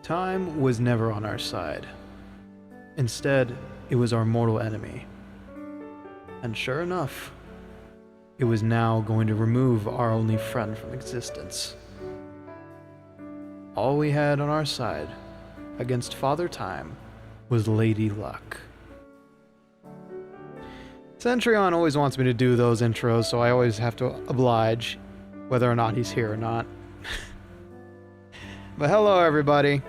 Time was never on our side. Instead, it was our mortal enemy. And sure enough, it was now going to remove our only friend from existence. All we had on our side, against Father Time, was Lady Luck. Centurion always wants me to do those intros, so I always have to oblige, whether or not he's here or not. But hello, everybody.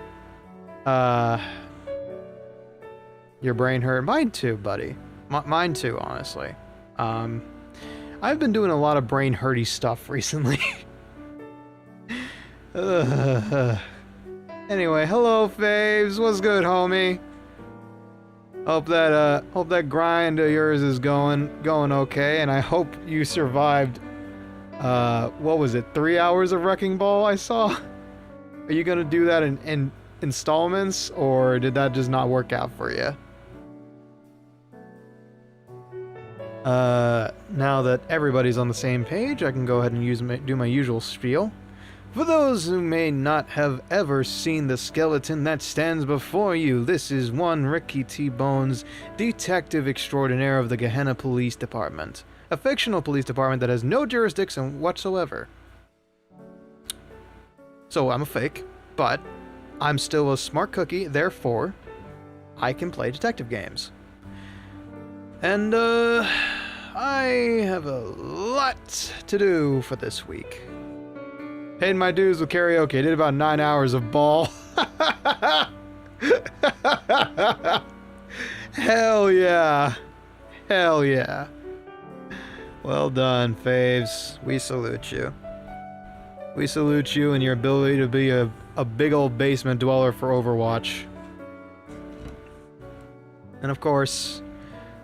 Your brain hurt? Mine too, buddy. Mine too, honestly. I've been doing a lot of brain hurty stuff recently. Anyway, hello, Faves. What's good, homie? Hope that grind of yours is going okay, and I hope you survived. What was it? 3 hours of Wrecking Ball I saw. Are you gonna do that in installments, or did that just not work out for you? Now that everybody's on the same page, I can go ahead and do my usual spiel. For those who may not have ever seen the skeleton that stands before you, this is one Ricky T. Bones, detective extraordinaire of the Gehenna Police Department, a fictional police department that has no jurisdiction whatsoever. So I'm a fake, but I'm still a smart cookie, therefore I can play detective games. And I have a lot to do for this week. Paid my dues with karaoke. Did about 9 hours of ball. Hell yeah. Hell yeah. Well done, Faves. We salute you. We salute you and your ability to be a big old basement dweller for Overwatch. And of course,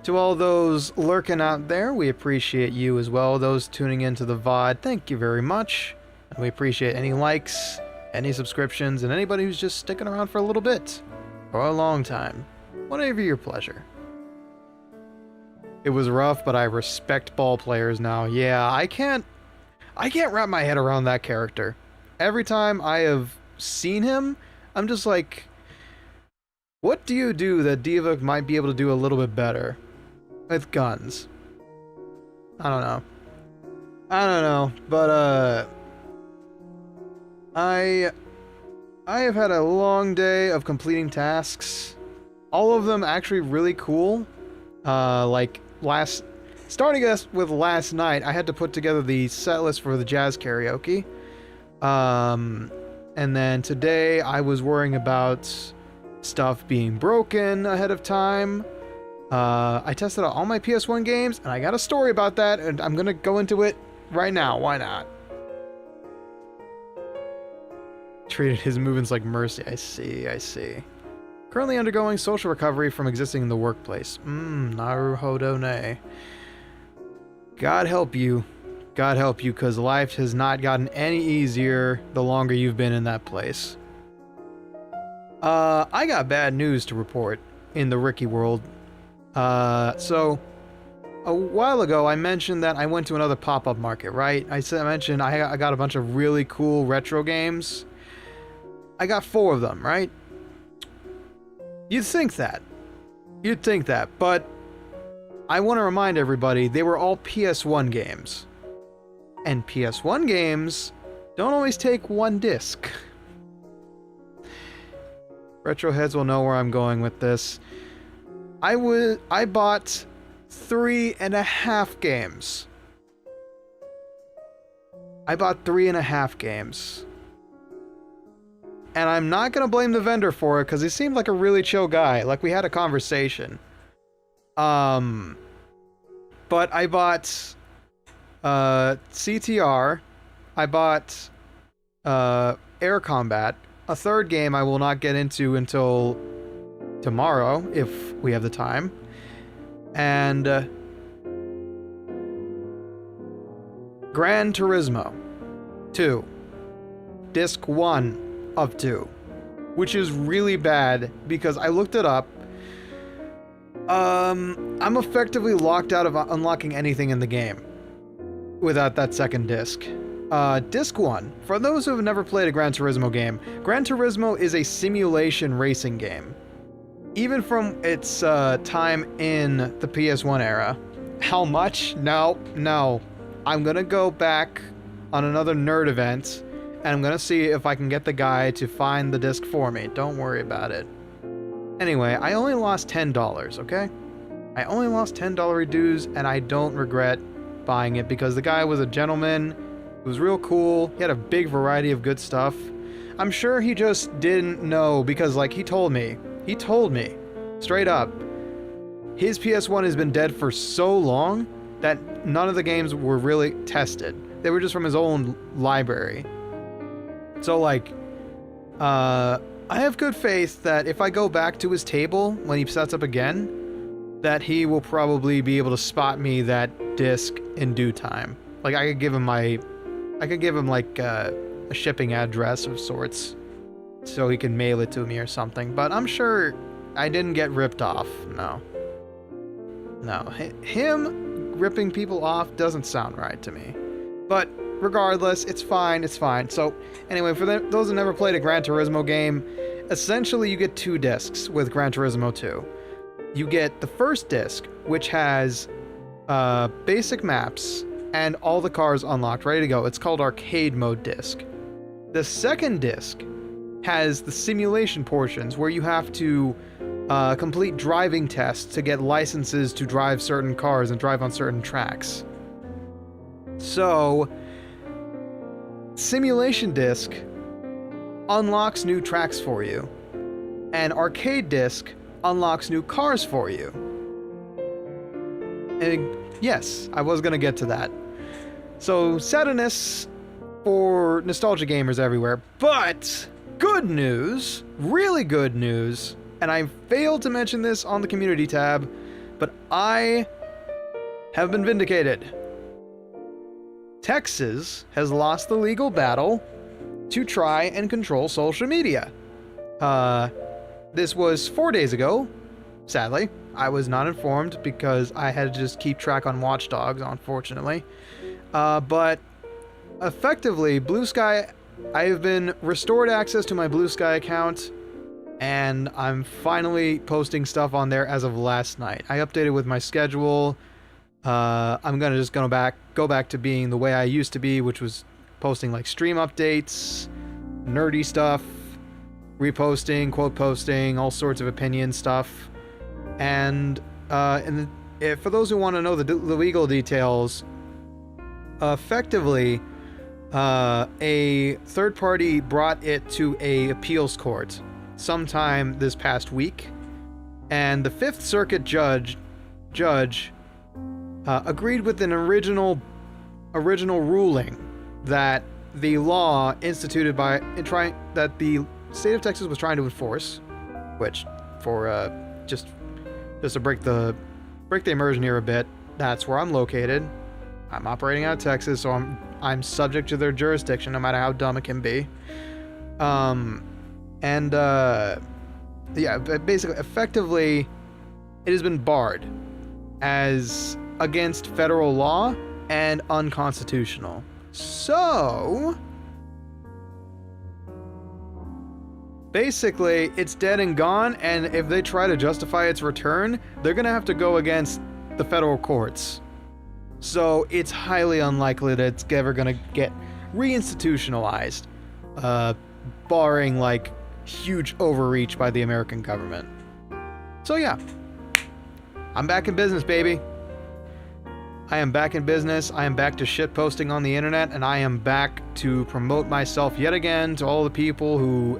to all those lurking out there, we appreciate you as well. Those tuning into the VOD, thank you very much. And we appreciate any likes, any subscriptions, and anybody who's just sticking around for a little bit. Or a long time. Whatever your pleasure. It was rough, but I respect ball players now. Yeah, I can't wrap my head around that character. Every time I have seen him, I'm just like, what do you do that DOVA might be able to do a little bit better? With guns. I don't know, but I have had a long day of completing tasks. All of them actually really cool. Starting us with last night, I had to put together the set list for the jazz karaoke. And then today I was worrying about stuff being broken ahead of time. I tested out all my PS1 games, and I got a story about that, and I'm gonna go into it right now. Why not? Treated his movements like mercy. I see. Currently undergoing social recovery from existing in the workplace. Naruhodo ne. God help you, because life has not gotten any easier the longer you've been in that place. I got bad news to report in the Ricky world. So a while ago I mentioned that I went to another pop-up market, right? I mentioned I got a bunch of really cool retro games. I got 4 of them, right? You'd think that, but I want to remind everybody they were all PS1 games. And PS1 games don't always take 1 disc. Retro heads will know where I'm going with this. I bought 3.5 games. I bought 3.5 games. And I'm not gonna blame the vendor for it, because he seemed like a really chill guy. Like, we had a conversation. But I bought CTR. I bought Air Combat. A third game I will not get into until tomorrow, if we have the time. And Gran Turismo 2. Disc 1 of 2. Which is really bad, because I looked it up. I'm effectively locked out of unlocking anything in the game without that second disc. Disc 1. For those who have never played a Gran Turismo game, Gran Turismo is a simulation racing game. Even from its time in the PS1 era. How much? No. I'm gonna go back on another nerd event, and I'm gonna see if I can get the guy to find the disc for me. Don't worry about it. Anyway, I only lost $10, okay? I only lost $10 dues, and I don't regret buying it because the guy was a gentleman. It was real cool. He had a big variety of good stuff. I'm sure he just didn't know because, like, he told me, straight up, his PS1 has been dead for so long that none of the games were really tested. They were just from his own library. So, like, I have good faith that if I go back to his table when he sets up again, that he will probably be able to spot me that disc in due time. Like, I could give him like a shipping address of sorts so he can mail it to me or something. But I'm sure I didn't get ripped off. No. Him ripping people off doesn't sound right to me. But regardless, it's fine. So anyway, for those who never played a Gran Turismo game, essentially you get 2 discs with Gran Turismo 2. You get the first disc, which has basic maps and all the cars unlocked, ready to go. It's called Arcade Mode disc. The second disc has the simulation portions where you have to complete driving tests to get licenses to drive certain cars and drive on certain tracks. So, simulation disc unlocks new tracks for you, and arcade disc unlocks new cars for you. And yes, I was gonna get to that. So, sadness for nostalgia gamers everywhere, but good news, really good news, and I failed to mention this on the community tab, but I have been vindicated. Texas has lost the legal battle to try and control social media. This was 4 days ago. Sadly, I was not informed because I had to just keep track on watchdogs, unfortunately. But effectively, Blue Sky, I have been restored access to my Blue Sky account, and I'm finally posting stuff on there as of last night. I updated with my schedule. I'm gonna go back to being the way I used to be, which was posting like stream updates, nerdy stuff, reposting, quote posting, all sorts of opinion stuff. And for those who want to know the legal details, effectively, a third party brought it to a appeals court sometime this past week, and the Fifth Circuit judge agreed with an original ruling that the law instituted that the state of Texas was trying to enforce, which for just to break the immersion here a bit, that's where I'm located. I'm operating out of Texas, so I'm subject to their jurisdiction, no matter how dumb it can be. Yeah, basically, effectively, it has been barred as against federal law and unconstitutional. So, basically, it's dead and gone, and if they try to justify its return, they're gonna have to go against the federal courts. So, it's highly unlikely that it's ever gonna get reinstitutionalized, barring, like, huge overreach by the American government. So, yeah. I'm back in business, baby. I am back in business. I am back to shitposting on the internet, and I am back to promote myself yet again to all the people who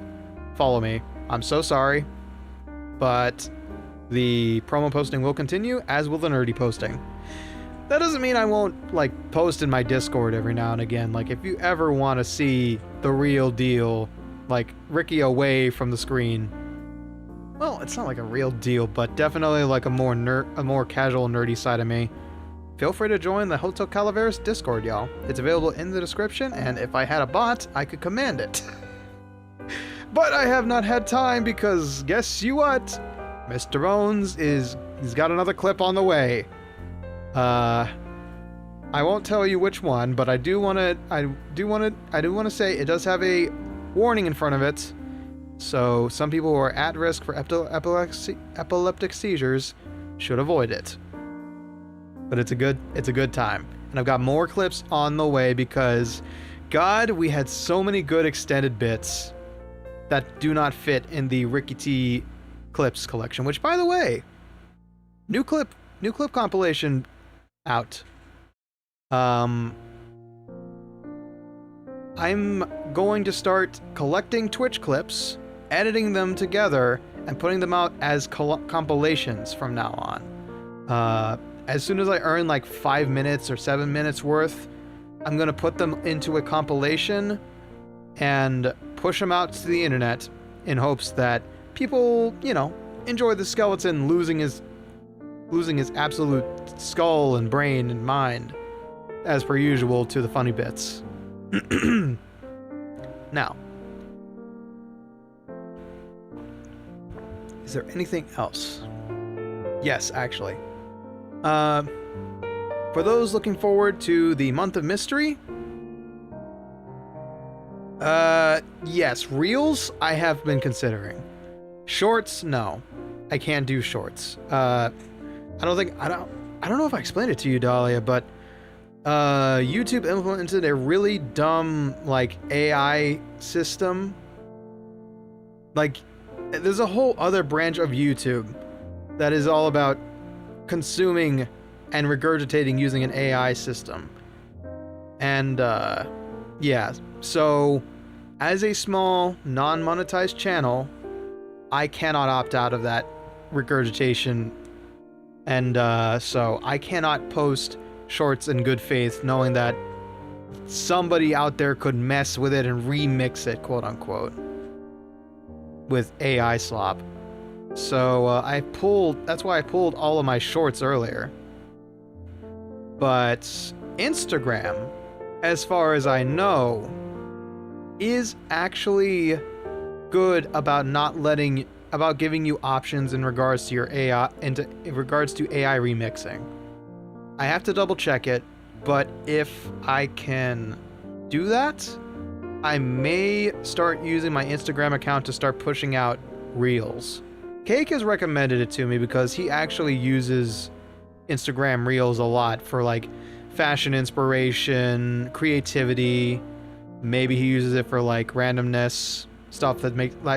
follow me. I'm so sorry, but the promo posting will continue, as will the nerdy posting. That doesn't mean I won't, like, post in my Discord every now and again. Like, if you ever want to see the real deal, like, Ricky away from the screen. Well, it's not like a real deal, but definitely like a more casual, nerdy side of me. Feel free to join the Hotel Calaveras Discord, y'all. It's available in the description, and if I had a bot, I could command it. But I have not had time because guess you what? Mr. Bones he's got another clip on the way. I won't tell you which one, but I do want to say it does have a warning in front of it. So some people who are at risk for epileptic seizures should avoid it. But it's a good time. And I've got more clips on the way because, God, we had so many good extended bits that do not fit in the Ricky T clips collection. Which, by the way, new clip compilation out. I'm going to start collecting Twitch clips, editing them together, and putting them out as compilations from now on. As soon as I earn like 5 minutes or 7 minutes worth, I'm going to put them into a compilation and push them out to the internet in hopes that people, you know, enjoy the skeleton losing his absolute skull and brain and mind, as per usual, to the funny bits. Now, is there anything else? Yes, actually. For those looking forward to the month of mystery, yes, reels I have been considering. Shorts, no, I can't do shorts. I don't know if I explained it to you, Dahlia, but YouTube implemented a really dumb, like, AI system. Like, there's a whole other branch of YouTube that is all about consuming and regurgitating using an AI system. And, yeah, so as a small, non-monetized channel, I cannot opt out of that regurgitation. And, so I cannot post shorts in good faith, knowing that somebody out there could mess with it and remix it, quote unquote, with AI slop. So that's why I pulled all of my shorts earlier. But Instagram, as far as I know, is actually good about about giving you options in regards to your AI, in regards to AI remixing. I have to double check it, but if I can do that, I may start using my Instagram account to start pushing out reels. Cake has recommended it to me because he actually uses Instagram reels a lot for like fashion inspiration, creativity. Maybe he uses it for like randomness, stuff that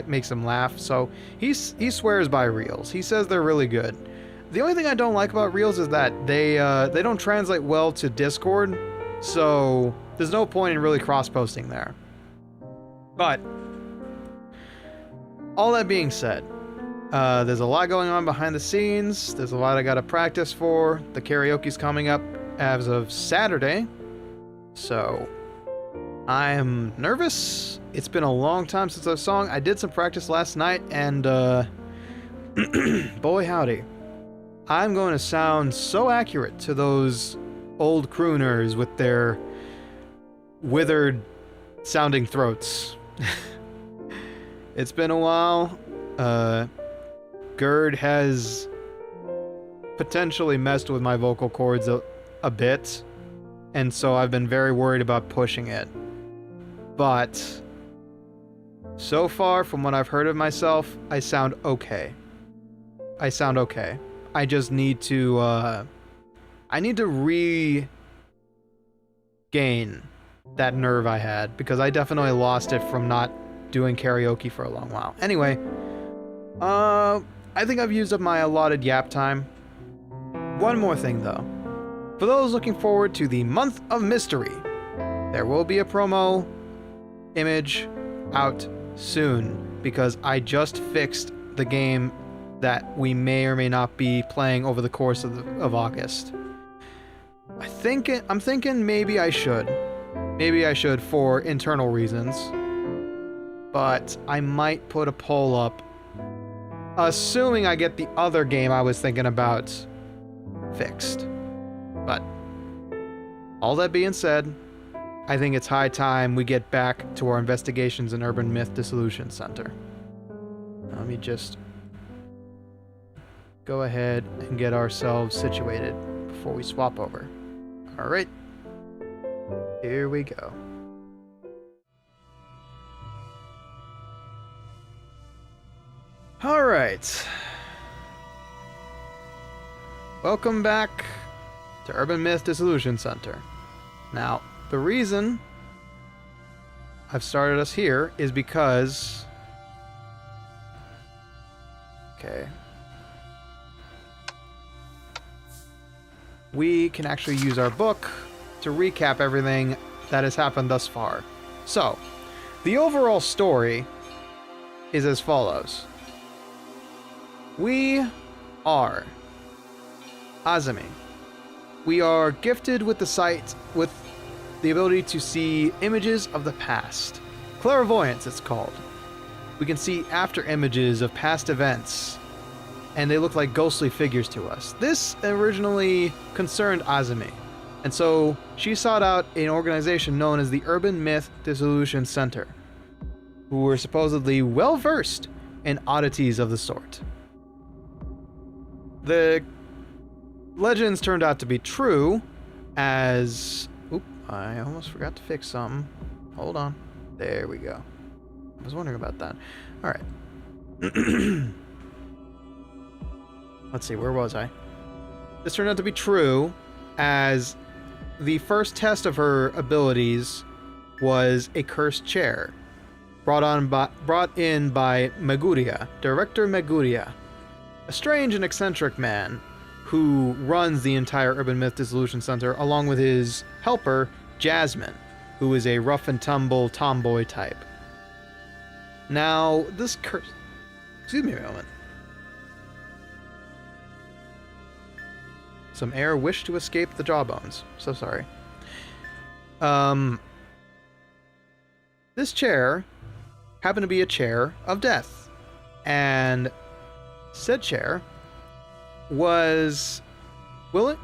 makes him laugh. So he swears by reels. He says they're really good. The only thing I don't like about reels is that they don't translate well to Discord, so there's no point in really cross-posting there. But all that being said, there's a lot going on behind the scenes. There's a lot I gotta practice for. The karaoke's coming up as of Saturday, so I am nervous. It's been a long time since I've sung. I did some practice last night, and boy howdy, I'm going to sound so accurate to those old crooners with their withered sounding throats. It's been a while. GERD has potentially messed with my vocal cords a bit, and so I've been very worried about pushing it. But so far, from what I've heard of myself, I sound okay. I sound okay. I just need to, regain that nerve I had, because I definitely lost it from not doing karaoke for a long while. Anyway, I think I've used up my allotted yap time. One more thing, though. For those looking forward to the month of mystery, there will be a promo image out soon, because I just fixed the game that we may or may not be playing over the course of August. I'm thinking maybe I should. Maybe I should for internal reasons. But I might put a poll up, assuming I get the other game I was thinking about fixed. But all that being said, I think it's high time we get back to our investigations in Urban Myth Dissolution Center. Let me just go ahead and get ourselves situated before we swap over. Alright. Here we go. All right. Welcome back to Urban Myth Dissolution Center. Now, the reason I've started us here is because... Okay. We can actually use our book to recap everything that has happened thus far. So, the overall story is as follows. We are Azami. We are gifted with the ability to see images of the past. Clairvoyance, it's called. We can see after images of past events, and they look like ghostly figures to us. This originally concerned Azami, and so she sought out an organization known as the Urban Myth Dissolution Center, who were supposedly well-versed in oddities of the sort. The legends turned out to be true, as... Oop, I almost forgot to fix something. Hold on. There we go. I was wondering about that. Alright. Let's see, where was I? This turned out to be true, as the first test of her abilities was a cursed chair, brought in by Meguria, Director Meguria, a strange and eccentric man who runs the entire Urban Myth Dissolution Center, along with his helper, Jasmine, who is a rough-and-tumble tomboy type. Now, this curse... Excuse me a moment. Some air wished to escape the jawbones. So sorry. This chair happened to be a chair of death. And said chair was willing...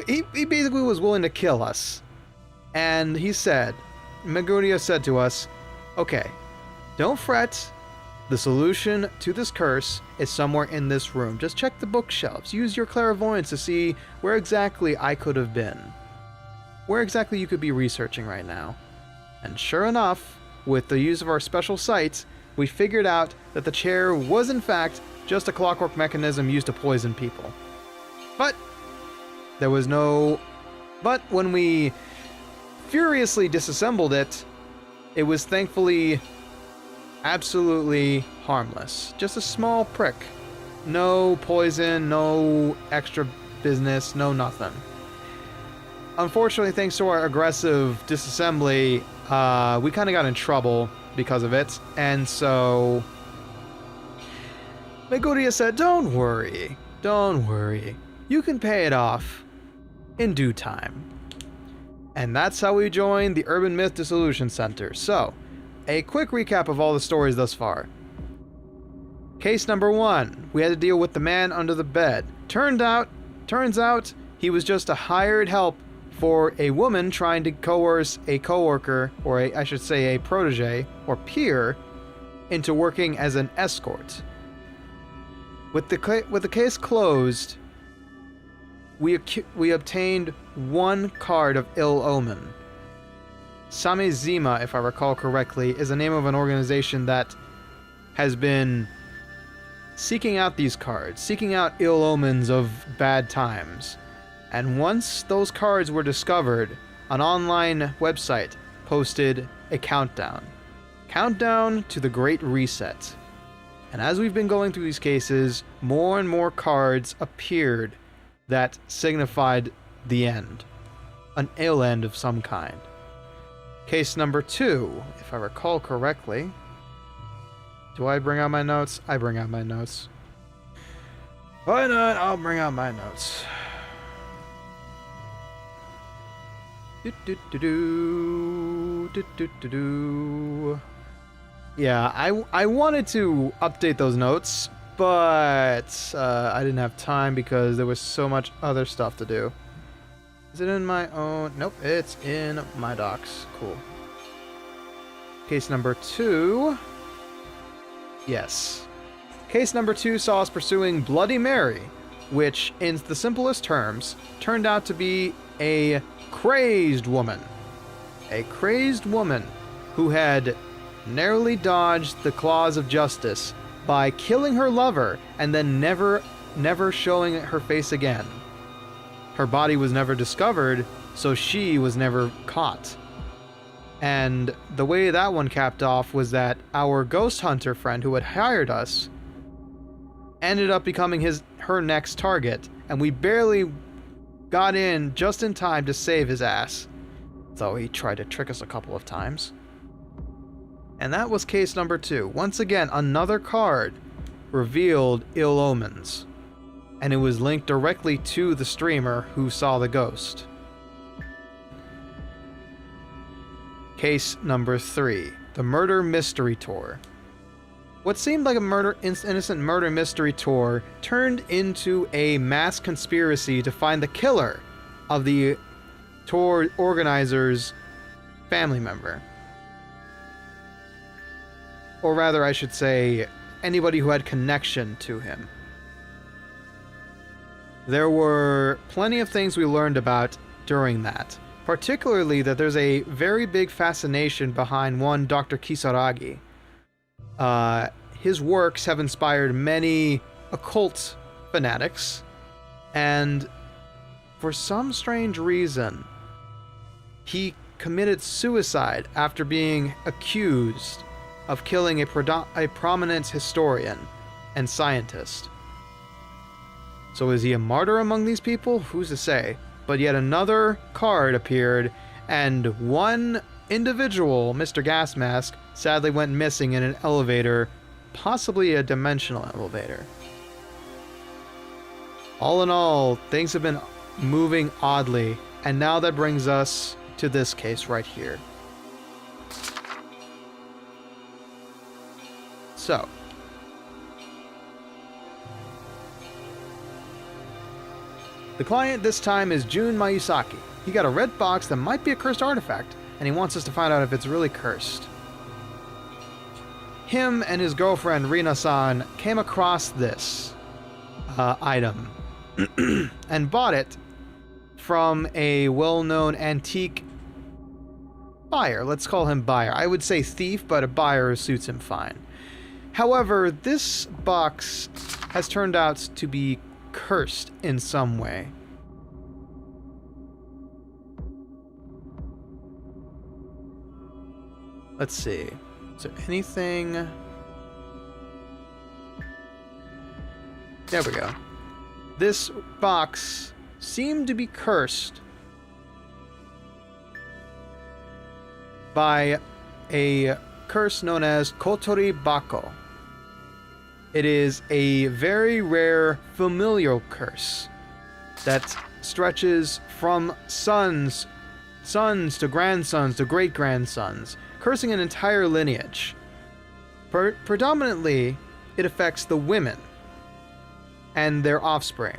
He basically was willing to kill us. And he said... Meguria said to us, okay, don't fret. The solution to this curse is somewhere in this room. Just check the bookshelves. Use your clairvoyance to see where exactly I could have been. Where exactly you could be researching right now. And sure enough, with the use of our special sights, we figured out that the chair was in fact just a clockwork mechanism used to poison people. But there was no... But when we furiously disassembled it, it was thankfully absolutely harmless. Just a small prick. No poison, no extra business, no nothing. Unfortunately, thanks to our aggressive disassembly, we kind of got in trouble because of it, and so Meguria said, don't worry, you can pay it off in due time. And that's how we joined the Urban Myth Dissolution Center. So, a quick recap of all the stories thus far. Case number 1, we had to deal with the man under the bed. Turns out, he was just a hired help for a woman trying to coerce a coworker, or I should say a protege, or peer, into working as an escort. With the case closed, we obtained one card of ill omen. Samezima, if I recall correctly, is the name of an organization that has been seeking out these cards, seeking out ill omens of bad times. And once those cards were discovered, an online website posted a countdown. Countdown to the Great Reset. And as we've been going through these cases, more and more cards appeared that signified the end. An ill end of some kind. Case number 2, if I recall correctly. Do I bring out my notes? I bring out my notes. Why not? I'll bring out my notes. Yeah, I wanted to update those notes, but I didn't have time because there was so much other stuff to do. Is it in my own? Nope, it's in my docs. Cool. Case number 2. Yes. Case number 2 saw us pursuing Bloody Mary, which, in the simplest terms, turned out to be a crazed woman a crazed woman who had narrowly dodged the claws of justice by killing her lover and then never showing her face again. Her body was never discovered, so she was never caught. And the way that one capped off was that our ghost hunter friend who had hired us ended up becoming her next target, and we barely got in just in time to save his ass, though he tried to trick us a couple of times. And that was case number 2. Once again, another card revealed ill omens, and it was linked directly to the streamer who saw the ghost. Case number 3, the Murder Mystery Tour. What seemed like a innocent murder mystery tour turned into a mass conspiracy to find the killer of the tour organizer's family member. Or rather, I should say, anybody who had connection to him. There were plenty of things we learned about during that. Particularly that there's a very big fascination behind one Dr. Kisaragi. His works have inspired many occult fanatics, and for some strange reason, he committed suicide after being accused of killing a prominent historian and scientist. So is he a martyr among these people? Who's to say? But yet another card appeared, and one individual, Mr. Gas Mask, sadly went missing in an elevator, possibly a dimensional elevator. All in all, things have been moving oddly, and now that brings us to this case right here. So, the client this time is Jun Mayusaki. He got a red box that might be a cursed artifact, and he wants us to find out if it's really cursed. Him and his girlfriend Rina-san came across this item and bought it from a well-known antique buyer. Let's call him buyer. I would say thief, but a buyer suits him fine. However, this box has turned out to be cursed in some way. Let's see. Is there anything? There we go. This box seemed to be cursed by a curse known as Kotori Bako. It is a very rare familial curse that stretches from sons to grandsons to great-grandsons, cursing an entire lineage. Predominantly, it affects the women and their offspring.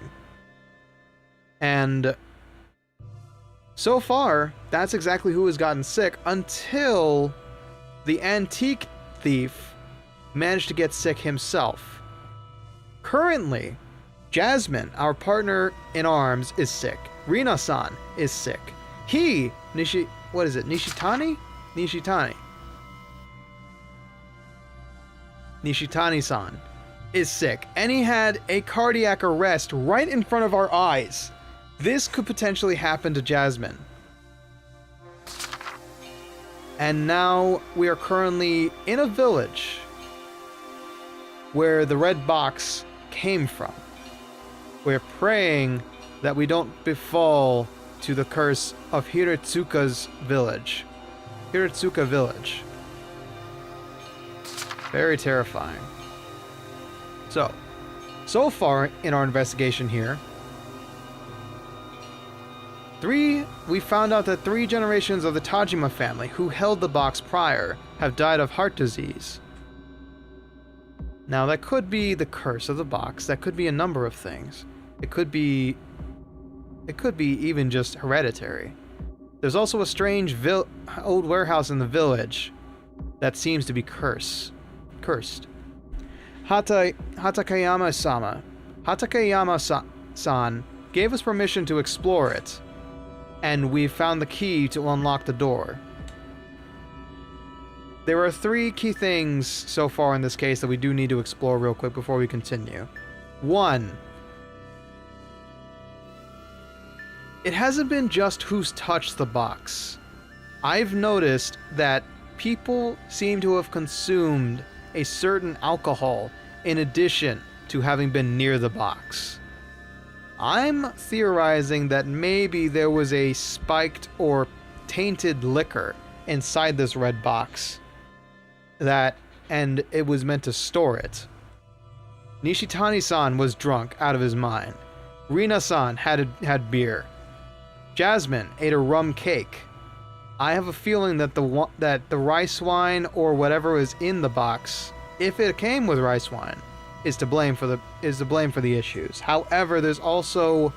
And so far, that's exactly who has gotten sick until the antique thief managed to get sick himself. Currently, Jasmine, our partner in arms, is sick. Rina-san is sick. He, Nishitani? Nishitani-san is sick, and he had a cardiac arrest right in front of our eyes. This could potentially happen to Jasmine. And now we are currently in a village where the red box came from. We're praying that we don't befall to the curse of Hiratsuka Village. Very terrifying. So far in our investigation here, we found out that 3 generations of the Tajima family who held the box prior have died of heart disease. Now, that could be the curse of the box. That could be a number of things. It could be even just hereditary. There's also a strange old warehouse in the village that seems to be cursed. Hatakeyama-san gave us permission to explore it, and we found the key to unlock the door. There are 3 key things so far in this case that we do need to explore real quick before we continue. 1. It hasn't been just who's touched the box. I've noticed that people seem to have consumed a certain alcohol in addition to having been near the box. I'm theorizing that maybe there was a spiked or tainted liquor inside this red box, and it was meant to store it. Nishitani-san was drunk out of his mind. Rina-san had beer. Jasmine ate a rum cake. I have a feeling that the rice wine or whatever was in the box, if it came with rice wine, is to blame for the issues. However, there's also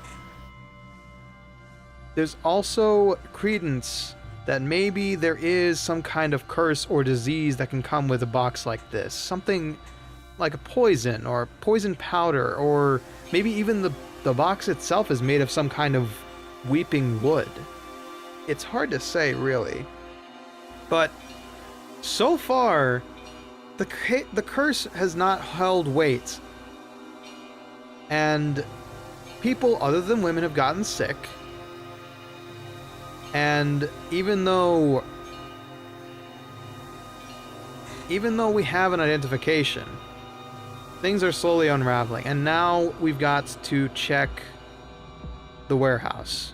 credence that maybe there is some kind of curse or disease that can come with a box like this. Something like a poison or poison powder, or maybe even the box itself is made of some kind of weeping wood. It's hard to say, really. But so far, the curse has not held weight. And people other than women have gotten sick. And even though we have an identification, things are slowly unraveling. And now we've got to check the warehouse.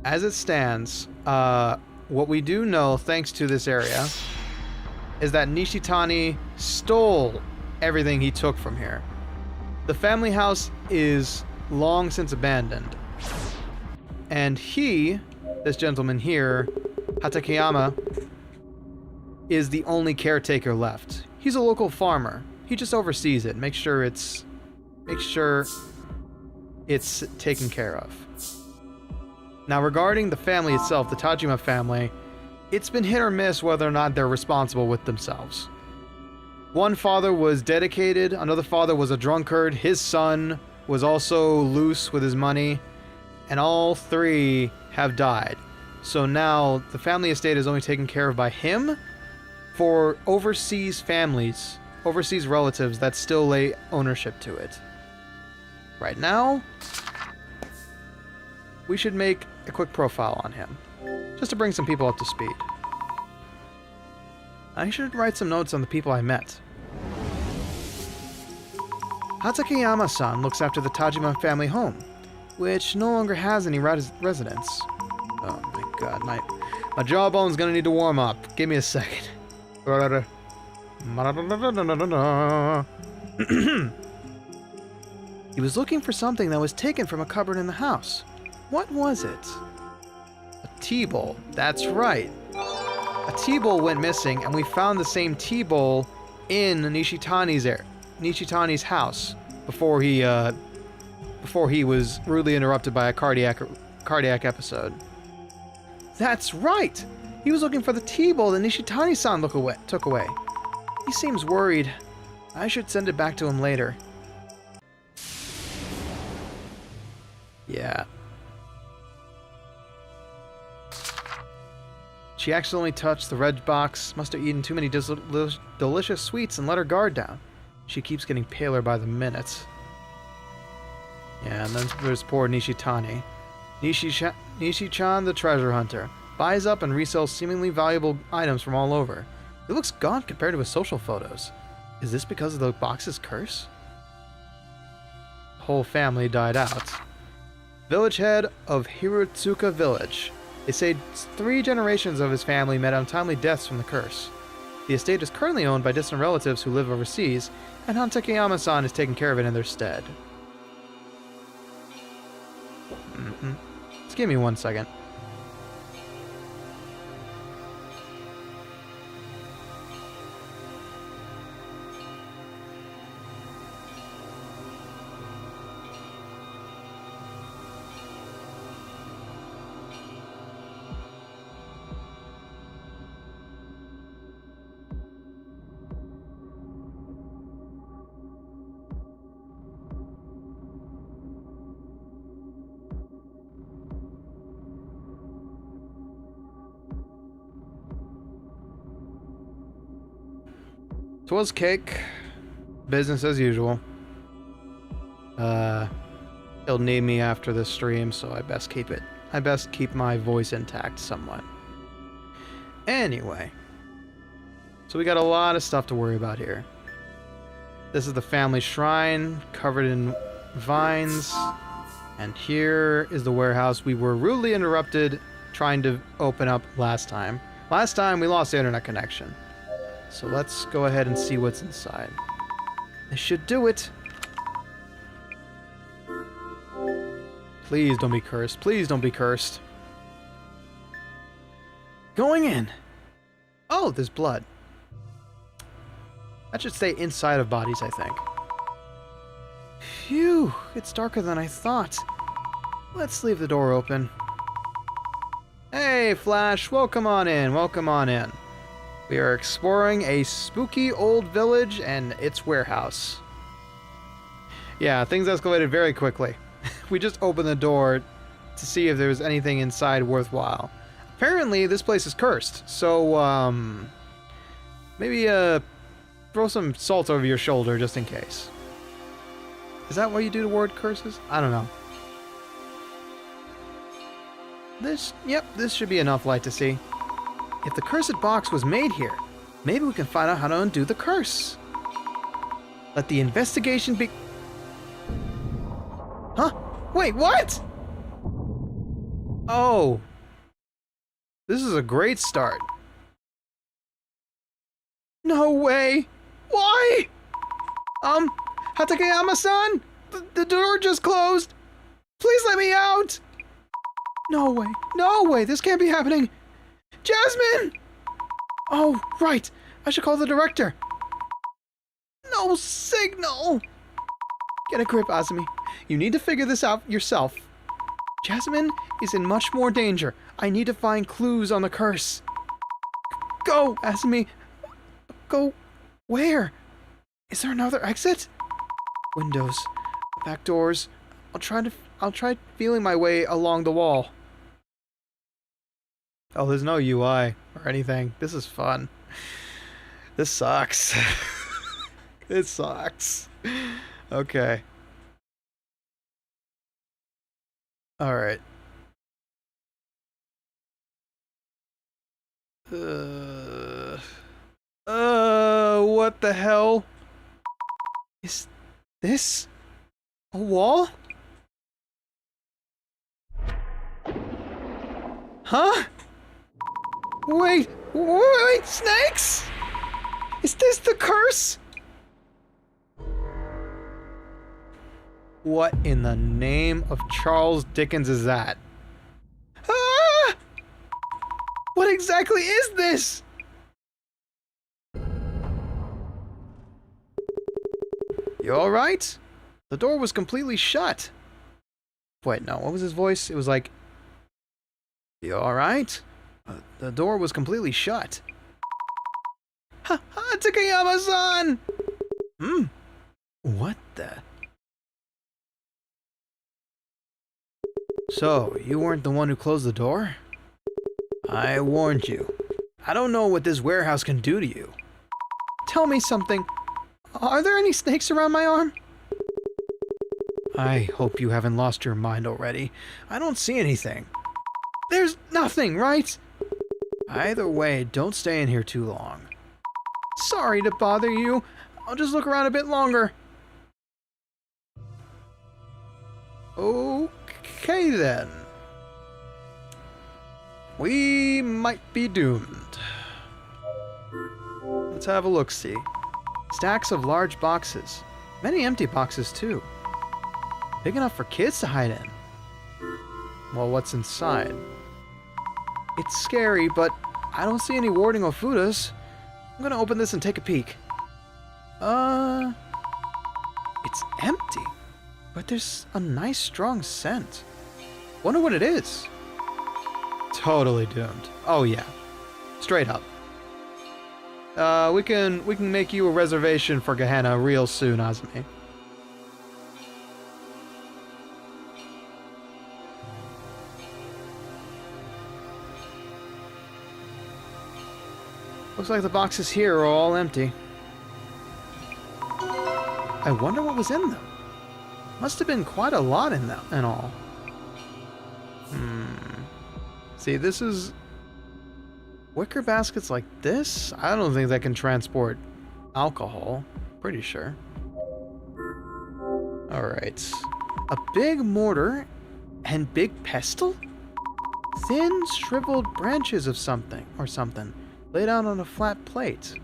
As it stands, what we do know, thanks to this area, is that Nishitani stole everything he took from here. The family house is long since abandoned. And this gentleman here, Hatakeyama, is the only caretaker left. He's a local farmer. He just oversees it, makes sure it's taken care of. Now, regarding the family itself, the Tajima family, it's been hit or miss whether or not they're responsible with themselves. One father was dedicated, another father was a drunkard, his son was also loose with his money, and all 3 have died. So now the family estate is only taken care of by him for overseas families, overseas relatives that still lay ownership to it. Right now, we should make a quick profile on him, just to bring some people up to speed. I should write some notes on the people I met. Hatakeyama-san looks after the Tajima family home, which no longer has any residents. Oh my god, my jawbone's gonna need to warm up. Give me a second. He was looking for something that was taken from a cupboard in the house. What was it? A tea-bowl. That's right. A tea-bowl went missing, and we found the same tea-bowl in Nishitani's house before he was rudely interrupted by a cardiac episode. That's right! He was looking for the tea-bowl that Nishitani-san took away. He seems worried. I should send it back to him later. Yeah. She accidentally touched the red box, must have eaten too many delicious sweets and let her guard down. She keeps getting paler by the minute. Yeah, and then there's poor Nishitani. Nishi-chan the treasure hunter. Buys up and resells seemingly valuable items from all over. It looks gaunt compared to his social photos. Is this because of the box's curse? The whole family died out. Village head of Hirotsuka village. They say 3 generations of his family met untimely deaths from the curse. The estate is currently owned by distant relatives who live overseas, and Hatakeyama-san is taking care of it in their stead. Just give me 1 second. 'Twas cake. Business as usual. He'll need me after the stream, so I best keep my voice intact somewhat. Anyway. So we got a lot of stuff to worry about here. This is the family shrine, covered in vines. And here is the warehouse we were rudely interrupted trying to open up last time. Last time we lost the internet connection. So let's go ahead and see what's inside. This should do it. Please don't be cursed. Please don't be cursed. Going in. Oh, there's blood. That should stay inside of bodies, I think. Phew, it's darker than I thought. Let's leave the door open. Hey, Flash, welcome on in, welcome on in. We are exploring a spooky old village and its warehouse. Yeah, things escalated very quickly. We just opened the door to see if there was anything inside worthwhile. Apparently, this place is cursed, so, maybe, throw some salt over your shoulder just in case. Is that what you do to ward curses? I don't know. Yep, this should be enough light to see. If the cursed box was made here, maybe we can find out how to undo the curse. Let the investigation be... Huh? Wait, what? Oh. This is a great start. No way. Why? Hatakeyama-san? The door just closed. Please let me out. No way. No way. This can't be happening. Jasmine! Oh, right. I should call the director. No signal. Get a grip, Azumi. You need to figure this out yourself. Jasmine is in much more danger. I need to find clues on the curse. Go, Azumi. Go where? Is there another exit? Windows. Back doors. I'll try feeling my way along the wall. Oh, there's no UI or anything. This is fun. This sucks. It sucks. Okay. Alright. What the hell? Is this a wall? Huh? Wait, snakes? Is this the curse? What in the name of Charles Dickens is that? Ah! What exactly is this? You alright? The door was completely shut. Wait, no, what was his voice? It was like... You alright? The door was completely shut. Ha! Takayama-san! What the... So, you weren't the one who closed the door? I warned you. I don't know what this warehouse can do to you. Tell me something. Are there any snakes around my arm? I hope you haven't lost your mind already. I don't see anything. There's nothing, right? Either way, don't stay in here too long. Sorry to bother you. I'll just look around a bit longer. Okay then. We might be doomed. Let's have a look-see. Stacks of large boxes. Many empty boxes too. Big enough for kids to hide in. Well, what's inside? It's scary, but I don't see any warding Ofudas. I'm gonna open this and take a peek. It's empty. But there's a nice strong scent. Wonder what it is. Totally doomed. Oh yeah. Straight up. We can make you a reservation for Gehenna real soon, Azumi. Looks like the boxes here are all empty. I wonder what was in them. Must have been quite a lot in them and all. See, this is... wicker baskets like this? I don't think that can transport alcohol. Pretty sure. Alright. A big mortar and big pestle? Thin, shriveled branches of something, laid out on a flat plate.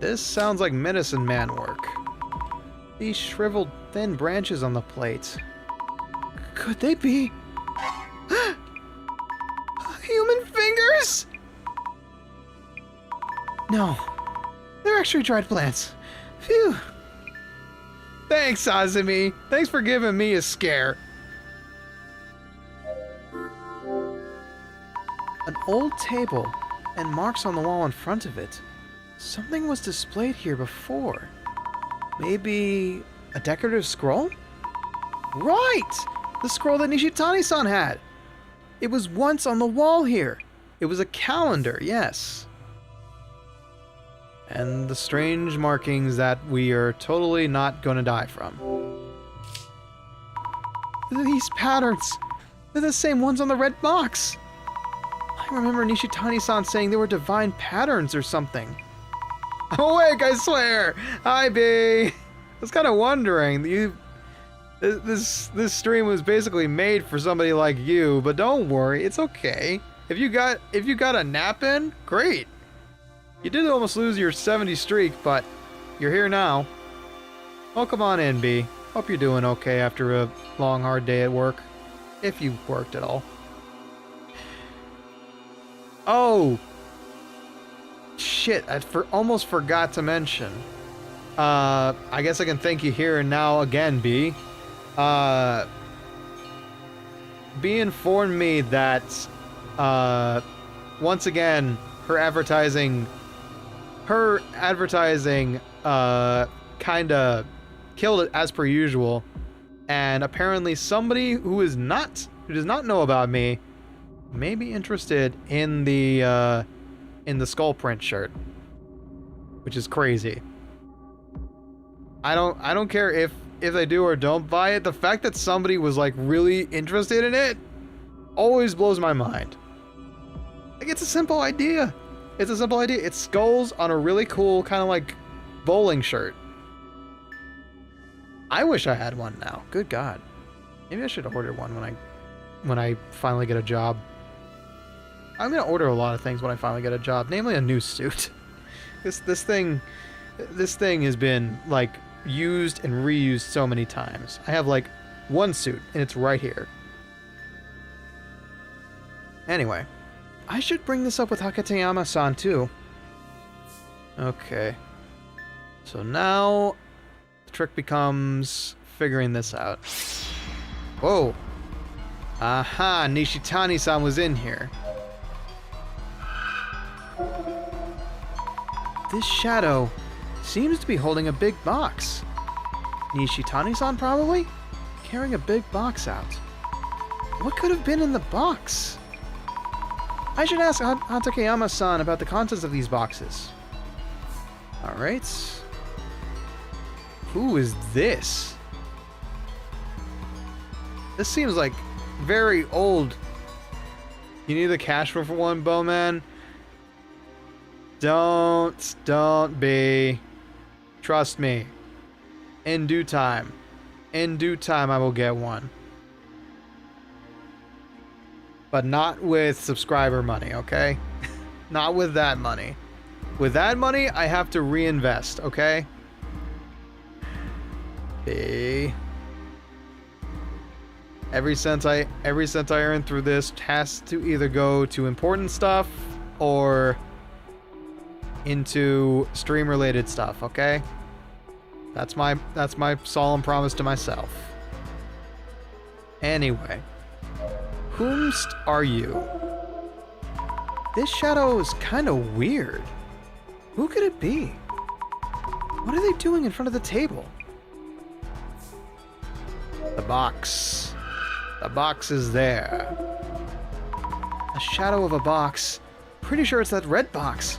This sounds like medicine man work. These shriveled, thin branches on the plate. Could they be... human fingers? No. They're actually dried plants. Phew. Thanks, Azumi. Thanks for giving me a scare. An old table and marks on the wall in front of it. Something was displayed here before. Maybe a decorative scroll? Right! The scroll that Nishitani-san had. It was once on the wall here. It was a calendar, yes. And the strange markings that we are totally not going to die from. These patterns, they're the same ones on the red box. I remember Nishitani-san saying they were divine patterns or something. Awake, I swear! Hi, B! I was kind of wondering, this stream was basically made for somebody like you, but don't worry, it's okay. If you got a nap in, great. You did almost lose your 70 streak, but you're here now. Oh, come on in, B. Hope you're doing okay after a long, hard day at work. If you worked at all. Oh! Shit, I almost forgot to mention. I guess I can thank you here and now again, B. B informed me that, once again, her advertising, kinda killed it as per usual, and apparently somebody who does not know about me may be interested in the skull print shirt, which is crazy. I don't care if they do or don't buy it. The fact that somebody was like really interested in it always blows my mind. Like, it's a simple idea. It's a simple idea. It's skulls on a really cool kind of like bowling shirt. I wish I had one now. Good God. Maybe I should order one when I finally get a job. I'm gonna order a lot of things when I finally get a job, namely a new suit. This thing has been like used and reused so many times. I have like one suit and it's right here. Anyway, I should bring this up with Hakatayama-san too. Okay. So now the trick becomes figuring this out. Whoa. Aha, Nishitani-san was in here. This shadow seems to be holding a big box. Nishitani-san probably? Carrying a big box out. What could have been in the box? I should ask Hatakeyama-san about the contents of these boxes. Alright. Who is this? This seems like very old. You need the cash for one, Bowman? Don't be. Trust me. In due time. In due time I will get one. But not with subscriber money, okay? Not with that money. With that money, I have to reinvest, okay? B. Every cent I earn through this has to either go to important stuff or into stream related stuff, okay? That's my solemn promise to myself. Anyway, whomst are you? This shadow is kind of weird. Who could it be? What are they doing in front of the table? The box. The box is there. A shadow of a box. Pretty sure it's that red box.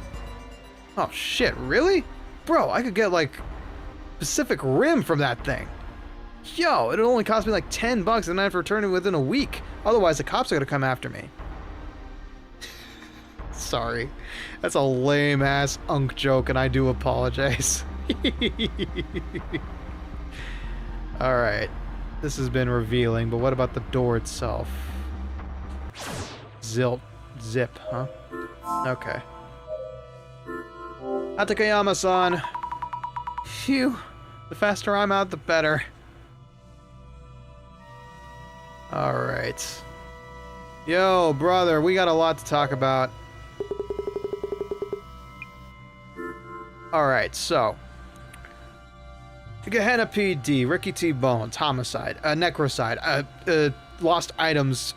Oh shit, really? Bro, I could get like Pacific Rim from that thing. Yo, it'll only cost me like $10 and I have to return it within a week. Otherwise, the cops are gonna come after me. Sorry. That's a lame-ass unk joke, and I do apologize. Alright. This has been revealing, but what about the door itself? Zip, huh? Okay. Hatakeyama-san. Phew. The faster I'm out, the better. Alright. Yo, brother, we got a lot to talk about. Alright, so. Gehenna PD, Ricky T. Bones, Homicide, Necrocide, Lost Items,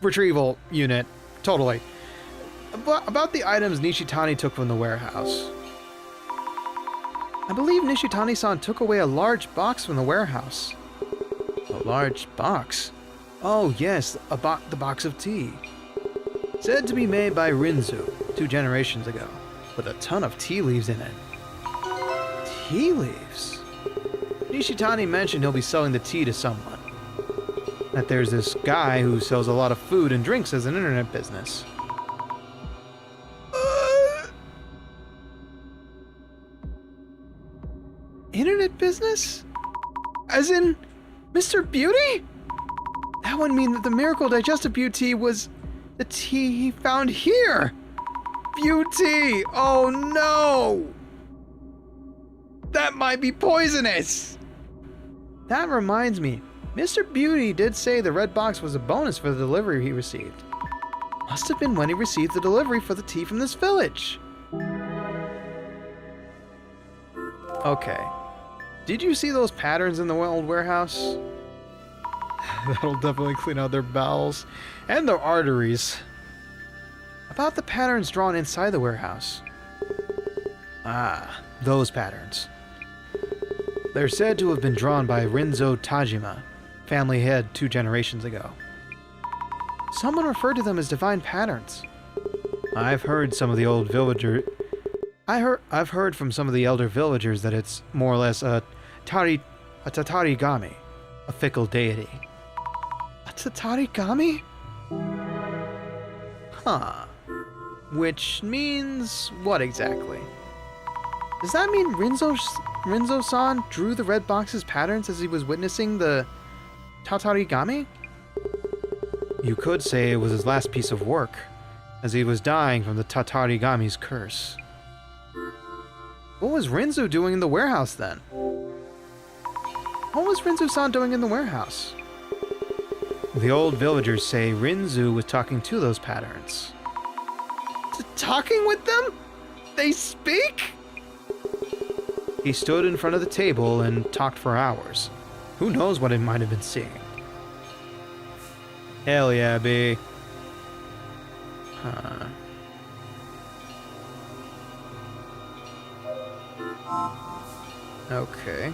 Retrieval Unit. Totally. About the items Nishitani took from the warehouse. I believe Nishitani-san took away a large box from the warehouse. A large box? Oh, yes, the box of tea. Said to be made by Rinzu 2 generations ago, with a ton of tea leaves in it. Tea leaves? Nishitani mentioned he'll be selling the tea to someone. That there's this guy who sells a lot of food and drinks as an internet business. Internet business? As in Mr. Beauty? That would mean that the Miracle Digestive Beauty was the tea he found here. Beauty! Oh no! That might be poisonous! That reminds me, Mr. Beauty did say the red box was a bonus for the delivery he received. Must have been when he received the delivery for the tea from this village. Okay. Did you see those patterns in the old warehouse? That'll definitely clean out their bowels and their arteries. About the patterns drawn inside the warehouse. Ah, those patterns. They're said to have been drawn by Rinzo Tajima, family head 2 generations ago. Someone referred to them as divine patterns. I've heard from some of the elder villagers that it's more or less a tatarigami, a fickle deity. A tatarigami? Huh. Which means what exactly? Does that mean Rinzo-san drew the red box's patterns as he was witnessing the tatarigami? You could say it was his last piece of work, as he was dying from the tatarigami's curse. What was Rinzu doing in the warehouse then? What was Rinzu-san doing in the warehouse? The old villagers say Rinzu was talking to those patterns. Talking with them? They speak? He stood in front of the table and talked for hours. Who knows what he might have been seeing? Hell yeah, B. Huh. Okay.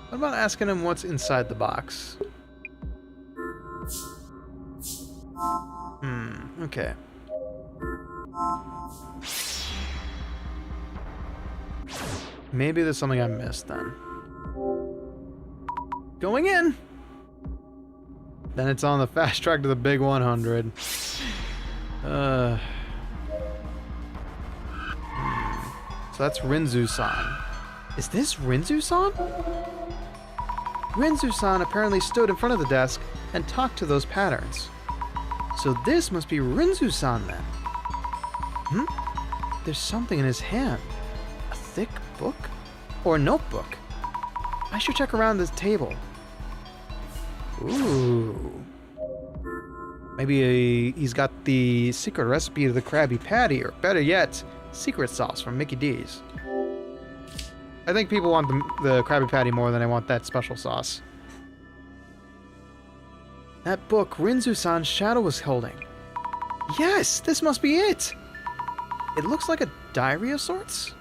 What about asking him what's inside the box? Okay. Maybe there's something I missed then. Going in! Then it's on the fast track to the big 100. So that's Rinzu-san. Is this Rinzu-san? Rinzu-san apparently stood in front of the desk and talked to those patterns. So this must be Rinzu-san then. There's something in his hand. A thick book? Or notebook? I should check around this table. Ooh. Maybe he's got the secret recipe to the Krabby Patty, or better yet, secret sauce from Mickey D's. I think people want the Krabby Patty more than they want that special sauce. That book Rinzu-san's shadow was holding. Yes, this must be it! It looks like a diary of sorts.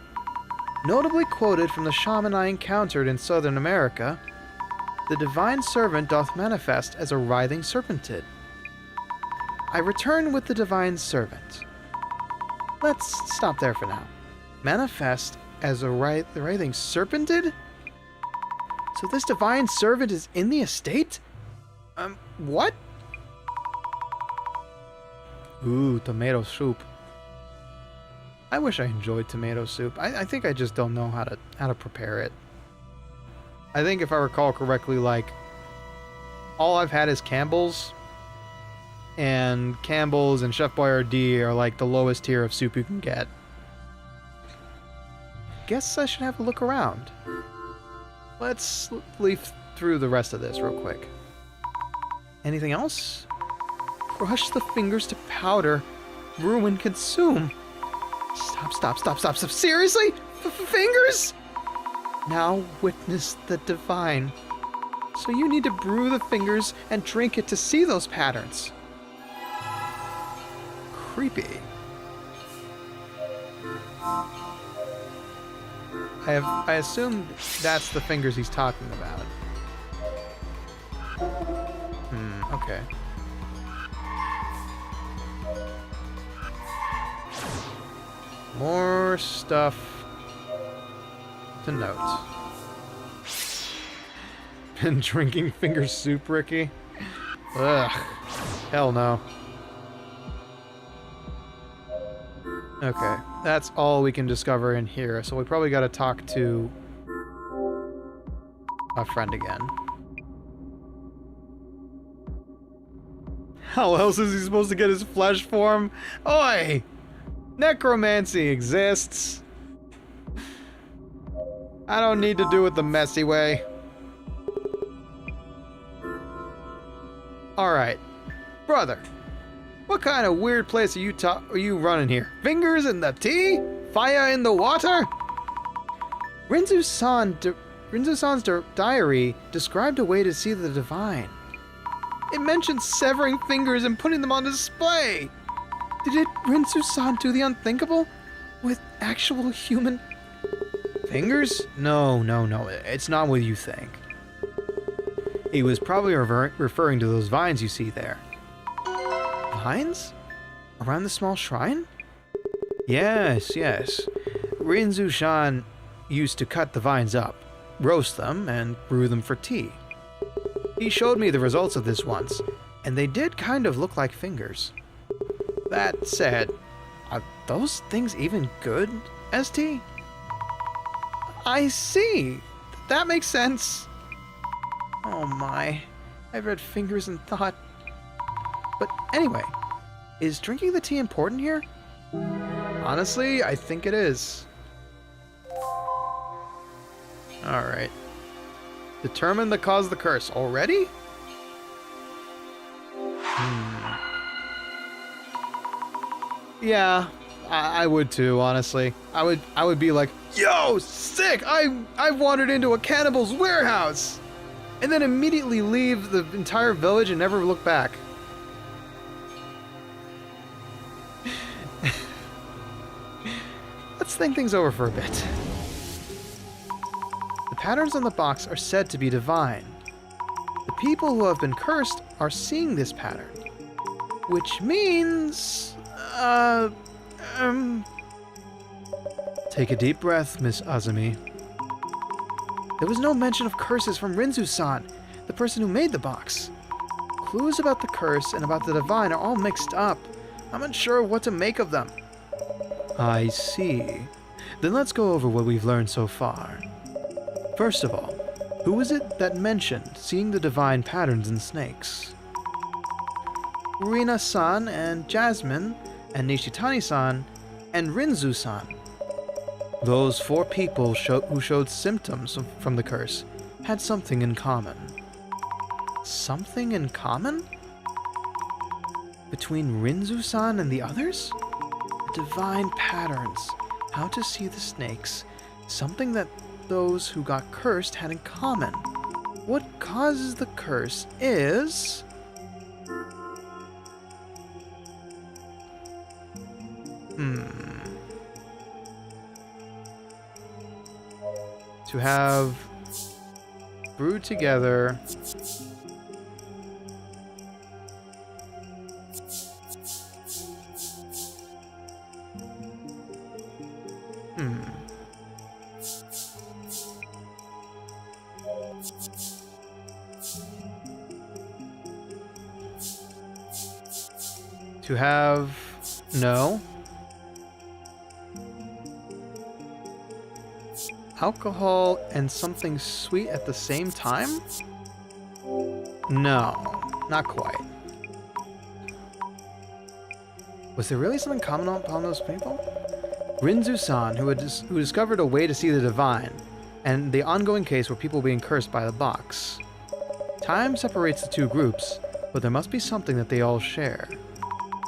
Notably quoted from the shaman I encountered in Southern America, the divine servant doth manifest as a writhing serpentid. I return with the divine servant. Let's stop there for now. manifest as the writhing serpent did? So this divine servant is in the estate? What? Ooh, tomato soup. I wish I enjoyed tomato soup. I think I just don't know how to prepare it. I think if I recall correctly, like, all I've had is Campbell's. And Campbell's and Chef Boyardee are like the lowest tier of soup you can get. Guess I should have a look around. Let's leaf through the rest of this real quick. Anything else? Crush the fingers to powder. Brew and consume. Stop. Seriously? Fingers? Now witness the divine. So you need to brew the fingers and drink it to see those patterns. Creepy. I assume that's the fingers he's talking about. Okay. More stuff to note. Been drinking finger soup, Ricky? Ugh. Hell no. Okay, that's all we can discover in here, so we probably gotta talk to a friend again. How else is he supposed to get his flesh form? Oi! Necromancy exists. I don't need to do it the messy way. Alright. Brother. What kind of weird place are you running here? Fingers in the tea? Fire in the water? Rinzu-san's diary described a way to see the divine. It mentioned severing fingers and putting them on display. Did Rinzu-san do the unthinkable? With actual human fingers? No. It's not what you think. He was probably referring to those vines you see there. Vines? Around the small shrine? Yes. Rinzu-san used to cut the vines up, roast them, and brew them for tea. He showed me the results of this once, and they did kind of look like fingers. That said, are those things even good as tea? I see. That makes sense. Oh my. I've read fingers and thought. But anyway, is drinking the tea important here? Honestly, I think it is. Alright. Determine the cause of the curse. Already? Yeah, I would too, honestly. I would be like, yo, sick! I've wandered into a cannibal's warehouse! And then immediately leave the entire village and never look back. Let's think things over for a bit. The patterns on the box are said to be divine. The people who have been cursed are seeing this pattern. Which means... Take a deep breath, Miss Azumi. There was no mention of curses from Rinzu-san, the person who made the box. Clues about the curse and about the divine are all mixed up. I'm unsure what to make of them. I see. Then let's go over what we've learned so far. First of all, who was it that mentioned seeing the divine patterns in snakes? Rina-san and Jasmine and Nishitani-san and Rinzu-san. Those 4 people who showed symptoms from the curse had something in common. Something in common? Between Rinzu-san and the others? Divine patterns, how to see the snakes, something that those who got cursed had in common. What causes the curse is... To have brewed together Hmm. To have... no. Alcohol and something sweet at the same time? No, not quite. Was there really something common upon those people? Rinzu-san, who discovered a way to see the divine, and the ongoing case where people being cursed by the box. Time separates the two groups, but there must be something that they all share.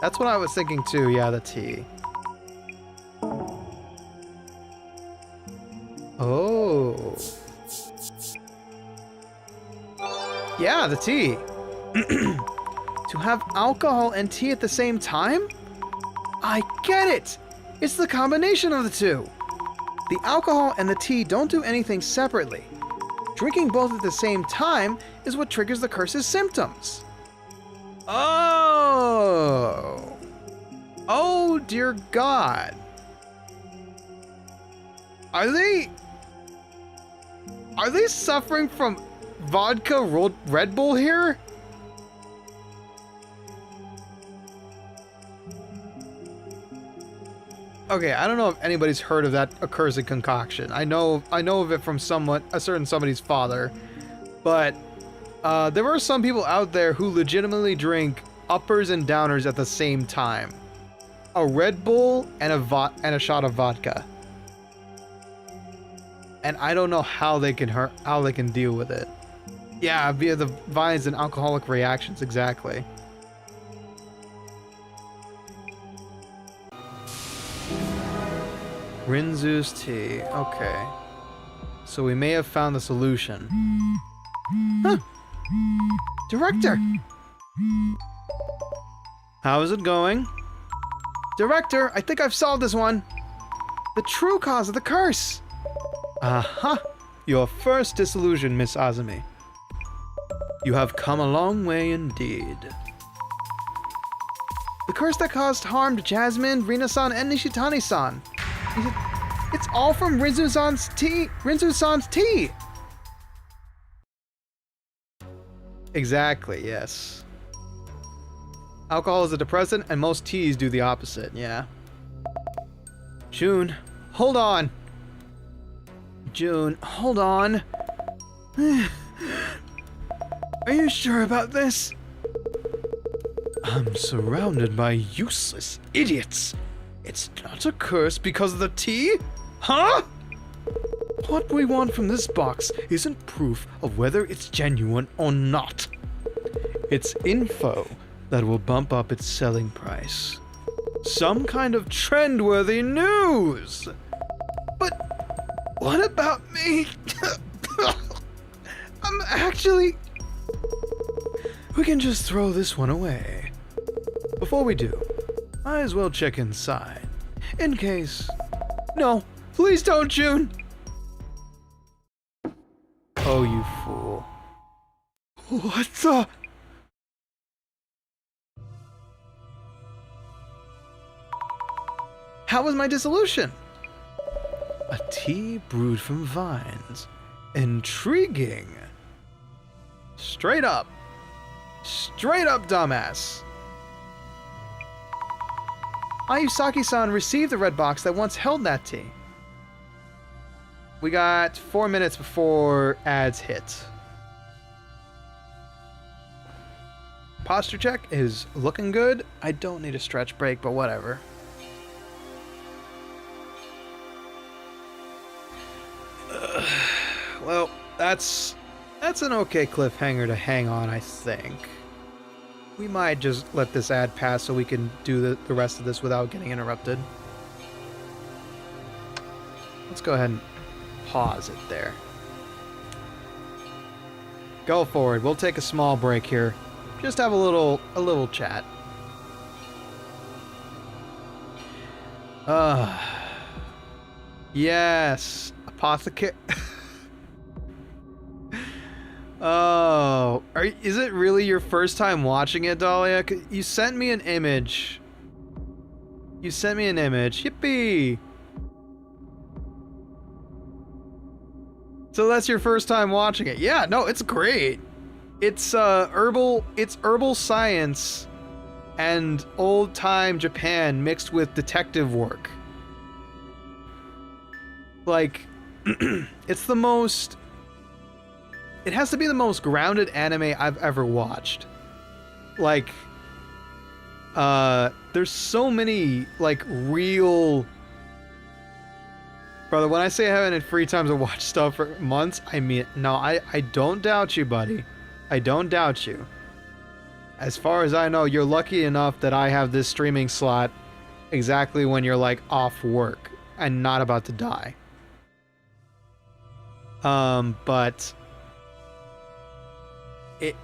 That's what I was thinking too, yeah, the tea. Oh. Yeah, the tea. To have alcohol and tea at the same time? I get it! It's the combination of the two. The alcohol and the tea don't do anything separately. Drinking both at the same time is what triggers the curse's symptoms. Oh! Oh, dear God. Are they suffering from vodka Red Bull here? Okay, I don't know if anybody's heard of that accursed concoction. I know of it from somebody's father, but there are some people out there who legitimately drink uppers and downers at the same time. A Red Bull and a shot of vodka. And I don't know how they can deal with it. Yeah, via the vines and alcoholic reactions, exactly. Rinzu's tea. Okay. So we may have found the solution. Huh. Director! How is it going? Director, I think I've solved this one. The true cause of the curse. Aha! Your first disillusion, Miss Azumi. You have come a long way indeed. The curse that caused harm to Jasmine, Rina-san, and Nishitani-san. It's all from Rinzu-san's tea. Rinzu-san's tea. Exactly, yes. Alcohol is a depressant, and most teas do the opposite, yeah. June, hold on. June, hold on. Are you sure about this? I'm surrounded by useless idiots. It's not a curse because of the tea? Huh? What we want from this box isn't proof of whether it's genuine or not. It's info that will bump up its selling price. Some kind of trend-worthy news! But what about me? I'm actually... We can just throw this one away. Before we do, might as well check inside. In case... No, please don't, June! Oh, you fool. What the... How was my dissolution? A tea brewed from vines. Intriguing. Straight up. Straight up, dumbass. Ayusaki-san received the red box that once held that tea. We got 4 minutes before ads hit. Posture check is looking good. I don't need a stretch break, but whatever. Well, that's an okay cliffhanger to hang on, I think. We might just let this ad pass so we can do the rest of this without getting interrupted. Let's go ahead and pause it there. Go forward. We'll take a small break here. Just have a little chat. Yes. Apothecary. Oh, is it really your first time watching it, Dahlia? You sent me an image. Yippee! So that's your first time watching it. Yeah, no, it's great. It's herbal science and old-time Japan mixed with detective work. Like, it's the most... It has to be the most grounded anime I've ever watched. Like, there's so many, like, real... Brother, when I say I haven't had free time to watch stuff for months, I mean, no, I don't doubt you, buddy. I don't doubt you. As far as I know, you're lucky enough that I have this streaming slot exactly when you're, like, off work and not about to die. But...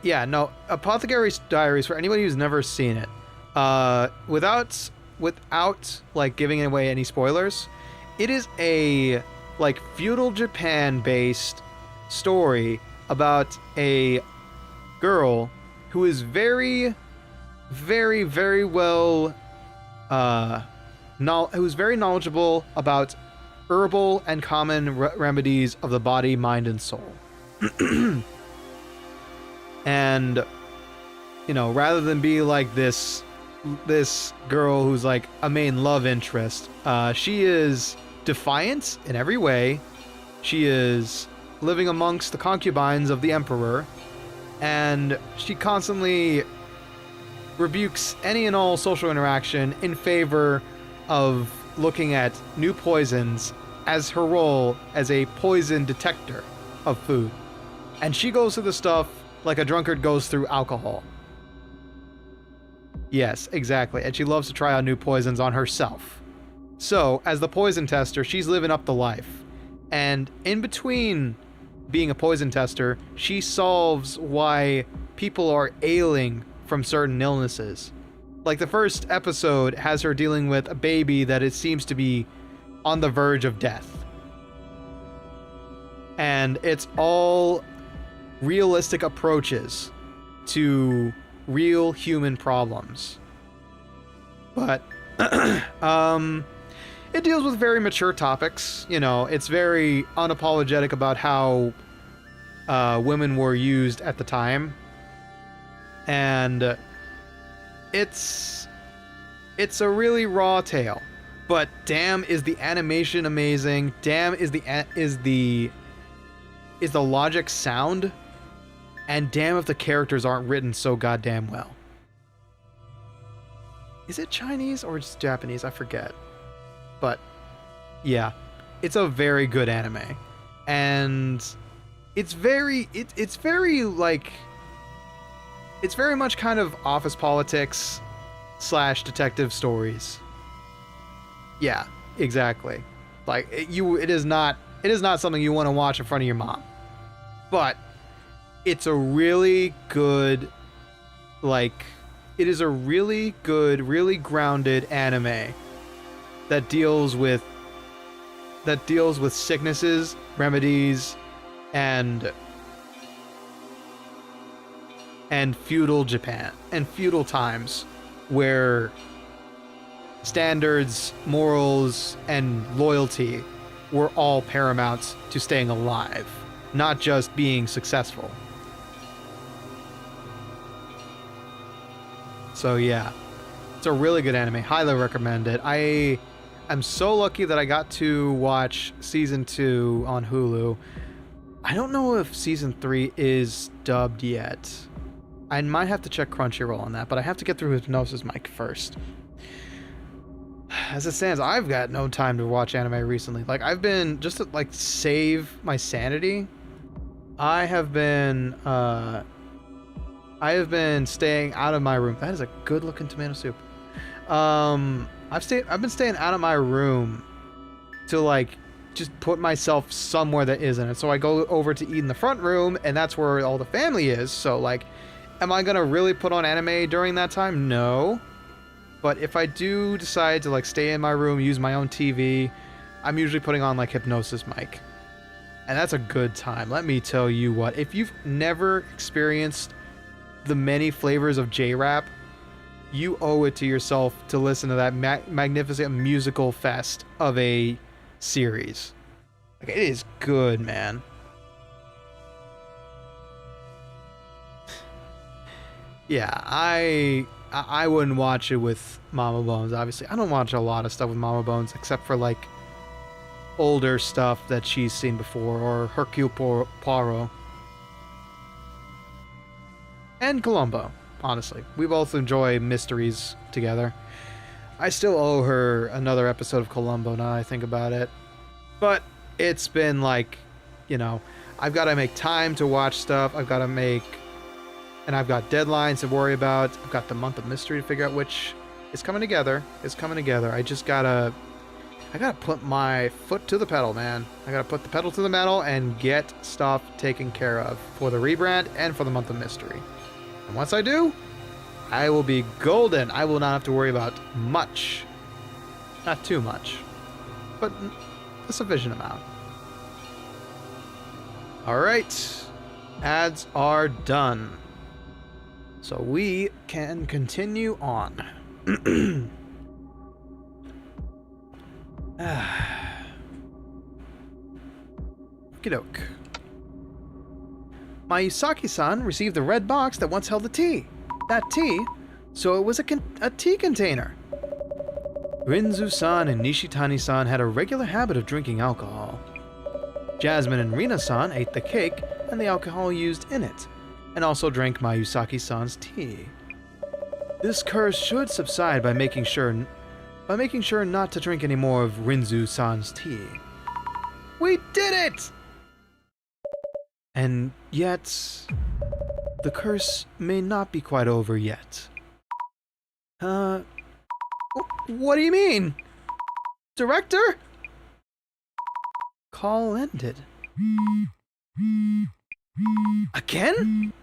yeah, no, Apothecary's Diaries, for anybody who's never seen it, without, like, giving away any spoilers, it is a, like, feudal Japan-based story about a girl who is very, very, very well, who's very knowledgeable about herbal and common remedies of the body, mind, and soul. And, you know, rather than be like this girl who's like a main love interest, she is defiant in every way. She is living amongst the concubines of the emperor, and she constantly rebukes any and all social interaction in favor of looking at new poisons as her role as a poison detector of food. And she goes through the stuff like a drunkard goes through alcohol. Yes, exactly. And she loves to try out new poisons on herself. So, as the poison tester, she's living up the life. And in between being a poison tester, she solves why people are ailing from certain illnesses. Like, the first episode has her dealing with a baby that it seems to be on the verge of death. And it's all realistic approaches to real human problems. But it deals with very mature topics. You know, it's very unapologetic about how women were used at the time. And it's a really raw tale. But damn, is the animation amazing. Damn, is the logic sound. And damn if the characters aren't written so goddamn well. Is it Chinese or just Japanese? I forget. But yeah, it's a very good anime. And it's very like, it's very much kind of office politics / detective stories. Yeah, exactly. Like, it is not something you want to watch in front of your mom. But it's a really good, like, it is a really good, really grounded anime that deals with sicknesses, remedies, and feudal Japan and feudal times where standards, morals, and loyalty were all paramount to staying alive, not just being successful. So yeah, it's a really good anime. Highly recommend it. I am so lucky that I got to watch season 2 on Hulu. I don't know if season 3 is dubbed yet. I might have to check Crunchyroll on that, but I have to get through Hypnosis Mic first. As it stands, I've got no time to watch anime recently. Like, I've been, just to, like, save my sanity, I have been staying out of my room. That is a good looking tomato soup. I've been staying out of my room to, like, just put myself somewhere that isn't it. So I go over to eat in the front room, and that's where all the family is. So, like, am I gonna really put on anime during that time? No. But if I do decide to, like, stay in my room, use my own TV, I'm usually putting on, like, Hypnosis Mic. And that's a good time. Let me tell you what. If you've never experienced the many flavors of J-Rap, you owe it to yourself to listen to that magnificent musical fest of a series. Like, it is good, man. Yeah, I wouldn't watch it with Mama Bones, obviously. I don't watch a lot of stuff with Mama Bones, except for, like, older stuff that she's seen before, or Hercule Poirot. And Columbo, honestly. We both enjoy mysteries together. I still owe her another episode of Columbo now that I think about it. But it's been like, you know, I've got to make time to watch stuff. I've got deadlines to worry about. I've got the month of mystery to figure out which is coming together. I just gotta put my foot to the pedal, man. I gotta put the pedal to the metal and get stuff taken care of for the rebrand and for the month of mystery. And once I do, I will be golden. I will not have to worry about much. Not too much, but a sufficient amount. All right, ads are done. So we can continue on. Okey-doke. Mayusaki-san received the red box that once held the tea. That tea? So it was a tea container. Rinzu-san and Nishitani-san had a regular habit of drinking alcohol. Jasmine and Rina-san ate the cake and the alcohol used in it, and also drank Mayusaki-san's tea. This curse should subside by making sure not to drink any more of Rinzu-san's tea. We did it! And yet, the curse may not be quite over yet. What do you mean? Director? Call ended. Again?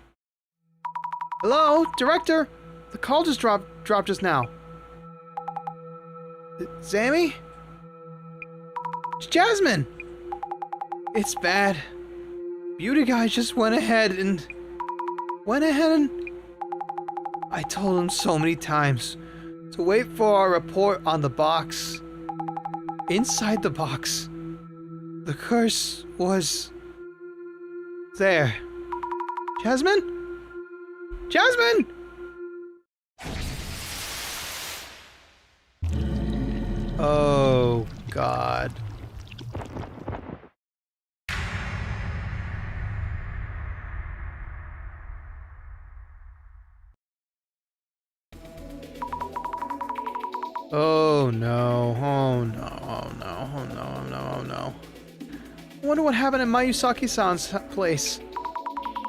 Hello, Director? The call just dropped just now. Sammy? It's Jasmine! It's bad. Beauty guy just went ahead and... I told him so many times to wait for our report on the box. Inside the box, the curse was... there. Jasmine? Jasmine! Oh, God. Oh no, oh no, oh no, oh no, oh no, oh no. I wonder what happened at Mayusaki-san's place.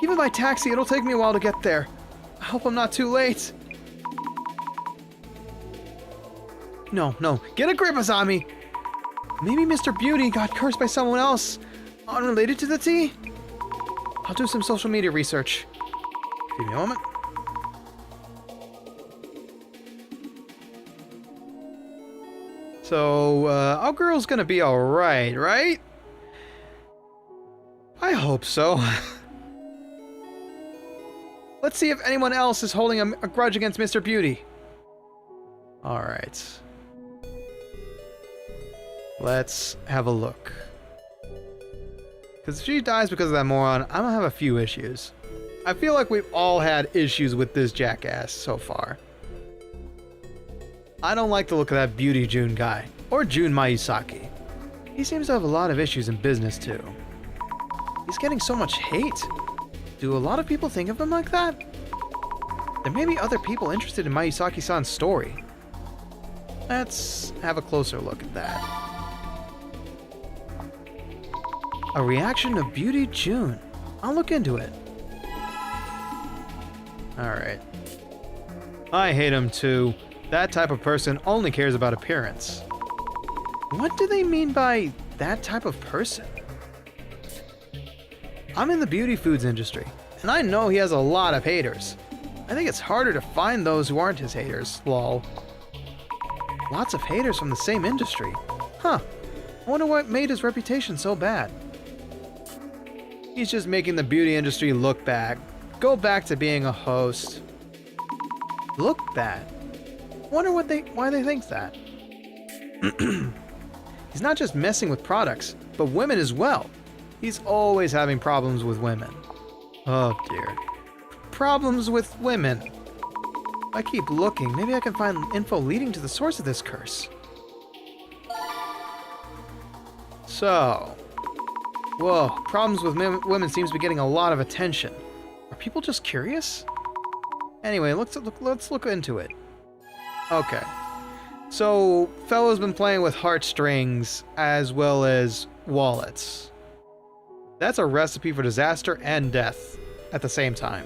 Even by taxi, it'll take me a while to get there. I hope I'm not too late. No, get a grip, Azami! Maybe Mr. Beauty got cursed by someone else, unrelated to the tea? I'll do some social media research. Give me a moment. So, our girl's gonna be alright, right? I hope so. Let's see if anyone else is holding a grudge against Mr. Beauty. Alright. Let's have a look. Because if she dies because of that moron, I'm gonna have a few issues. I feel like we've all had issues with this jackass so far. I don't like the look of that Beauty June guy, or June Mayusaki. He seems to have a lot of issues in business too. He's getting so much hate. Do a lot of people think of him like that? There may be other people interested in Mayusaki-san's story. Let's have a closer look at that. A reaction of Beauty June. I'll look into it. Alright. I hate him too. That type of person only cares about appearance. What do they mean by that type of person? I'm in the beauty foods industry, and I know he has a lot of haters. I think it's harder to find those who aren't his haters, lol. Lots of haters from the same industry. Huh. I wonder what made his reputation so bad. He's just making the beauty industry look bad. Go back to being a host. Look bad. Wonder why they think that. He's not just messing with products, but women as well. He's always having problems with women. Oh dear. Problems with women. If I keep looking, maybe I can find info leading to the source of this curse. So... Whoa, problems with women seems to be getting a lot of attention. Are people just curious? Anyway, let's look into it. Okay. So, fellow's been playing with heartstrings as well as wallets. That's a recipe for disaster and death at the same time.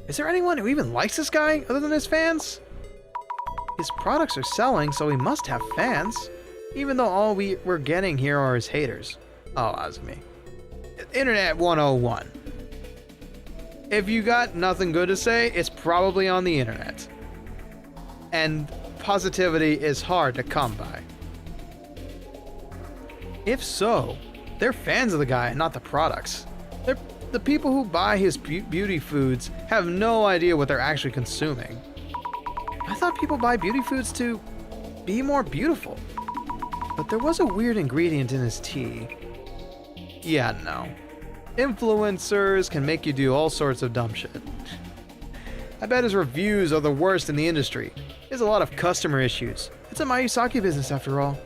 Is there anyone who even likes this guy other than his fans? His products are selling, so he must have fans. Even though all we're getting here are his haters. Oh, that was me. Internet 101. If you got nothing good to say, it's probably on the internet. And positivity is hard to come by. If so, they're fans of the guy and not the products. The people who buy his beauty foods have no idea what they're actually consuming. I thought people buy beauty foods to be more beautiful. But there was a weird ingredient in his tea. Yeah, no. Influencers can make you do all sorts of dumb shit. I bet his reviews are the worst in the industry. He has a lot of customer issues. It's a Mayusaki business after all.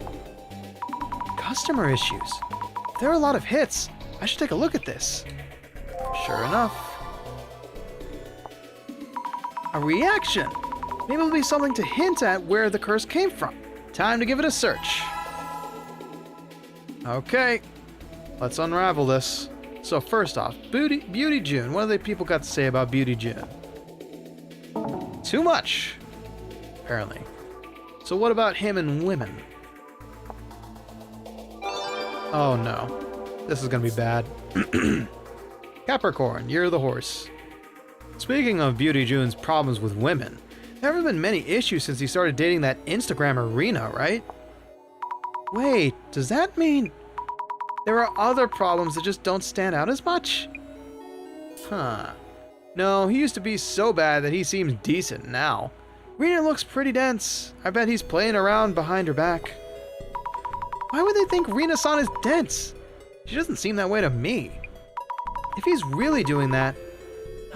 Customer issues? If there are a lot of hits, I should take a look at this. Sure enough. A reaction! Maybe it'll be something to hint at where the curse came from. Time to give it a search. Okay. Let's unravel this. So first off, Beauty June. What do the people got to say about Beauty June? Too much, apparently. So what about him and women? Oh no. This is gonna be bad. Capricorn, you're the horse. Speaking of Beauty June's problems with women, there haven't been many issues since he started dating that Instagrammer Rena, right? Wait, does that mean... there are other problems that just don't stand out as much? Huh. No, he used to be so bad that he seems decent now. Rena looks pretty dense. I bet he's playing around behind her back. Why would they think Rena-san is dense? She doesn't seem that way to me. If he's really doing that,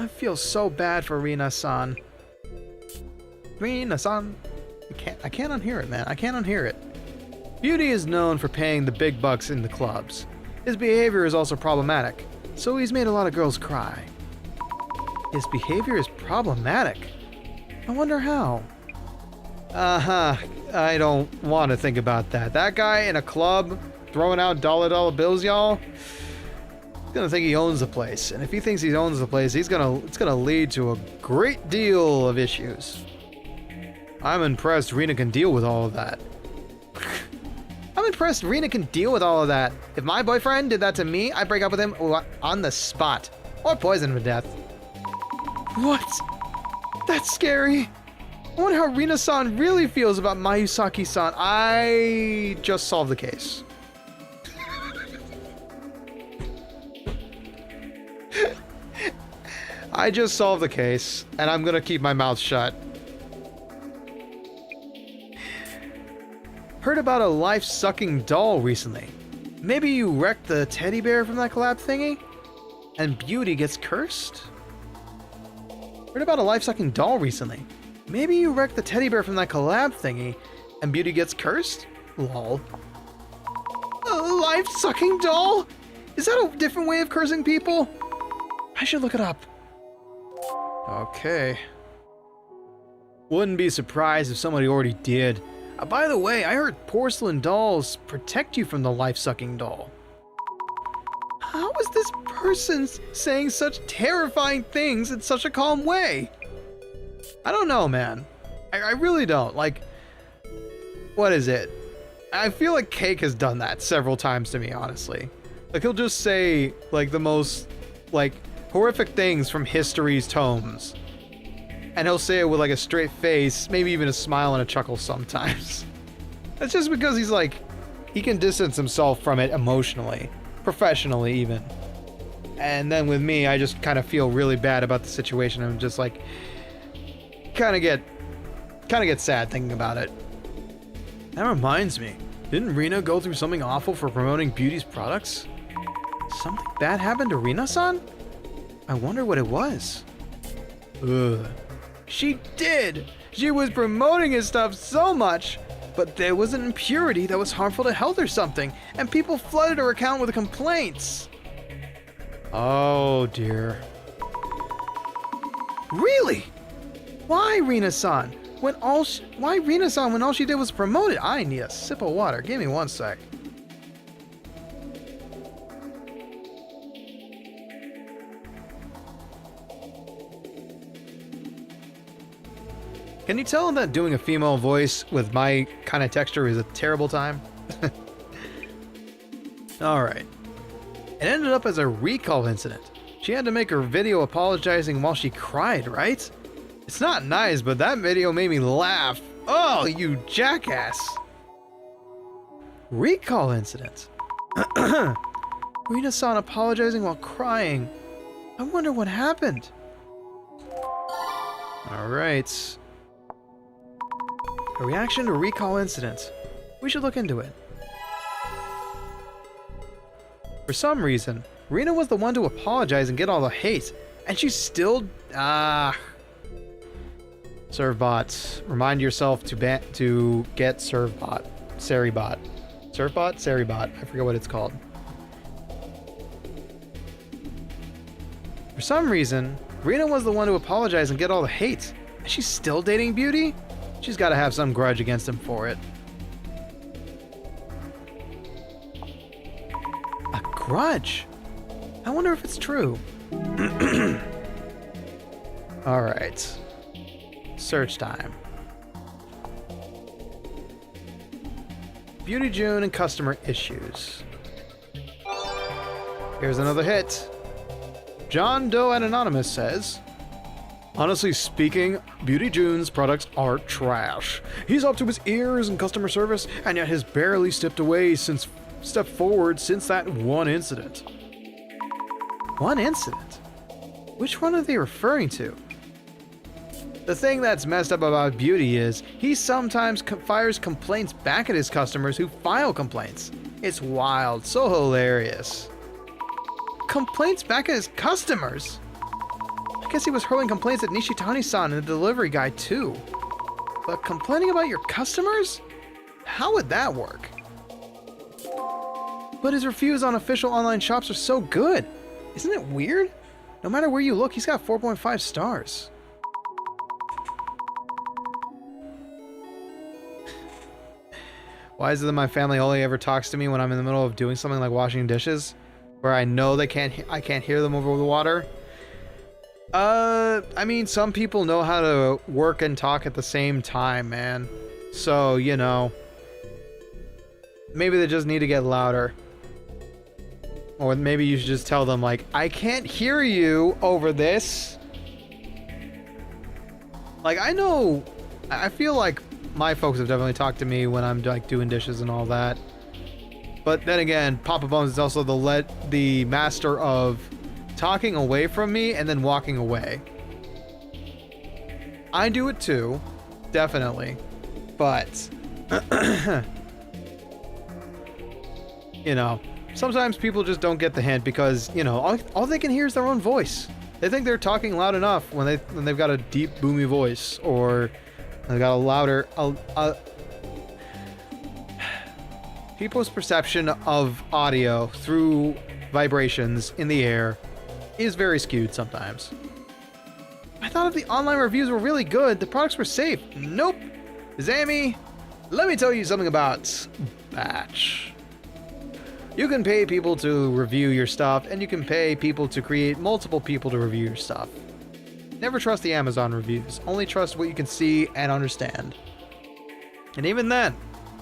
I feel so bad for Rena-san. Rena-san. I can't unhear it, man. I can't unhear it. Beauty is known for paying the big bucks in the clubs. His behavior is also problematic, so he's made a lot of girls cry. His behavior is problematic? I wonder how. I don't want to think about that. That guy in a club throwing out dollar bills, y'all, he's gonna think he owns the place. And if he thinks he owns the place, it's gonna lead to a great deal of issues. I'm impressed Rena can deal with all of that. I'm impressed Rena can deal with all of that. If my boyfriend did that to me, I'd break up with him on the spot. Or poison him to death. What? That's scary. I wonder how Rena-san really feels about Mayusaki-san. I just solved the case. I just solved the case, and I'm gonna keep my mouth shut. Heard about a life-sucking doll recently. Maybe you wrecked the teddy bear from that collab thingy? And Beauty gets cursed? Heard about a life-sucking doll recently. Maybe you wrecked the teddy bear from that collab thingy, and Beauty gets cursed? Lol. A life-sucking doll? Is that a different way of cursing people? I should look it up. Okay. Wouldn't be surprised if somebody already did. By the way, I heard porcelain dolls protect you from the life-sucking doll. How is this person saying such terrifying things in such a calm way? I don't know, man. I really don't. Like, what is it? I feel like Cake has done that several times to me, honestly. Like, he'll just say, like, the most, like, horrific things from history's tomes. And he'll say it with, like, a straight face, maybe even a smile and a chuckle sometimes. That's just because he's, like, he can distance himself from it emotionally. Professionally, even. And then with me, I just kind of feel really bad about the situation. I'm just, like, kind of get sad thinking about it. That reminds me. Didn't Rena go through something awful for promoting Beauty's products? Something bad happened to Rena-san? I wonder what it was. Ugh. She did! She was promoting his stuff so much, but there was an impurity that was harmful to health or something, and people flooded her account with complaints. Oh dear. Really? Why, Rina-san? Why Rina-san when all she did was promote it? I need a sip of water. Give me one sec. Can you tell that doing a female voice with my kind of texture is a terrible time? Alright. It ended up as a recall incident. She had to make her video apologizing while she cried, right? It's not nice, but that video made me laugh. Oh, you jackass! Recall incident. Rina-san apologizing while crying. I wonder what happened. Alright. A reaction to recall incident. We should look into it. For some reason, Rina was the one to apologize and get all the hate, and she still... Servbot. Remind yourself to get Servbot. Seribot. Servbot? Seribot. I forget what it's called. For some reason, Rina was the one to apologize and get all the hate, and she's still dating Beauty? She's got to have some grudge against him for it. A grudge? I wonder if it's true. Alright. Search time. Beauty June and customer issues. Here's another hit. John Doe and Anonymous says, honestly speaking, Beauty June's products are trash. He's up to his ears in customer service, and yet has barely stepped forward since that one incident. One incident? Which one are they referring to? The thing that's messed up about Beauty is, he sometimes fires complaints back at his customers who file complaints. It's wild, so hilarious. Complaints back at his customers? I guess he was hurling complaints at Nishitani-san and the delivery guy too. But complaining about your customers? How would that work? But his reviews on official online shops are so good. Isn't it weird? No matter where you look, he's got 4.5 stars. Why is it that my family only ever talks to me when I'm in the middle of doing something like washing dishes? Where I know I can't hear them over the water? I mean, some people know how to work and talk at the same time, man. So, you know. Maybe they just need to get louder. Or maybe you should just tell them, like, I can't hear you over this. Like, I feel like my folks have definitely talked to me when I'm, like, doing dishes and all that. But then again, Papa Bones is also the master of talking away from me and then walking away. I do it too, definitely. But, you know, sometimes people just don't get the hint because, you know, all they can hear is their own voice. They think they're talking loud enough when they've got a deep, boomy voice, or they've got a louder... People's perception of audio through vibrations in the air is very skewed sometimes. I thought if the online reviews were really good, the products were safe. Nope. Zammy, let me tell you something about batch. You can pay people to review your stuff, and you can pay people to create multiple people to review your stuff. Never trust the Amazon reviews. Only trust what you can see and understand. And even then,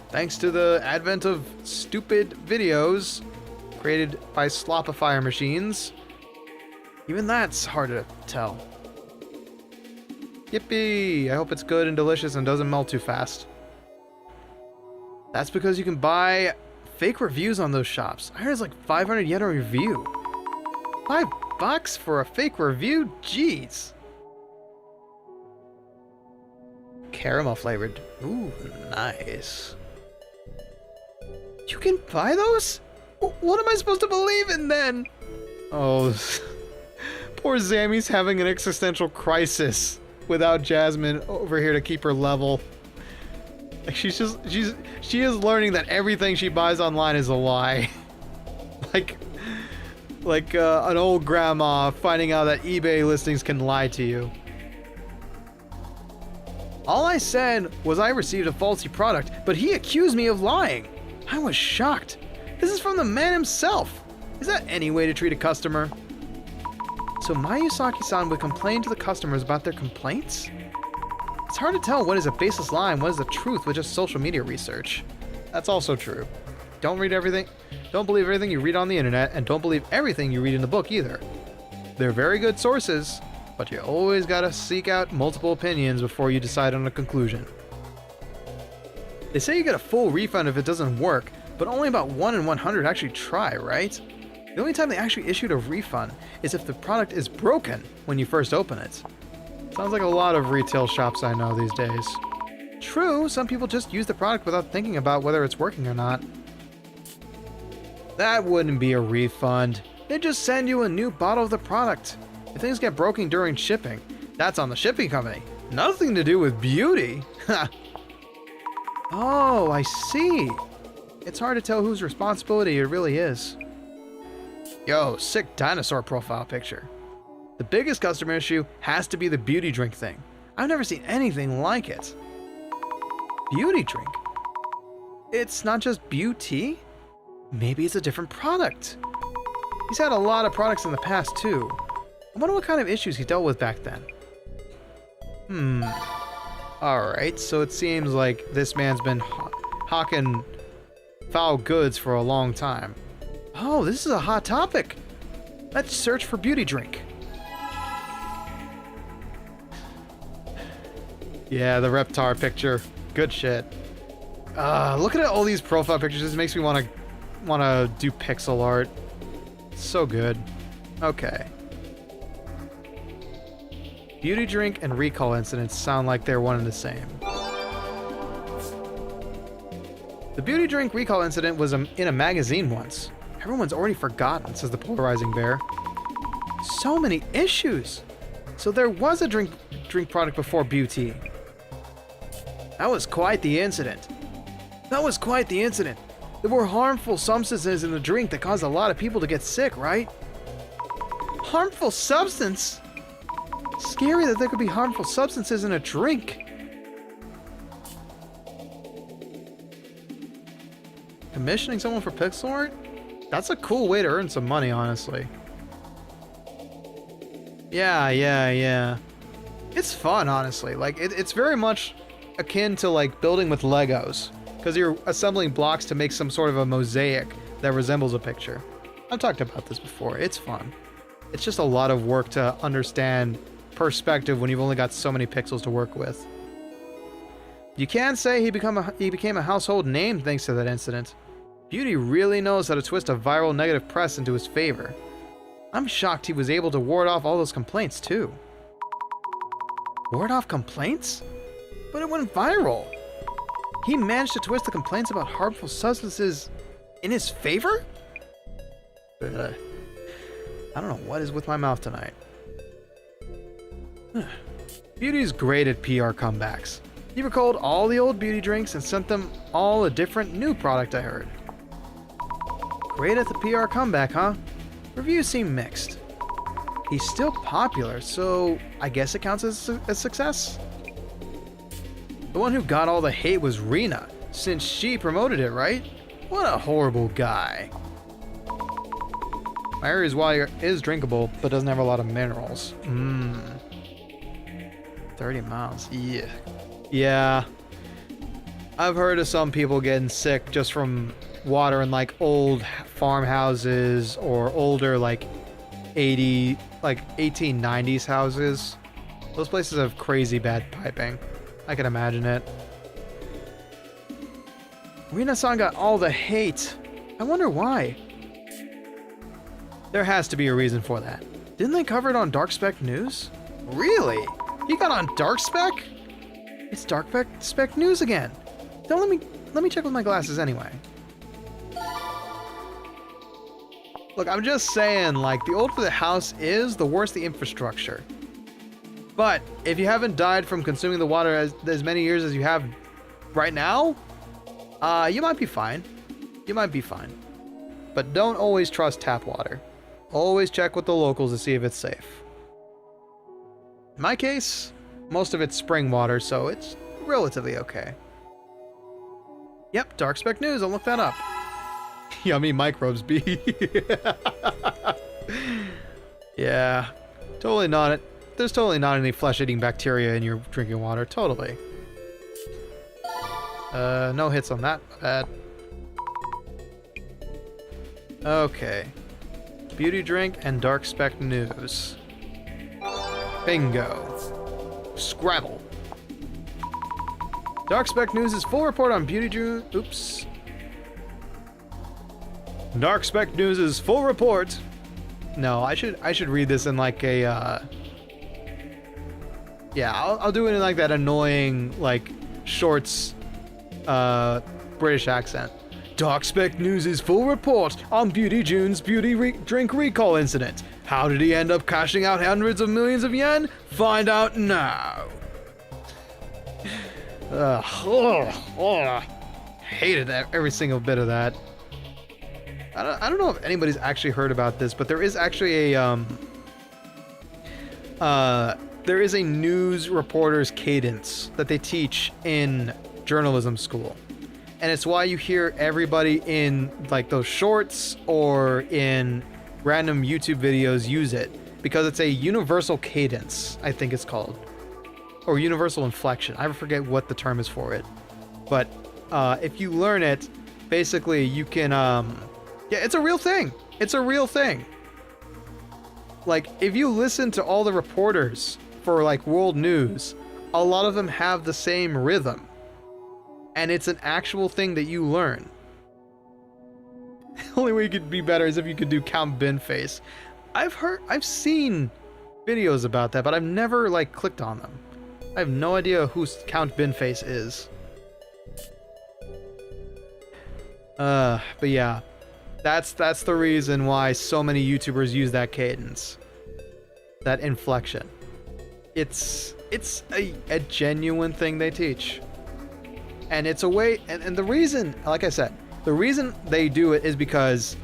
thanks to the advent of stupid videos created by slopifier machines, even that's hard to tell. Yippee! I hope it's good and delicious and doesn't melt too fast. That's because you can buy fake reviews on those shops. I heard it's like 500 yen a review. $5 for a fake review? Jeez. Caramel flavored. Ooh, nice. You can buy those? What am I supposed to believe in then? Oh, poor Zammy's having an existential crisis. without Jasmine over here to keep her level. Like she is learning that everything she buys online is a lie. like an old grandma finding out that eBay listings can lie to you. All I said was I received a faulty product, but he accused me of lying. I was shocked. This is from the man himself. Is that any way to treat a customer? So Mayusaki-san would complain to the customers about their complaints? It's hard to tell what is a baseless lie and what is the truth with just social media research. That's also true. Don't believe everything you read on the internet, and don't believe everything you read in the book either. They're very good sources, but you always gotta seek out multiple opinions before you decide on a conclusion. They say you get a full refund if it doesn't work, but only about 1 in 100 actually try, right? The only time they actually issued a refund is if the product is broken when you first open it. Sounds like a lot of retail shops I know these days. True, some people just use the product without thinking about whether it's working or not. That wouldn't be a refund. They'd just send you a new bottle of the product. If things get broken during shipping, that's on the shipping company. Nothing to do with beauty. Oh, I see. It's hard to tell whose responsibility it really is. Yo, sick dinosaur profile picture. The biggest customer issue has to be the beauty drink thing. I've never seen anything like it. Beauty drink? It's not just beauty? Maybe it's a different product. He's had a lot of products in the past too. I wonder what kind of issues he dealt with back then. Alright, so it seems like this man's been hawking foul goods for a long time. Oh, this is a hot topic. Let's search for beauty drink. Yeah, the Reptar picture. Good shit. Look at all these profile pictures. This makes me want to do pixel art. So good. Okay. Beauty drink and recall incidents sound like they're one and the same. The beauty drink recall incident was in a magazine once. Everyone's already forgotten, says the polarizing bear. So many issues. So there was a drink product before beauty. That was quite the incident. There were harmful substances in the drink that caused a lot of people to get sick, right? Harmful substance? Scary that there could be harmful substances in a drink. Commissioning someone for pixel art? That's a cool way to earn some money, honestly. Yeah. It's fun, honestly. Like, it's very much akin to, like, building with Legos. Because you're assembling blocks to make some sort of a mosaic that resembles a picture. I've talked about this before. It's fun. It's just a lot of work to understand perspective when you've only got so many pixels to work with. You can say he became a household name thanks to that incident. Beauty really knows how to twist a viral negative press into his favor. I'm shocked he was able to ward off all those complaints too. Ward off complaints? But it went viral. He managed to twist the complaints about harmful substances in his favor? I don't know what is with my mouth tonight. Beauty's great at PR comebacks. He recalled all the old beauty drinks and sent them all a different new product, I heard. Great at the PR comeback, huh? Reviews seem mixed. He's still popular, so I guess it counts as a success? The one who got all the hate was Rena, since she promoted it, right? What a horrible guy. My area's water is drinkable, but doesn't have a lot of minerals. 30 miles, yeah. Yeah. I've heard of some people getting sick just from water in like old farmhouses or older like 1890s houses. Those places have crazy bad piping. I can imagine it. Rina-san got all the hate. I wonder why. There has to be a reason for that. Didn't they cover it on Dark Spec News? Really? He got on Dark Spec? It's Dark Spec News again. Don't let me check with my glasses anyway. Look, I'm just saying, like, the older the house is, the worse the infrastructure. But if you haven't died from consuming the water as many years as you have right now, you might be fine. You might be fine. But don't always trust tap water. Always check with the locals to see if it's safe. In my case, most of it's spring water, so it's relatively okay. Yep, Dark Spec News, I'll look that up. Yummy microbes, B. Yeah, totally not. There's totally not any flesh-eating bacteria in your drinking water, totally. No hits on that. Okay. Beauty drink and Dark Spec News. Bingo. Scrabble. Dark Spec News is full report on Beauty Drew. Oops. Dark Spec News is full report. No, I should read this in like a yeah, I'll do it in like that annoying like shorts British accent. Dark Spec News' full report on Beauty June's drink recall incident. How did he end up cashing out hundreds of millions of yen? Find out now. Hated that, every single bit of that. I don't know if anybody's actually heard about this, but there is actually a there is a news reporter's cadence that they teach in journalism school. And it's why you hear everybody in like those shorts or in random YouTube videos use it, because it's a universal cadence, I think it's called, or universal inflection. I forget what the term is for it, but if you learn it, basically you can yeah, it's a real thing. It's a real thing. Like if you listen to all the reporters for like world news, a lot of them have the same rhythm. And it's an actual thing that you learn. The only way you could be better is if you could do Count Bin Face. I've seen videos about that, but I've never like clicked on them. I have no idea who Count Bin Face is. But yeah, that's the reason why so many YouTubers use that cadence, that inflection. It's a genuine thing they teach. And it's a way, and the reason, like I said, the reason they do it is because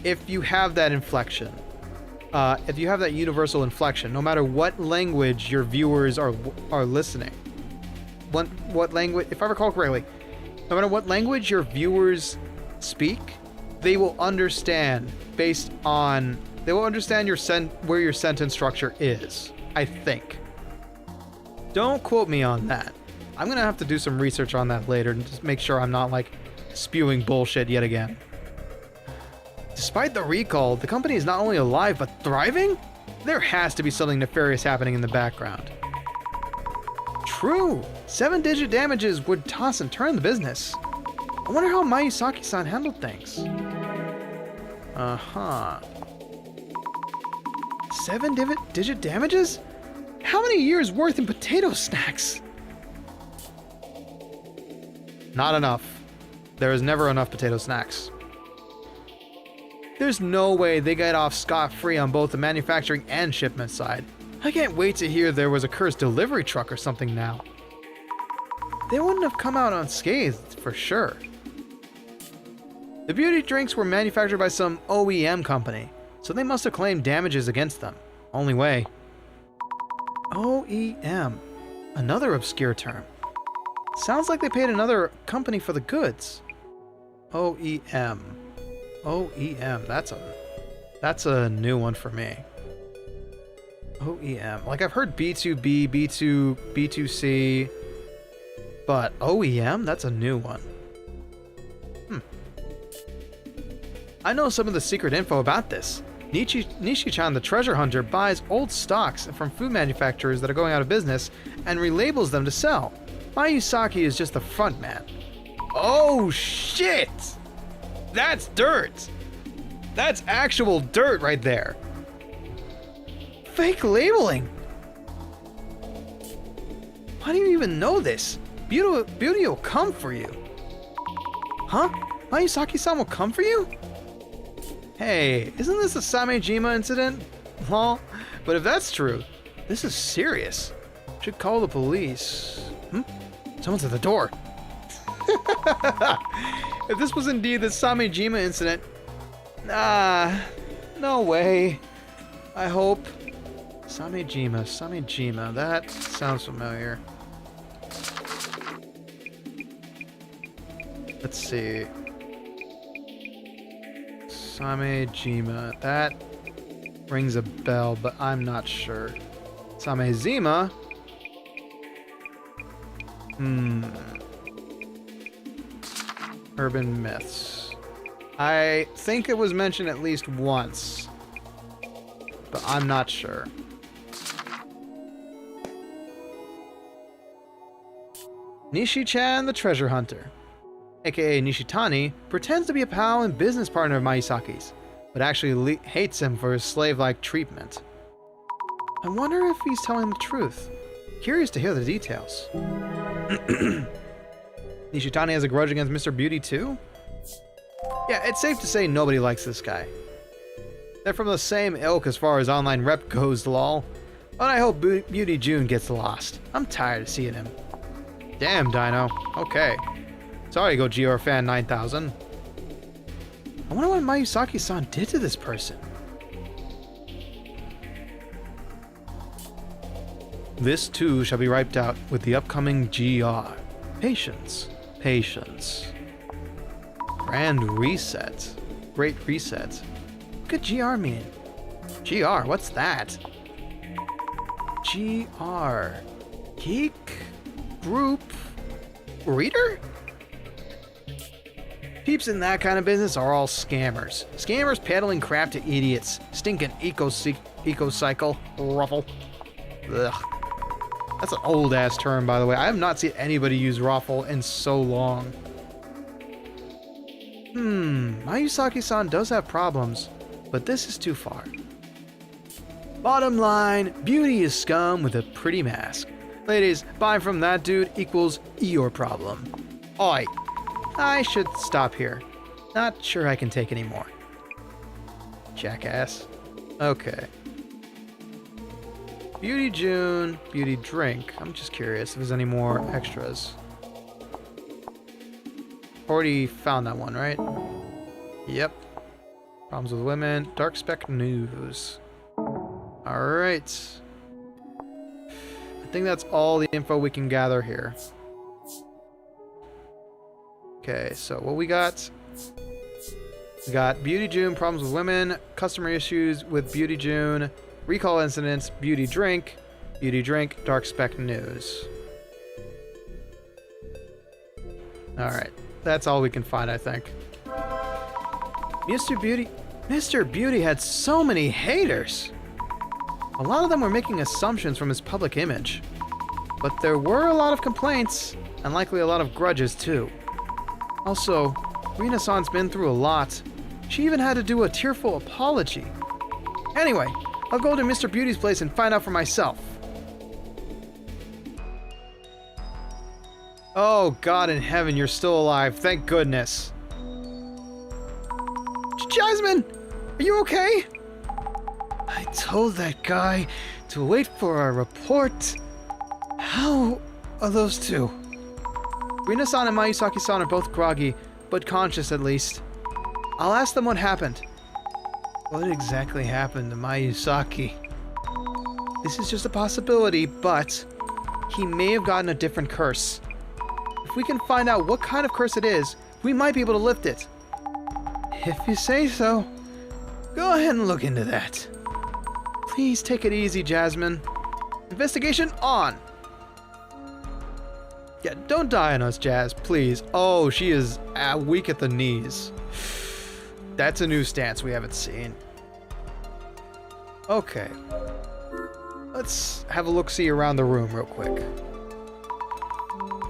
if you have that inflection, if you have that universal inflection, no matter what language your viewers are listening, what language, if I recall correctly, no matter what language your viewers speak, they will understand based on, they will understand where your sentence structure is, I think. Don't quote me on that. I'm gonna have to do some research on that later and just make sure I'm not like spewing bullshit yet again. Despite the recall, the company is not only alive but thriving? There has to be something nefarious happening in the background. True! 7-digit damages would toss and turn the business. I wonder how Mayusaki-san handled things. Uh-huh. 7-digit damages? How many years worth in potato snacks? Not enough. There is never enough potato snacks. There's no way they get off scot-free on both the manufacturing and shipment side. I can't wait to hear there was a cursed delivery truck or something now. They wouldn't have come out unscathed, for sure. The beauty drinks were manufactured by some OEM company, so they must have claimed damages against them. Only way. OEM. Another obscure term. Sounds like they paid another company for the goods. OEM. OEM. That's a new one for me. OEM. Like I've heard B2B, B2, B2C, but OEM? That's a new one. I know some of the secret info about this. Nishi-chan, the treasure hunter, buys old stocks from food manufacturers that are going out of business and relabels them to sell. Mayusaki is just the front man. Oh shit! That's dirt! That's actual dirt right there. Fake labeling! How do you even know this? Beauty will come for you. Huh? Mayusaki-san will come for you? Hey, isn't this the Samejima incident? Well, but if that's true, This is serious. Should call the police. Someone's at the door. If this was indeed the Samejima incident... no way. I hope. Samejima, that sounds familiar. Let's see. Samejima, that rings a bell, but I'm not sure. Samejima? Urban myths. I think it was mentioned at least once, but I'm not sure. Nishi-chan the treasure hunter, aka Nishitani, pretends to be a pal and business partner of Maisaki's, but actually hates him for his slave-like treatment. I wonder if he's telling the truth. Curious to hear the details. Nishitani has a grudge against Mr. Beauty too? Yeah, it's safe to say nobody likes this guy. They're from the same ilk as far as online rep goes, lol. But I hope Beauty June gets lost. I'm tired of seeing him. Damn, Dino. Okay. Sorry, Gojira Fan 9000. I wonder what Mayusaki-san did to this person. This too shall be wiped out with the upcoming GR. Patience. Patience. Grand reset. Great reset. What could GR mean? GR, what's that? GR. Geek? Group? Reader? Peeps in that kind of business are all scammers. Scammers peddling crap to idiots. Stinking eco-cycle. Ruffle. Ugh. That's an old-ass term, by the way. I have not seen anybody use ruffle in so long. Mayusaki-san does have problems, but this is too far. Bottom line, Beauty is scum with a pretty mask. Ladies, buying from that dude equals your problem. Oi. I should stop here. Not sure I can take any more. Jackass. Okay. Beauty June, Beauty Drink. I'm just curious if there's any more extras. Already found that one, right? Yep. Problems with women. Dark Spec News. Alright. I think that's all the info we can gather here. Okay, so what we got? We got Beauty June, problems with women, customer issues with Beauty June, recall incidents, Beauty Drink, Dark Spec News. Alright, that's all we can find, I think. Mr. Beauty had so many haters! A lot of them were making assumptions from his public image. But there were a lot of complaints, and likely a lot of grudges too. Also, Rina-san's been through a lot. She even had to do a tearful apology. Anyway, I'll go to Mr. Beauty's place and find out for myself. Oh, God in heaven, you're still alive. Thank goodness. Jasmine! Are you okay? I told that guy to wait for a report. How are those two? Rina-san and Mayusaki-san are both groggy, but conscious at least. I'll ask them what happened. What exactly happened to Mayusaki? This is just a possibility, but he may have gotten a different curse. If we can find out what kind of curse it is, we might be able to lift it. If you say so. Go ahead and look into that. Please take it easy, Jasmine. Investigation on! Yeah, don't die on us, Jazz, please. Oh, she is weak at the knees. That's a new stance we haven't seen. Okay. Let's have a look-see around the room real quick.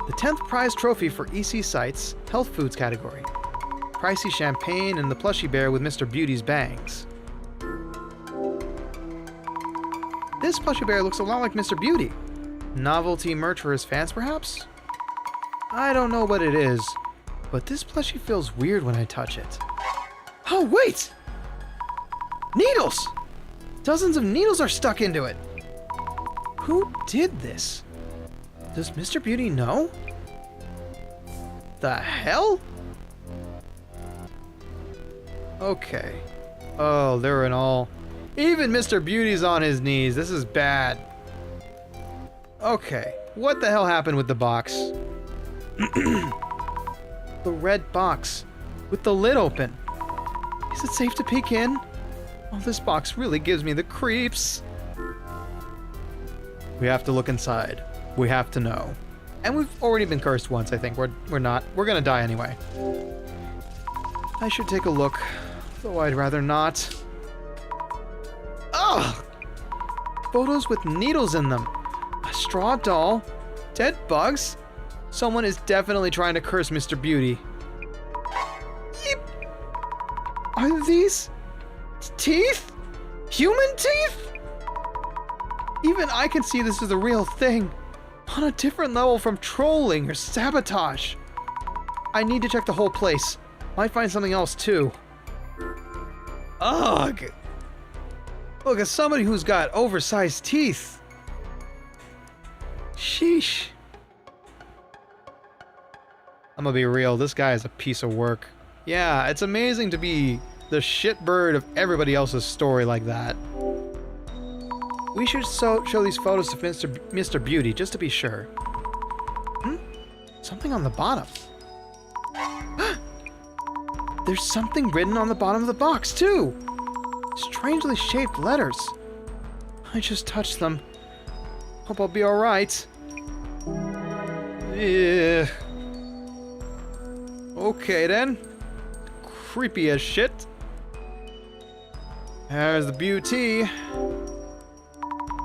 The 10th prize trophy for EC Sites, Health Foods category. Pricey champagne and the plushie bear with Mr. Beauty's bangs. This plushie bear looks a lot like Mr. Beauty. Novelty merch for his fans, perhaps? I don't know what it is, but this plushie feels weird when I touch it. Oh, wait! Needles! Dozens of needles are stuck into it! Who did this? Does Mr. Beauty know? The hell? Okay. Oh, they're in all... Even Mr. Beauty's on his knees. This is bad. Okay. What the hell happened with the box? The red box. With the lid open. Is it safe to peek in? Oh, this box really gives me the creeps. We have to look inside. We have to know. And we've already been cursed once, I think. We're not. We're gonna die anyway. I should take a look, though I'd rather not. Ugh! Photos with needles in them. A straw doll. Dead bugs. Someone is definitely trying to curse Mr. Beauty. Yeep. Are these teeth? Human teeth? Even I can see this is the real thing. On a different level from trolling or sabotage. I need to check the whole place. Might find something else too. Ugh! Look, as somebody who's got oversized teeth. Sheesh. I'm gonna be real, this guy is a piece of work. Yeah, it's amazing to be the shitbird of everybody else's story like that. We should show these photos to Mr. Beauty, just to be sure. Something on the bottom. There's something written on the bottom of the box, too! Strangely shaped letters. I just touched them. Hope I'll be alright. Yeah. Okay, then. Creepy as shit. There's the beauty.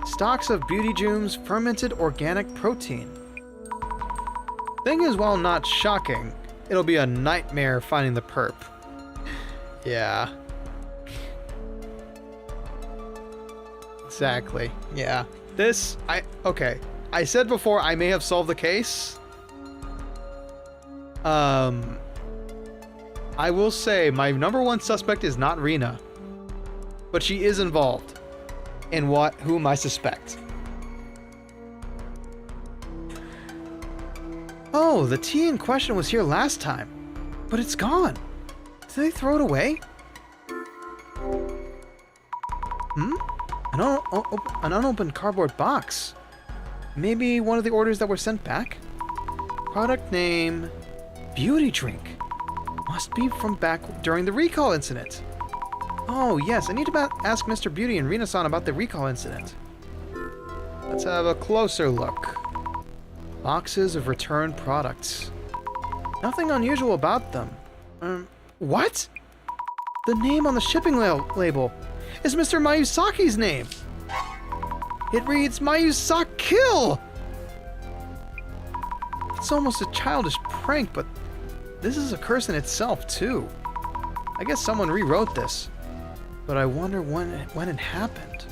Stalks of Veadotub's fermented organic protein. Thing is, while not shocking, it'll be a nightmare finding the perp. Yeah. Exactly. Yeah. This, okay. I said before I may have solved the case. I will say my #1 suspect is not Rena. But she is involved. In whom I suspect. Oh, the tea in question was here last time. But it's gone. Did they throw it away? An unopened cardboard box. Maybe one of the orders that were sent back? Product name... Beauty Drink. Must be from back during the recall incident. Oh, yes, I need to ask Mr. Beauty and Rena-san about the recall incident. Let's have a closer look. Boxes of returned products. Nothing unusual about them. What? The name on the shipping label is Mr. Mayusaki's name. It reads Mayusaki. It's almost a childish prank, but this is a curse in itself, too. I guess someone rewrote this. But I wonder when it happened.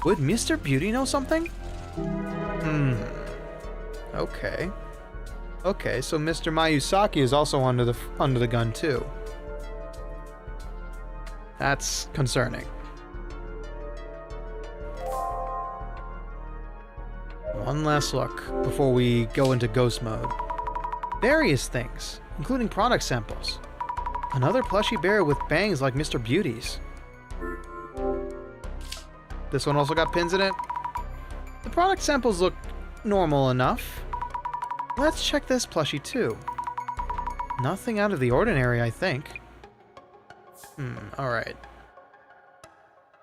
Would Mr. Beauty know something? Okay. Okay, so Mr. Mayusaki is also under the gun too. That's concerning. One last look before we go into ghost mode. Various things, including product samples. Another plushy bear with bangs like Mr. Beauty's. This one also got pins in it. The product samples look normal enough. Let's check this plushie too. Nothing out of the ordinary, I think. Alright.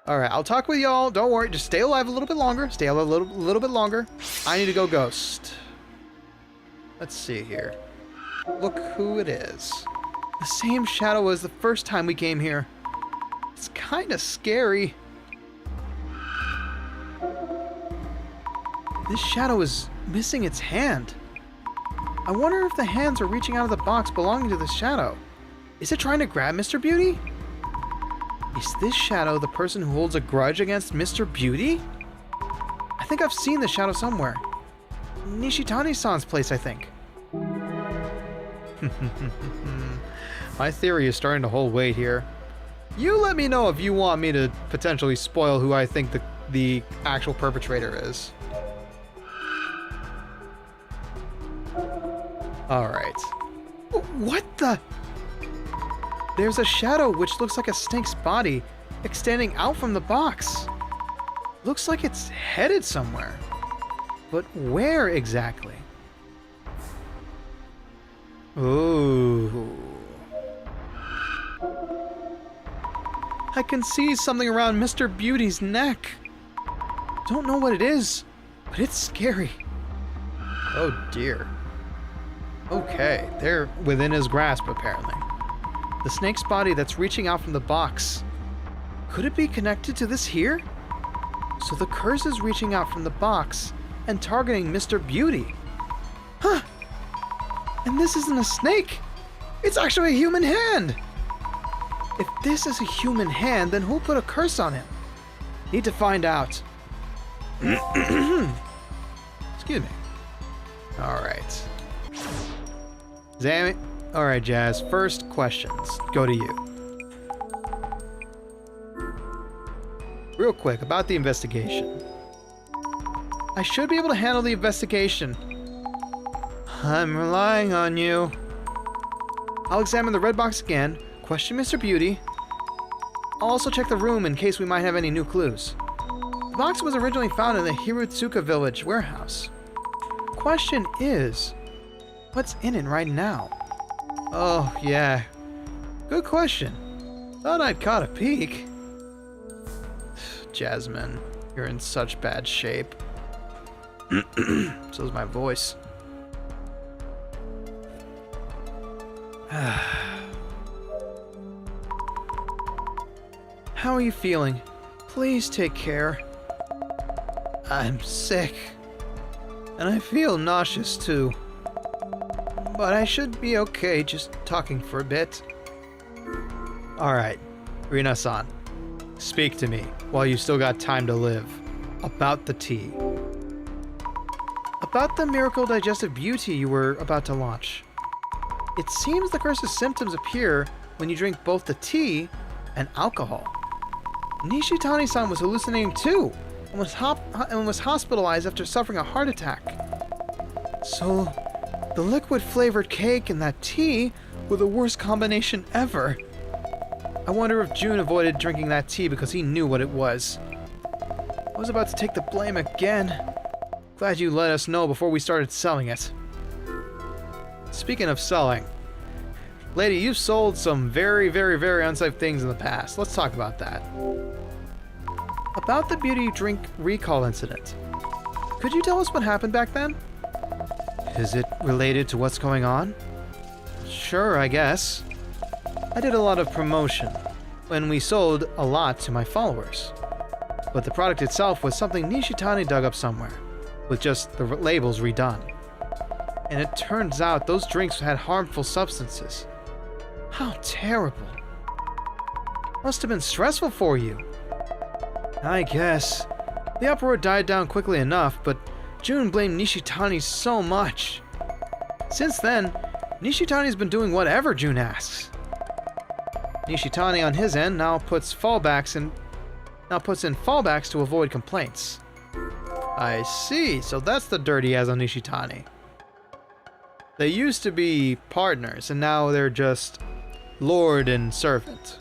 Alright, I'll talk with y'all. Don't worry, just stay alive a little bit longer. Stay alive a little bit longer. I need to go ghost. Let's see here. Look who it is. The same shadow as the first time we came here. It's kind of scary. This shadow is missing its hand. I wonder if the hands are reaching out of the box belonging to the shadow. Is it trying to grab Mr. Beauty? Is this shadow the person who holds a grudge against Mr. Beauty? I think I've seen the shadow somewhere. Nishitani-san's place, I think. My theory is starting to hold weight here. You let me know if you want me to potentially spoil who I think the actual perpetrator is. Alright. What the? There's a shadow which looks like a snake's body extending out from the box. Looks like it's headed somewhere. But where exactly? Ooh. I can see something around Mr. Beauty's neck. Don't know what it is, but it's scary. Oh dear. Okay, they're within his grasp apparently. The snake's body that's reaching out from the box. Could it be connected to this here? So the curse is reaching out from the box and targeting Mr. Beauty. Huh! And this isn't a snake! It's actually a human hand! If this is a human hand, then who put a curse on him? Need to find out. Excuse me. Alright. Examine. Alright, Jazz. First questions. Go to you. Real quick, about the investigation. I should be able to handle the investigation. I'm relying on you. I'll examine the red box again, question Mr. Beauty. I'll also check the room in case we might have any new clues. The box was originally found in the Hirutsuka village warehouse. Question is, what's in it right now? Oh, yeah. Good question. Thought I'd caught a peek. Jasmine, you're in such bad shape. So's my voice. How are you feeling? Please take care. I'm sick. And I feel nauseous too. But I should be okay just talking for a bit. Alright, Rina-san. Speak to me, while you still got time to live. About the tea. About the miracle digestive beauty you were about to launch. It seems the curse's symptoms appear when you drink both the tea and alcohol. Nishitani-san was hallucinating too, and was hospitalized after suffering a heart attack. So, the liquid-flavored cake and that tea were the worst combination ever. I wonder if June avoided drinking that tea because he knew what it was. I was about to take the blame again. Glad you let us know before we started selling it. Speaking of selling, lady, you've sold some very, very, very unsafe things in the past. Let's talk about that. About the beauty drink recall incident. Could you tell us what happened back then? Is it related to what's going on? Sure, I guess. I did a lot of promotion when we sold a lot to my followers. But the product itself was something Nishitani dug up somewhere, with just the labels redone. And it turns out those drinks had harmful substances. How terrible. Must have been stressful for you. I guess. The uproar died down quickly enough, but June blamed Nishitani so much. Since then, Nishitani's been doing whatever June asks. Nishitani on his end now puts in fallbacks to avoid complaints. I see, so that's the dirt he has on Nishitani. They used to be partners, and now they're just lord and servant.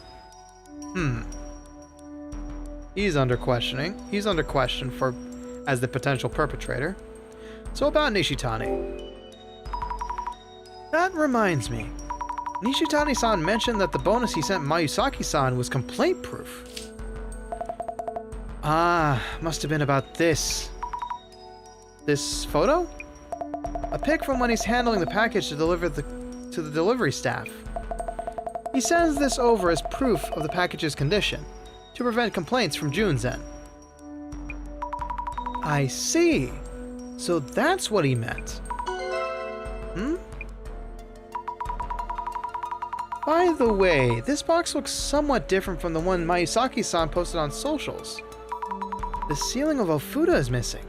He's under questioning. He's under question as the potential perpetrator. So about Nishitani. That reminds me. Nishitani-san mentioned that the bonus he sent Mayusaki-san was complaint-proof. Ah, must have been about this. This photo? A pic from when he's handling the package to deliver to the delivery staff. He sends this over as proof of the package's condition, to prevent complaints from June's end. I see. So that's what he meant. By the way, this box looks somewhat different from the one Mayusaki-san posted on socials. The ceiling of Ofuda is missing.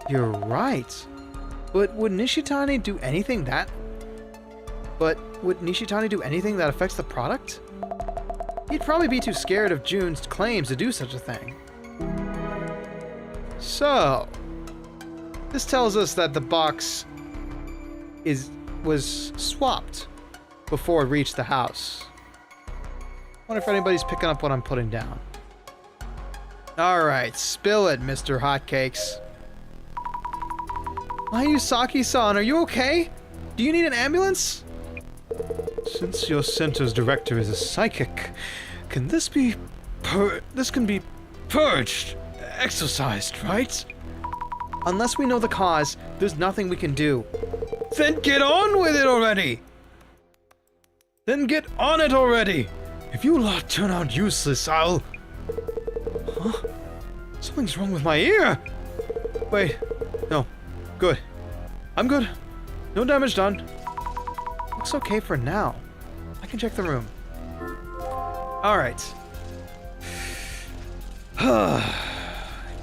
You're right. But would Nishitani do anything that affects the product? He'd probably be too scared of June's claims to do such a thing. So, this tells us that the box was swapped before it reached the house. Wonder if anybody's picking up what I'm putting down. Alright, spill it, Mr. Hotcakes. Mayusaki-san, are you okay? Do you need an ambulance? Since your center's director is a psychic, can this be purged, exorcised, right? Unless we know the cause, there's nothing we can do. Then get on with it already! Then get on it already! If you lot turn out useless, I'll... Huh? Something's wrong with my ear! Wait, no. Good. I'm good. No damage done. Looks okay for now. I can check the room. Alright.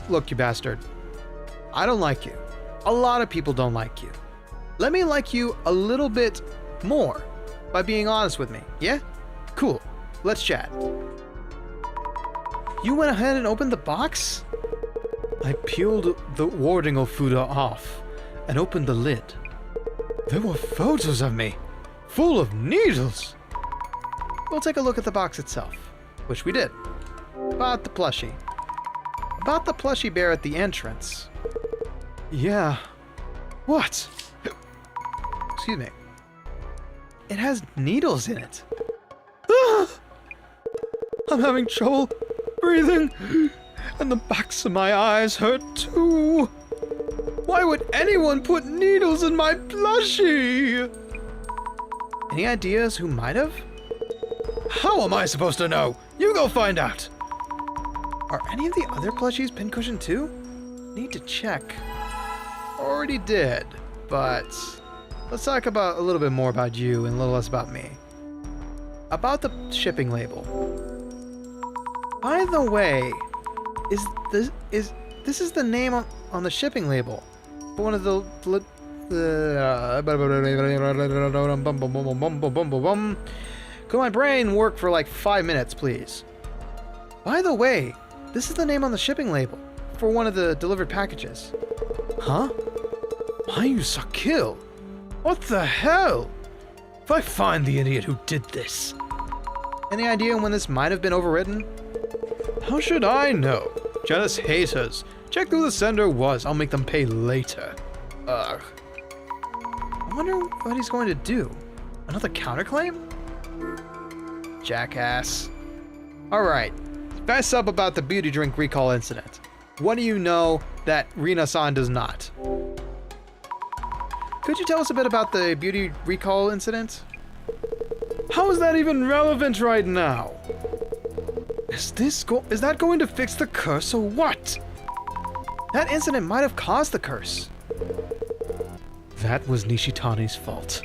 Look, you bastard. I don't like you. A lot of people don't like you. Let me like you a little bit more by being honest with me, yeah? Cool. Let's chat. You went ahead and opened the box? I peeled the warding of Fuda off and opened the lid. There were photos of me, full of needles. We'll take a look at the box itself, which we did. About the plushie. About the plushie bear at the entrance. Yeah. What? Excuse me. It has needles in it. Ah! I'm having trouble breathing, and the backs of my eyes hurt too. Why would anyone put needles in my plushie? Any ideas who might have? How am I supposed to know? You go find out. Are any of the other plushies pincushioned too? Need to check. Already did, but let's talk about a little bit more about you and a little less about me. About the shipping label. By the way, this is the name on the shipping label for one of the could my brain work for like 5 minutes, please? By the way, this is the name on the shipping label for one of the delivered packages. Huh? Mayusa-kill? What the hell? If I find the idiot who did this. Any idea when this might have been overwritten? How should I know? Jealous haters. Check who the sender was. I'll make them pay later. Ugh. I wonder what he's going to do. Another counterclaim? Jackass. Alright. Fess up about the beauty drink recall incident. What do you know that Rina-san does not? Could you tell us a bit about the beauty recall incident? How is that even relevant right now? Is that going to fix the curse or what? That incident might have caused the curse. That was Nishitani's fault.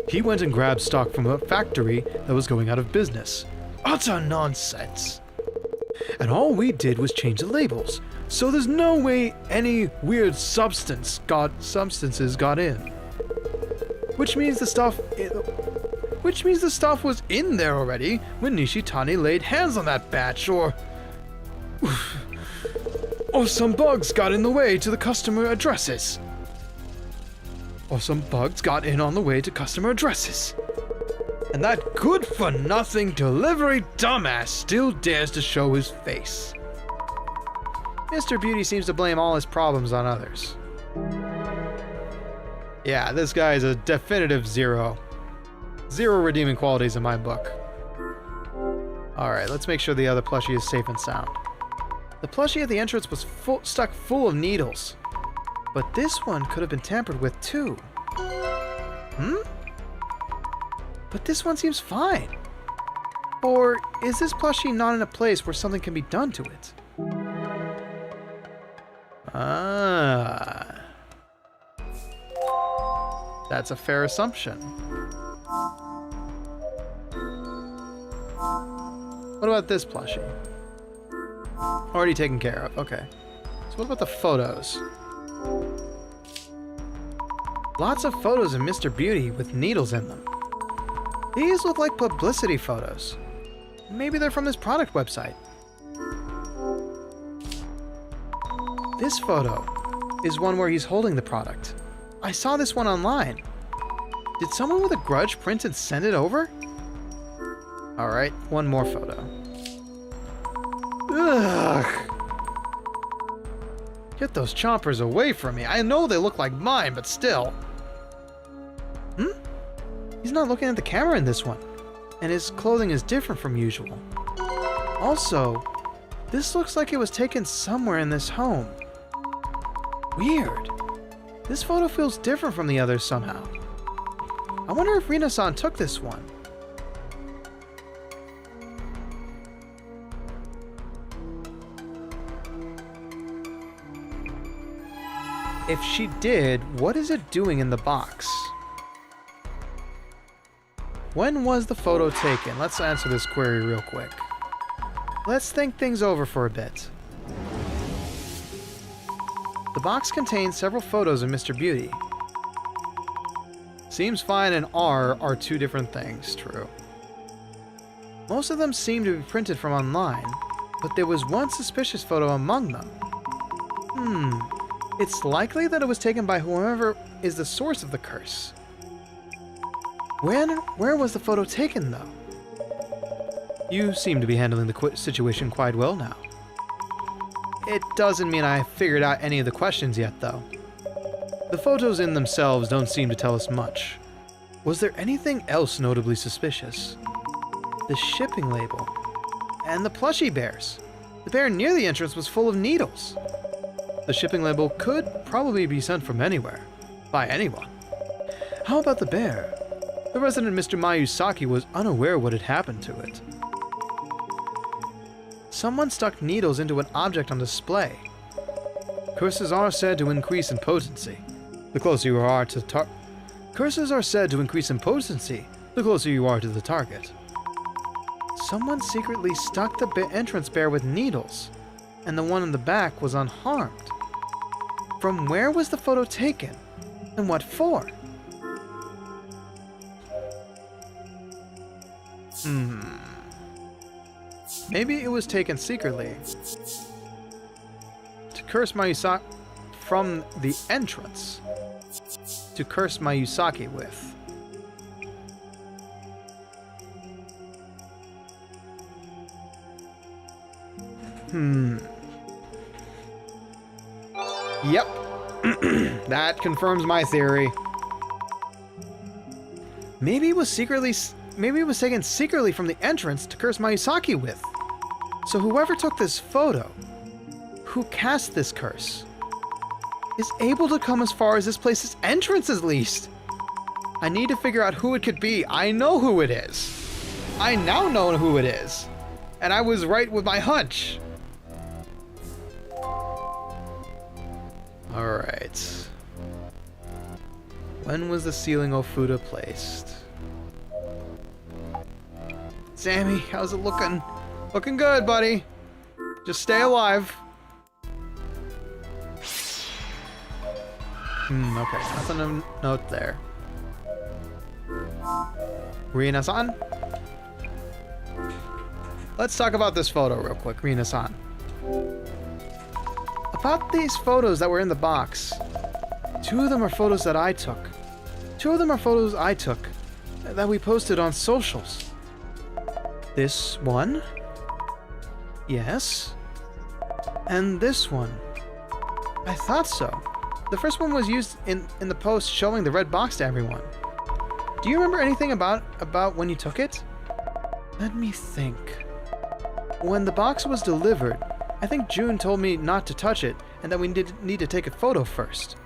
He went and grabbed stock from a factory that was going out of business. Utter nonsense. And all we did was change the labels, so there's no way any weird substances got in. Which means the stuff was in there already when Nishitani laid hands on that batch, or some bugs got in the way to the customer addresses. Or some bugs got in on the way to customer addresses. And that good-for-nothing delivery dumbass still dares to show his face. Mr. Beauty seems to blame all his problems on others. Yeah, this guy is a definitive zero. Zero redeeming qualities in my book. Alright, let's make sure the other plushie is safe and sound. The plushie at the entrance was stuck full of needles. But this one could have been tampered with too. But this one seems fine. Or is this plushie not in a place where something can be done to it? Ah. That's a fair assumption. What about this plushie? Already taken care of, okay. So what about the photos? Lots of photos of Mr. Beauty with needles in them. These look like publicity photos. Maybe they're from his product website. This photo is one where he's holding the product. I saw this one online. Did someone with a grudge print and send it over? Alright, one more photo. Ugh! Get those chompers away from me. I know they look like mine, but still. He's not looking at the camera in this one. And his clothing is different from usual. Also, this looks like it was taken somewhere in this home. Weird. This photo feels different from the others somehow. I wonder if Rina-san took this one. If she did, what is it doing in the box? When was the photo taken? Let's answer this query real quick. Let's think things over for a bit. The box contains several photos of Mr. Beauty. Seems fine and are two different things, true. Most of them seem to be printed from online, but there was one suspicious photo among them. It's likely that it was taken by whoever is the source of the curse. Where was the photo taken, though? You seem to be handling the situation quite well now. It doesn't mean I figured out any of the questions yet, though. The photos in themselves don't seem to tell us much. Was there anything else notably suspicious? The shipping label. And the plushie bears. The bear near the entrance was full of needles. The shipping label could probably be sent from anywhere. By anyone. How about the bear? The resident Mr. Mayusaki was unaware what had happened to it. Someone stuck needles into an object on display. Curses are said to increase in potency. The closer you are to Curses are said to increase in potency the closer you are to the target. Someone secretly stuck the entrance bear with needles, and the one in the back was unharmed. From where was the photo taken, and what for? Maybe it was taken secretly to curse Mayusaki from the entrance to curse Mayusaki with. Yep. That confirms my theory. Maybe it was taken secretly from the entrance to curse Mayusaki with. So whoever took this photo, who cast this curse, is able to come as far as this place's entrance at least. I need to figure out who it could be. I know who it is. I now know who it is. And I was right with my hunch. Alright. When was the ceiling Ofuda placed? Sammy, how's it looking? Looking good, buddy. Just stay alive. Okay, nothing to note there. Rina-san? Let's talk about this photo real quick, Rina-san. About these photos that were in the box. 2 of them are photos that I took. 2 of them are photos I took that we posted on socials. This one? Yes. And this one. I thought so. The first one was used in the post showing the red box to everyone. Do you remember anything about when you took it? Let me think. When the box was delivered, I think June told me not to touch it and that we need to take a photo first.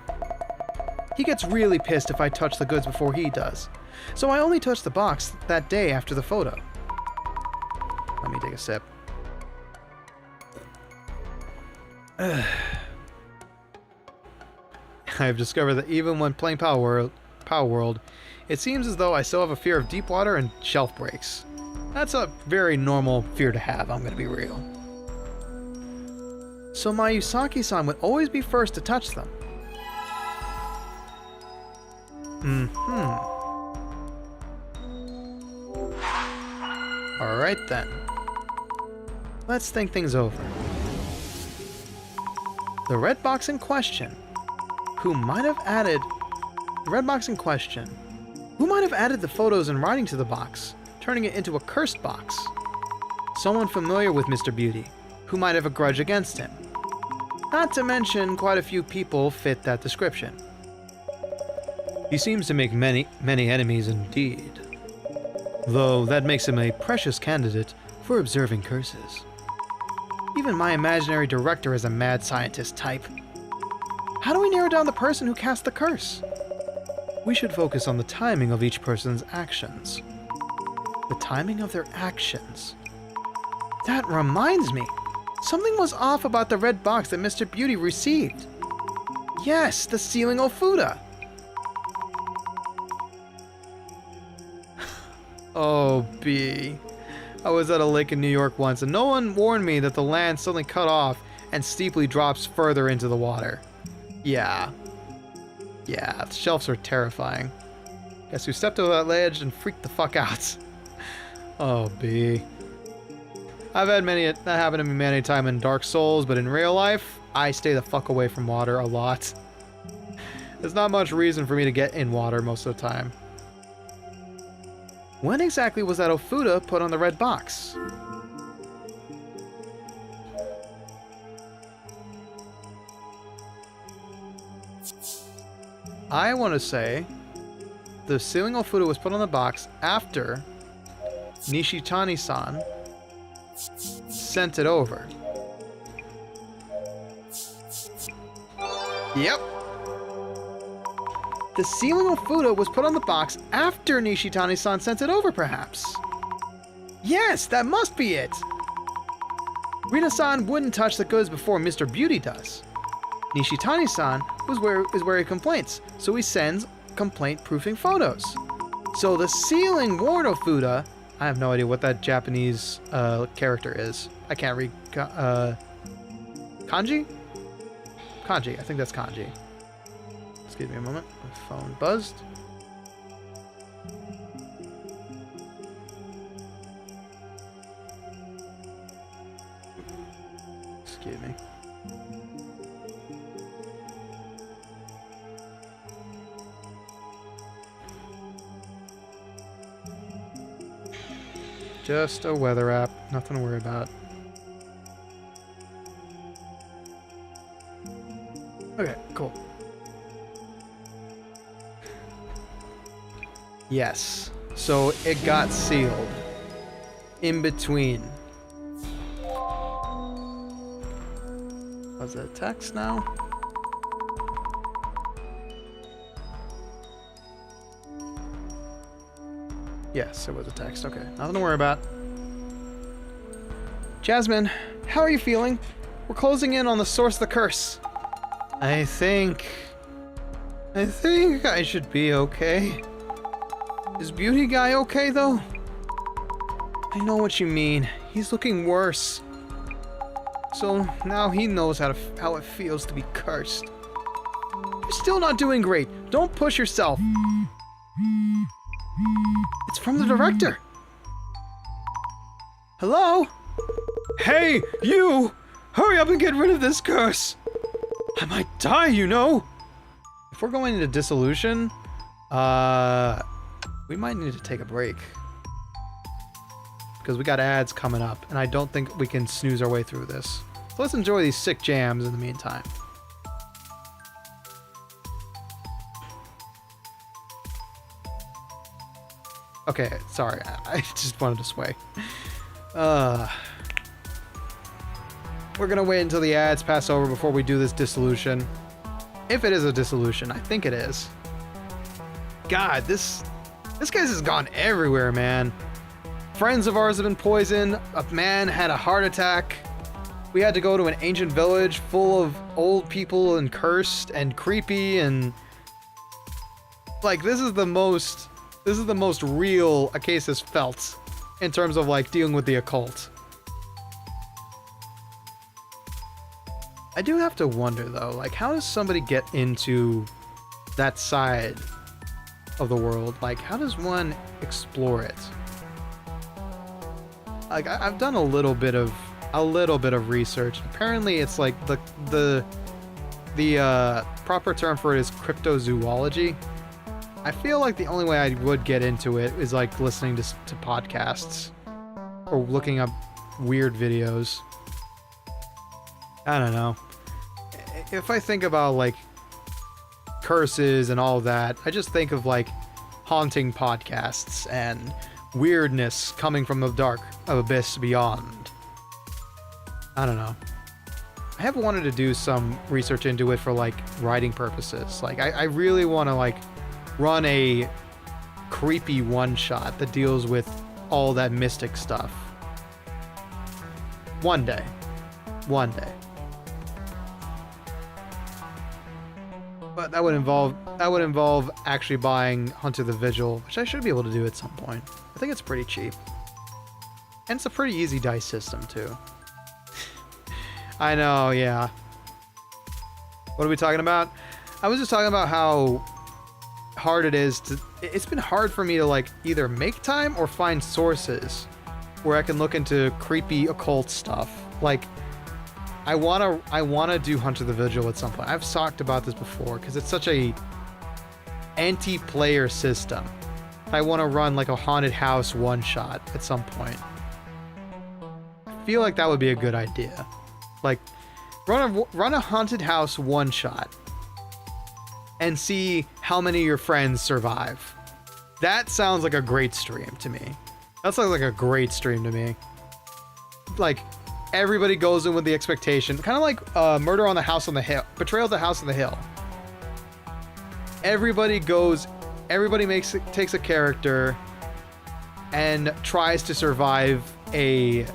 He gets really pissed if I touch the goods before he does. So I only touched the box that day after the photo. Let me take a sip. I've discovered that even when playing Power World, it seems as though I still have a fear of deep water and shelf breaks. That's a very normal fear to have, I'm gonna be real. So Mayusaki-san would always be first to touch them. Alright then. Let's think things over. The red box in question, who might have added... The red box in question, Who might have added the photos and writing to the box, turning it into a cursed box? Someone familiar with Mr. Beauty, who might have a grudge against him. Not to mention, quite a few people fit that description. He seems to make many enemies indeed. Though that makes him a precious candidate for observing curses. Even my imaginary director is a mad scientist type. How do we narrow down the person who cast the curse? We should focus on the timing of each person's actions. The timing of their actions. That reminds me. Something was off about the red box that Mr. Beauty received. Yes, the ceiling Ofuda. Oh, B. I was at a lake in New York once, and no one warned me that the land suddenly cut off and steeply drops further into the water. Yeah. Yeah, the shelves are terrifying. Guess who stepped over that ledge and freaked the fuck out? Oh, B. I've had that happen to me many times in Dark Souls, but in real life, I stay the fuck away from water a lot. There's not much reason for me to get in water most of the time. When exactly was that Ofuda put on the red box? I want to say the ceiling Ofuda was put on the box after Nishitani-san sent it over. Yep. The ceiling Ofuda was put on the box after Nishitani-san sent it over, perhaps. Yes, that must be it. Rina-san wouldn't touch the goods before Mr. Beauty does. Nishitani-san is where he complains, so he sends complaint-proofing photos. So the ceiling warned Ofuda. I have no idea what that Japanese character is. I can't read kanji? Kanji, I think that's kanji. Just give me a moment. My phone buzzed. Excuse me. Just a weather app, nothing to worry about. Okay, cool. Yes, so it got sealed in between. Was it a text now? Yes, it was a text. Okay, nothing to worry about. Jasmine, how are you feeling? We're closing in on the source of the curse. I think I should be okay. Is Beauty Guy okay, though? I know what you mean. He's looking worse. So now he knows how it feels to be cursed. You're still not doing great. Don't push yourself. It's from the director. Hello? Hey, you! Hurry up and get rid of this curse! I might die, you know! If we're going into dissolution, we might need to take a break. Because we got ads coming up, and I don't think we can snooze our way through this. So let's enjoy these sick jams in the meantime. Okay, sorry, I just wanted to sway. We're gonna wait until the ads pass over before we do this dissolution. If it is a dissolution, I think it is. God, this guy's has gone everywhere, man. Friends of ours have been poisoned. A man had a heart attack. We had to go to an ancient village full of old people and cursed and creepy and... Like, this is the most real a case has felt in terms of, like, dealing with the occult. I do have to wonder, though, like, how does somebody get into that side of the world? Like, how does one explore it? Like, I've done a little bit of research. Apparently, it's like the proper term for it is cryptozoology. I feel like the only way I would get into it is like listening to podcasts or looking up weird videos. I don't know. If I think about like curses and all that, I just think of like haunting podcasts and weirdness coming from the dark abyss beyond. I don't know. I have wanted to do some research into it for like writing purposes. Like I really want to like run a creepy one-shot that deals with all that mystic stuff. One day. But that would involve actually buying Hunter the Vigil, which I should be able to do at some point. I think it's pretty cheap. And it's a pretty easy dice system too. I know, yeah. What are we talking about? I was just talking about how hard it is to... It's been hard for me to like either make time or find sources where I can look into creepy occult stuff. Like, I wanna do Hunter the Vigil at some point. I've talked about this before because it's such a anti-player system. I want to run like a haunted house one-shot at some point. I feel like that would be a good idea. Like, run a haunted house one-shot and see how many of your friends survive. That sounds like a great stream to me. That sounds like a great stream to me. Like, everybody goes in with the expectation, kind of like Murder on the House on the Hill, Betrayal at the House on the Hill. Everybody takes a character and tries to survive a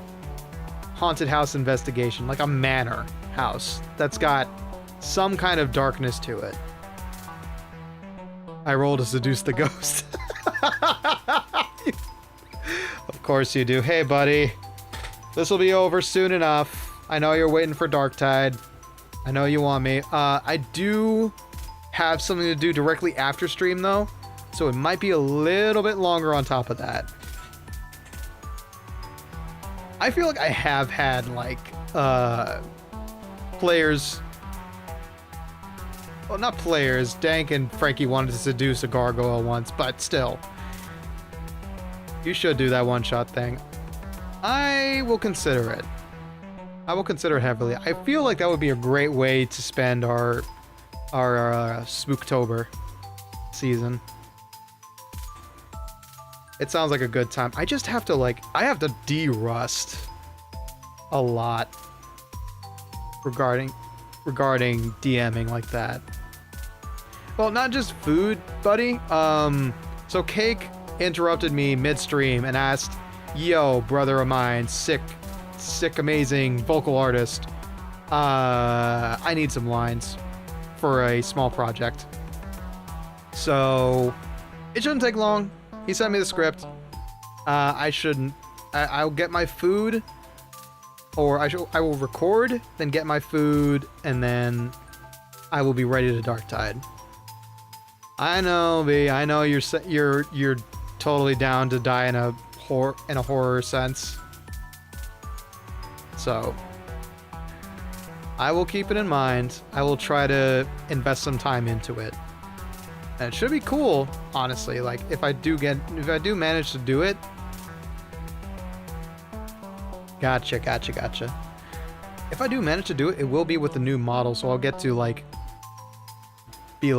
haunted house investigation, like a manor house that's got some kind of darkness to it. I roll to seduce the ghost. Of course you do. Hey, buddy. This will be over soon enough. I know you're waiting for Darktide. I know you want me. I do have something to do directly after stream, though. So it might be a little bit longer on top of that. I feel like I have had, like, players... Well, not players. Dank and Franky wanted to seduce a gargoyle once, but still. You should do that one-shot thing. I will consider it. I will consider it heavily. I feel like that would be a great way to spend our Spooktober season. It sounds like a good time. I just have to I have to de-rust a lot regarding DMing like that. Well, not just food, buddy. So Cake interrupted me midstream and asked, "Yo, brother of mine, sick, amazing vocal artist. I need some lines for a small project." So it shouldn't take long. He sent me the script. I'll get my food, or I will record, then get my food, and then I will be ready to Darktide. I know, B. I know you're totally down to die in a horror sense. So I will keep it in mind. I will try to invest some time into it. And it should be cool, honestly. Like, if I do manage to do it. Gotcha. If I do manage to do it, it will be with the new model, so I'll get to be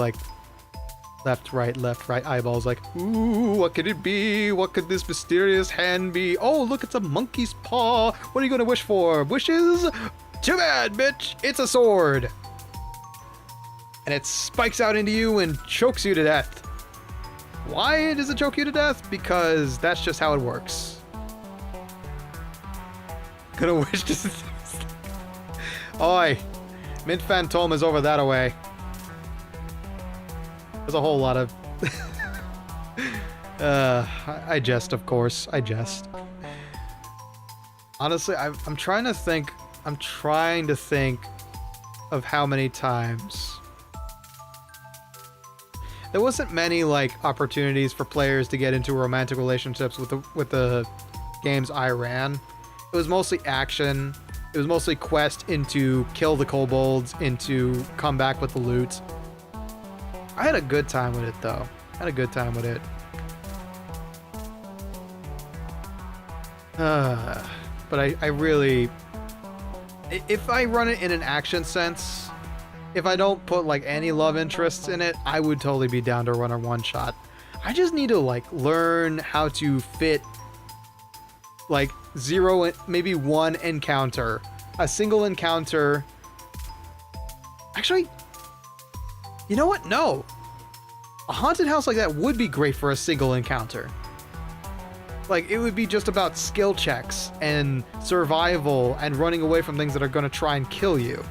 left, right, eyeballs, ooh, what could it be? What could this mysterious hand be? Oh, look, it's a monkey's paw. What are you gonna wish for? Wishes? Too bad, bitch. It's a sword. And it spikes out into you and chokes you to death. Why does it choke you to death? Because that's just how it works. Gonna wish to... Oi. Mint Phantom is over that away. There's a whole lot of... I jest, of course. I jest. Honestly, I'm trying to think of how many times... There wasn't many, opportunities for players to get into romantic relationships with the games I ran. It was mostly action. It was mostly quest into kill the kobolds, into come back with the loot. I had a good time with it, though. I Had a good time with it. But I really... If I run it in an action sense, if I don't put like any love interests in it, I would totally be down to run a one-shot. I just need to like learn how to fit like maybe one encounter, a single encounter. Actually, you know what? No. A haunted house like that would be great for a single encounter. Like, it would be just about skill checks and survival and running away from things that are going to try and kill you,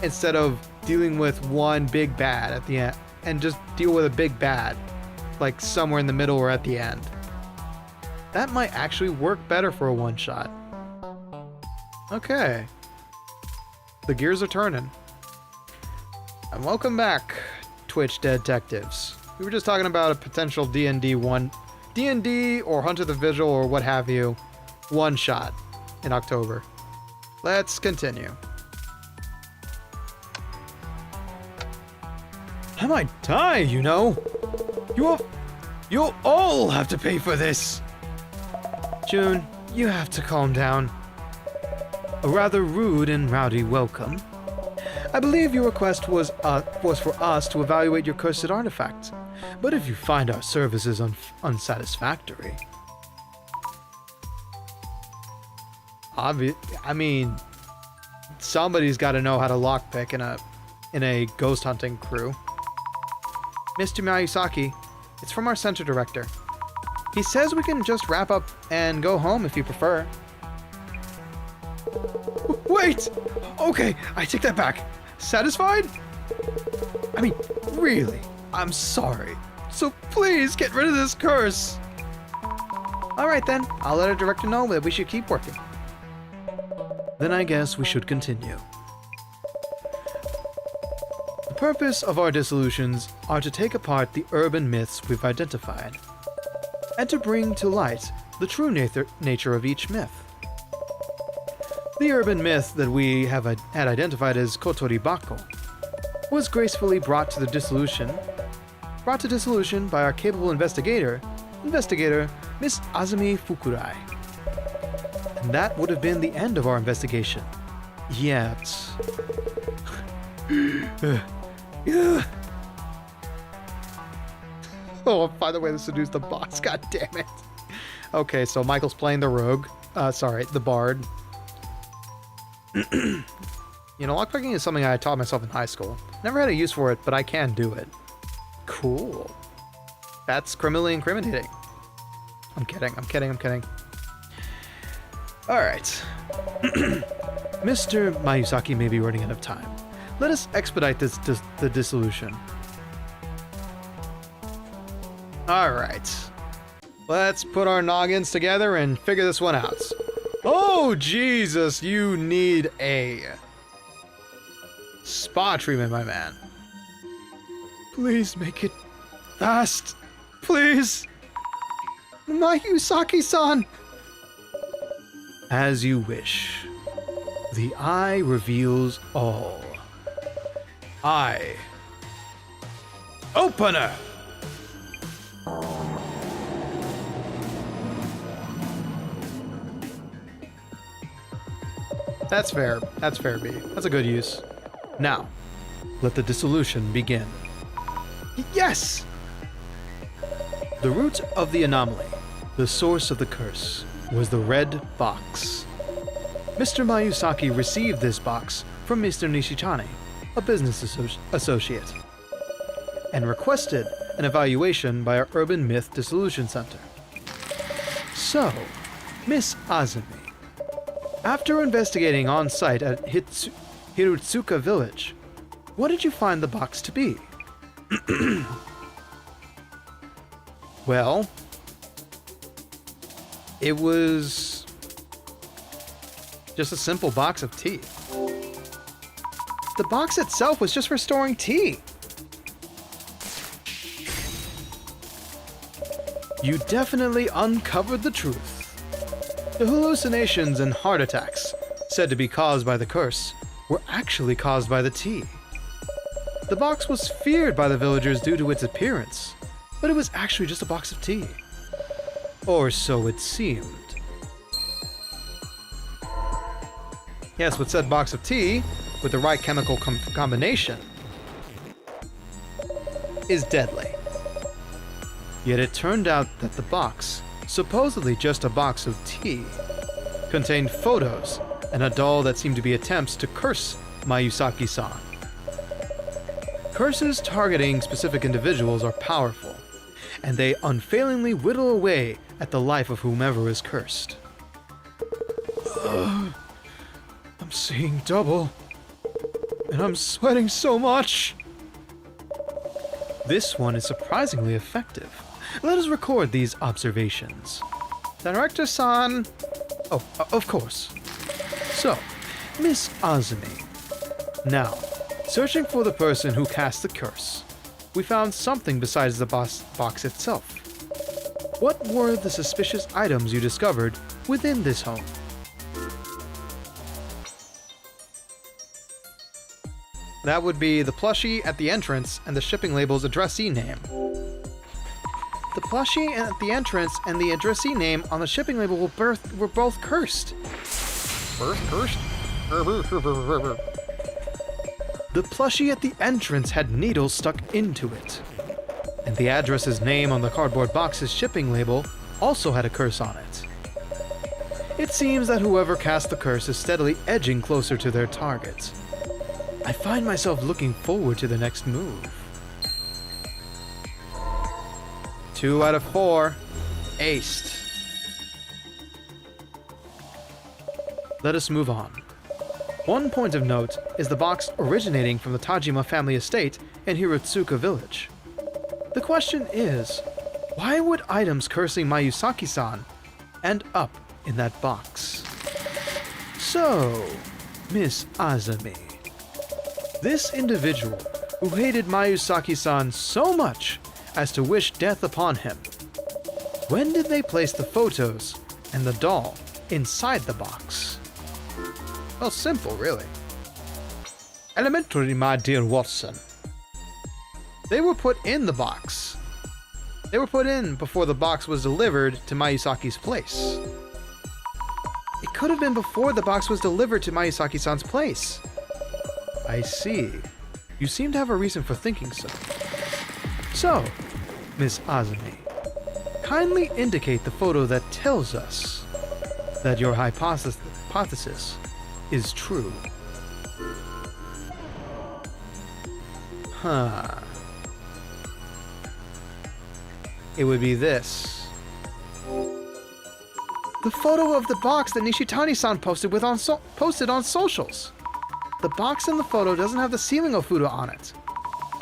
instead of dealing with one big bad at the end, and just deal with a big bad like somewhere in the middle or at the end. That might actually work better for a one-shot. Okay. The gears are turning. And welcome back, Twitch detectives. We were just talking about a potential D&D or Hunter the Vigil or what have you, one-shot in October. Let's continue. I might die, you know. You'll all have to pay for this. June, you have to calm down. A rather rude and rowdy welcome. I believe your request was for us to evaluate your cursed artifact, but if you find our services unsatisfactory... I mean, somebody's got to know how to lockpick in a ghost hunting crew. Mr. Miyazaki, it's from our center director. He says we can just wrap up and go home if you prefer. Wait! Okay, I take that back. Satisfied? I mean, really, I'm sorry. So please get rid of this curse. Alright then, I'll let our director know that we should keep working. Then I guess we should continue. The purpose of our dissolutions are to take apart the urban myths we've identified, and to bring to light the true nature of each myth. The urban myth that we had identified as Kotoribako was gracefully brought to dissolution by our capable investigator Miss Azumi Fukurai. And that would have been the end of our investigation. Yet... Oh, by the way, this seduced the boss. God damn it. Okay, so Michael's playing the rogue. The bard. You know, lockpicking is something I taught myself in high school. Never had a use for it, but I can do it. Cool. That's criminally incriminating. I'm kidding. Alright. Mr. Miyazaki may be running out of time. Let us expedite the dissolution. Alright. Let's put our noggins together and figure this one out. Oh, Jesus, you need a spa treatment, my man. Please make it fast. Please. Miyazaki-san. As you wish. The eye reveals all. Eye opener. That's fair. That's fair, B. That's a good use. Now, let the dissolution begin. Yes! The root of the anomaly, the source of the curse, was the red box. Mr. Miyazaki received this box from Mr. Nishitani, a business associate, and requested an evaluation by our Urban Myth Dissolution Center. So, Miss Azumi, after investigating on site at Hirutsuka Village, what did you find the box to be? Well, it was just a simple box of tea. The box itself was just for storing tea. You definitely uncovered the truth. The hallucinations and heart attacks, said to be caused by the curse, were actually caused by the tea. The box was feared by the villagers due to its appearance, but it was actually just a box of tea. Or so it seemed. Yes, with said box of tea, with the right chemical combination, is deadly. Yet it turned out that the box, supposedly just a box of tea, contained photos and a doll that seemed to be attempts to curse Mayusaki-san. Curses targeting specific individuals are powerful, and they unfailingly whittle away at the life of whomever is cursed. I'm seeing double, and I'm sweating so much. This one is surprisingly effective. Let us record these observations. Director-san! Oh, of course. So, Miss Azumi. Now, searching for the person who cast the curse, we found something besides the box itself. What were the suspicious items you discovered within this home? That would be the plushie at the entrance and the shipping label's addressee name. The plushie at the entrance and the addressee name on the shipping label were both cursed. Cursed? The plushie at the entrance had needles stuck into it, and the address's name on the cardboard box's shipping label also had a curse on it. It seems that whoever cast the curse is steadily edging closer to their target. I find myself looking forward to the next move. 2 out of 4. Aced. Let us move on. One point of note is the box originating from the Tajima family estate in Hirotsuka village. The question is, why would items cursing Mayusaki-san end up in that box? So, Miss Azumi, this individual who hated Mayusaki-san so much as to wish death upon him, when did they place the photos and the doll inside the box? Well, simple, really. Elementary, my dear Watson. They were put in the box. They were put in before the box was delivered to Mayusaki's place. It could have been before the box was delivered to Mayusaki-san's place. I see. You seem to have a reason for thinking so. So, Miss Azumi, kindly indicate the photo that tells us that your hypothesis is true. It would be this. The photo of the box that Nishitani-san posted on socials. The box in the photo doesn't have the ceiling Ofuda on it.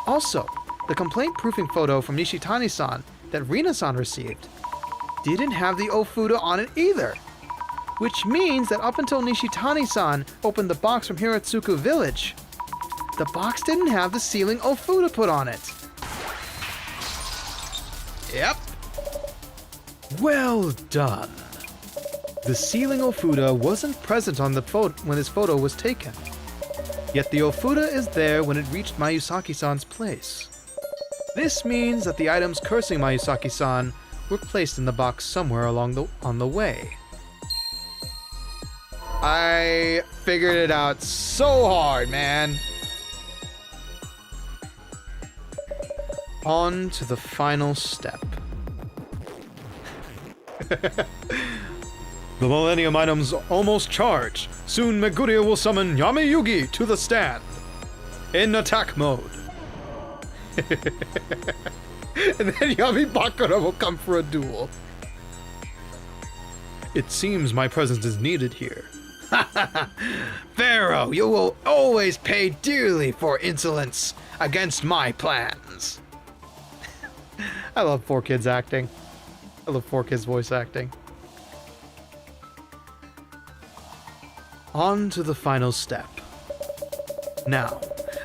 Also, the complaint-proofing photo from Nishitani-san that Rina-san received didn't have the Ofuda on it either. Which means that up until Nishitani-san opened the box from Hirotsuka village, the box didn't have the ceiling Ofuda put on it. Yep. Well done. The ceiling Ofuda wasn't present on the photo when this photo was taken. Yet the Ofuda is there when it reached Mayusaki-san's place. This means that the items cursing Mayusaki-san were placed in the box somewhere on the way. I figured it out so hard, man. On to the final step. The Millennium item's almost charged. Soon Megure will summon Yami Yugi to the stand. In attack mode. And then Yami Bakura will come for a duel. It seems my presence is needed here. Pharaoh, you will always pay dearly for insolence against my plans. I love 4Kids acting. I love 4Kids voice acting. On to the final step. Now,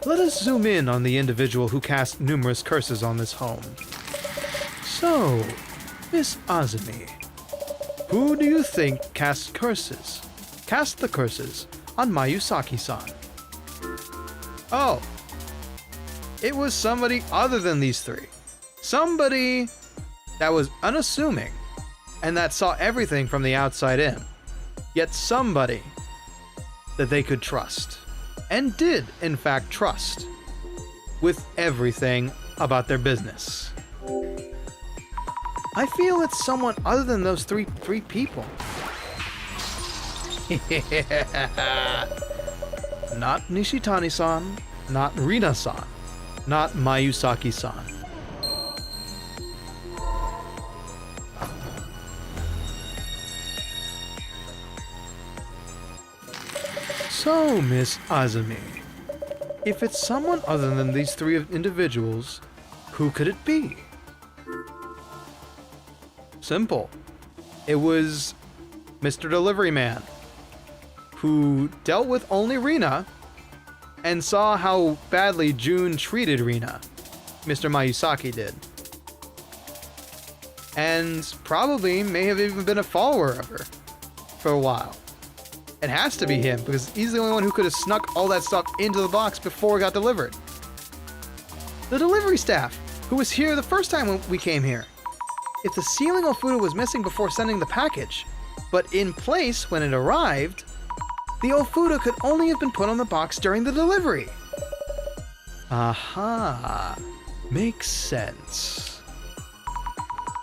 let us zoom in on the individual who cast numerous curses on this home. So, Miss Azumi, who do you think cast the curses on Mayusaki-san? Oh, it was somebody other than these three. Somebody that was unassuming and that saw everything from the outside in. Yet somebody that they could trust. And did, in fact, trust. With everything about their business. I feel it's someone other than those three people. Not Nishitani-san, not Rina-san, not Mayusaki-san. So, Miss Azumi, if it's someone other than these three individuals, who could it be? Simple. It was Mr. Delivery Man, who dealt with only Rina and saw how badly June treated Rina. Mr. Mayusaki did. And probably may have even been a follower of her for a while. It has to be him, because he's the only one who could have snuck all that stuff into the box before it got delivered. The delivery staff, who was here the first time when we came here. If the sealing Ofuda was missing before sending the package, but in place when it arrived, the Ofuda could only have been put on the box during the delivery. Aha, makes sense.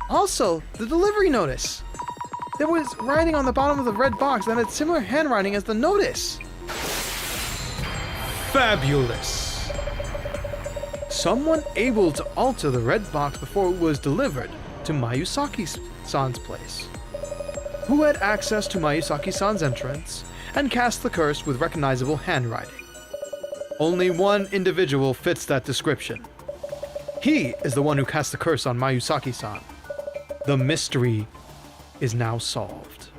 Also, the delivery notice. There was writing on the bottom of the red box that had similar handwriting as the notice. Fabulous! Someone able to alter the red box before it was delivered to Mayusaki-san's place. Who had access to Mayusaki-san's entrance and cast the curse with recognizable handwriting. Only one individual fits that description. He is the one who cast the curse on Mayusaki-san. The mystery is now solved.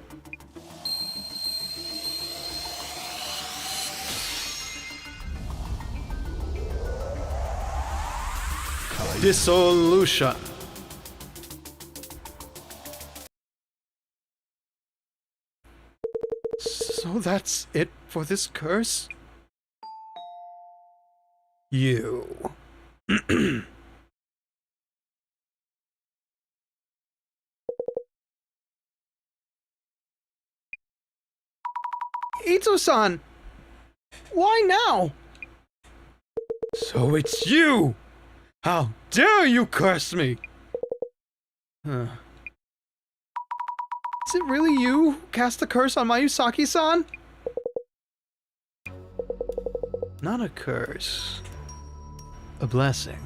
Dissolution. So that's it for this curse? You. Ito-san! Why now? So it's you! How dare you curse me! Is it really you who cast the curse on Mayusaki-san? Not a curse. A blessing.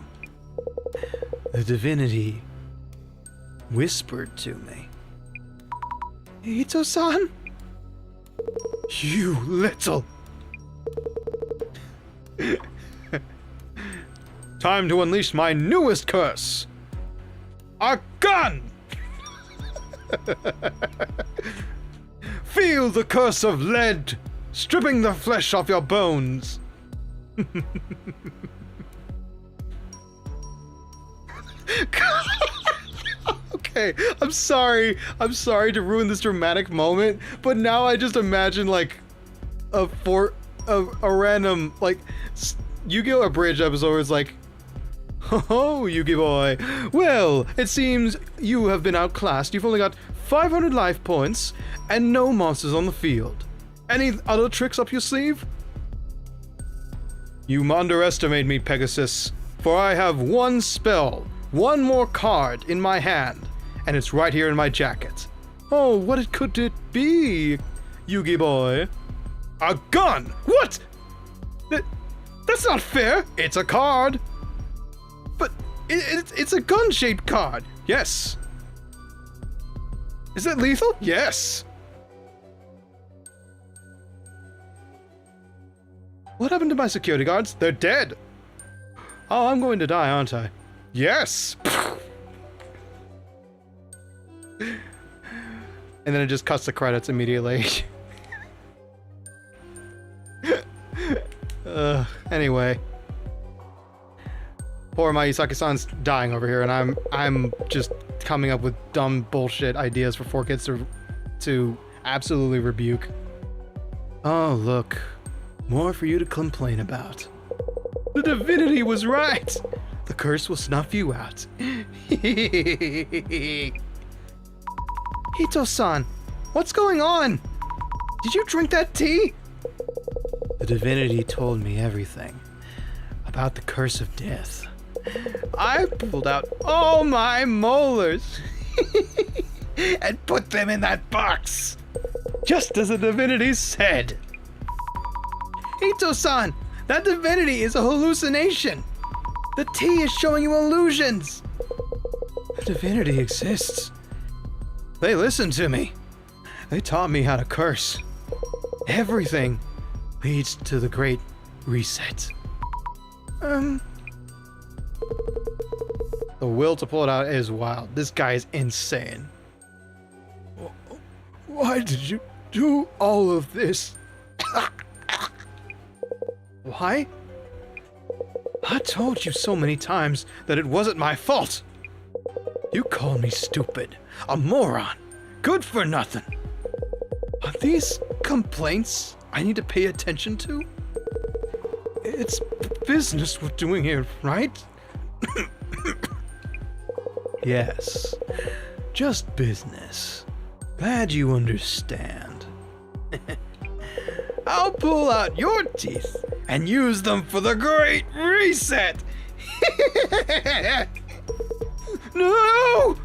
The divinity whispered to me. Ito-san? You little... Time to unleash my newest curse! A gun! Feel the curse of lead, stripping the flesh off your bones. Okay, I'm sorry to ruin this dramatic moment, but now I just imagine like a random like Yu-Gi-Oh! Abridged episode where it's like, oh, Yugi boy. Well, it seems you have been outclassed. You've only got 500 life points and no monsters on the field. Any other tricks up your sleeve? You underestimate me, Pegasus, for I have one spell, one more card in my hand, and it's right here in my jacket. Oh, what could it be, Yugi boy? A gun! What? That's not fair! It's a card! But it's a gun-shaped card! Yes! Is it lethal? Yes! What happened to my security guards? They're dead! Oh, I'm going to die, aren't I? Yes! And then it just cuts the credits immediately. Anyway. Poor Mayusaki-san's dying over here, and I'm just coming up with dumb bullshit ideas for 4Kids to absolutely rebuke. Oh, look. More for you to complain about. The divinity was right! The curse will snuff you out. Hito-san, what's going on? Did you drink that tea? The divinity told me everything about the curse of death. I pulled out all my molars and put them in that box, just as the divinity said. Hito-san, that divinity is a hallucination. The tea is showing you illusions. The divinity exists. They listened to me. They taught me how to curse. Everything leads to the Great Reset. The will to pull it out is wild. This guy is insane. Why did you do all of this? Why? I told you so many times that it wasn't my fault. You called me stupid, a moron, good for nothing. Are these complaints I need to pay attention to? It's business we're doing here, right? Yes, just business. Glad you understand. I'll pull out your teeth and use them for the Great Reset. No!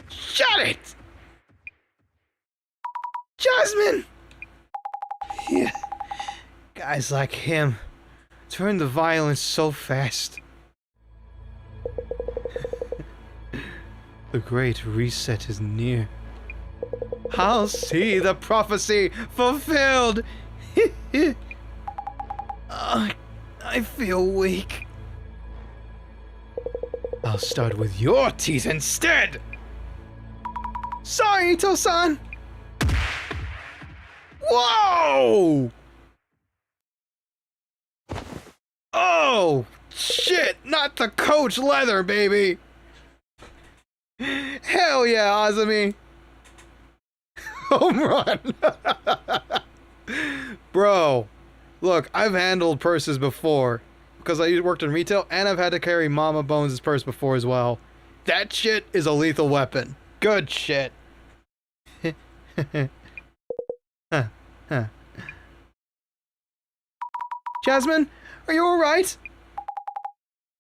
Shut it! Jasmine! Yeah, guys like him turn the violence so fast. The Great Reset is near. I'll see the prophecy fulfilled. I feel weak. I'll start with your teeth instead. Sorry, Ito-san. Whoa! Oh, shit, not the coach leather, baby. Hell yeah, Azumi. Home run. Bro, look, I've handled purses before because I worked in retail and I've had to carry Mama Bones' purse before as well. That shit is a lethal weapon. Good shit. Jasmine, are you alright?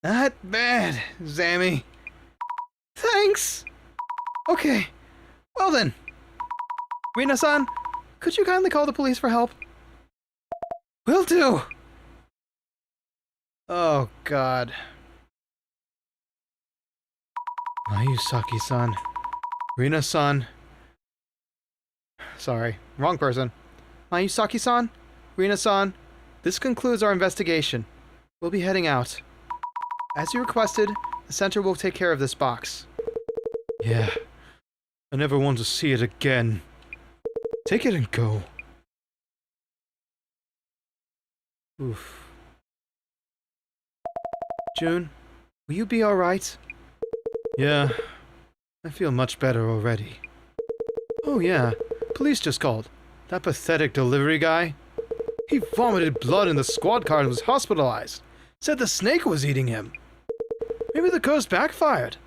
Not bad, Zammy. Thanks. Okay, well then. Rina-san, could you kindly call the police for help? Will do! Oh, God. Mayusaki-san. Rina-san. Sorry, wrong person. Mayusaki-san, Rina-san, this concludes our investigation. We'll be heading out. As you requested, the center will take care of this box. Yeah, I never want to see it again. Take it and go. Oof. June, will you be alright? Yeah, I feel much better already. Oh yeah, police just called. That pathetic delivery guy. He vomited blood in the squad car and was hospitalized. Said the snake was eating him. Maybe the curse backfired.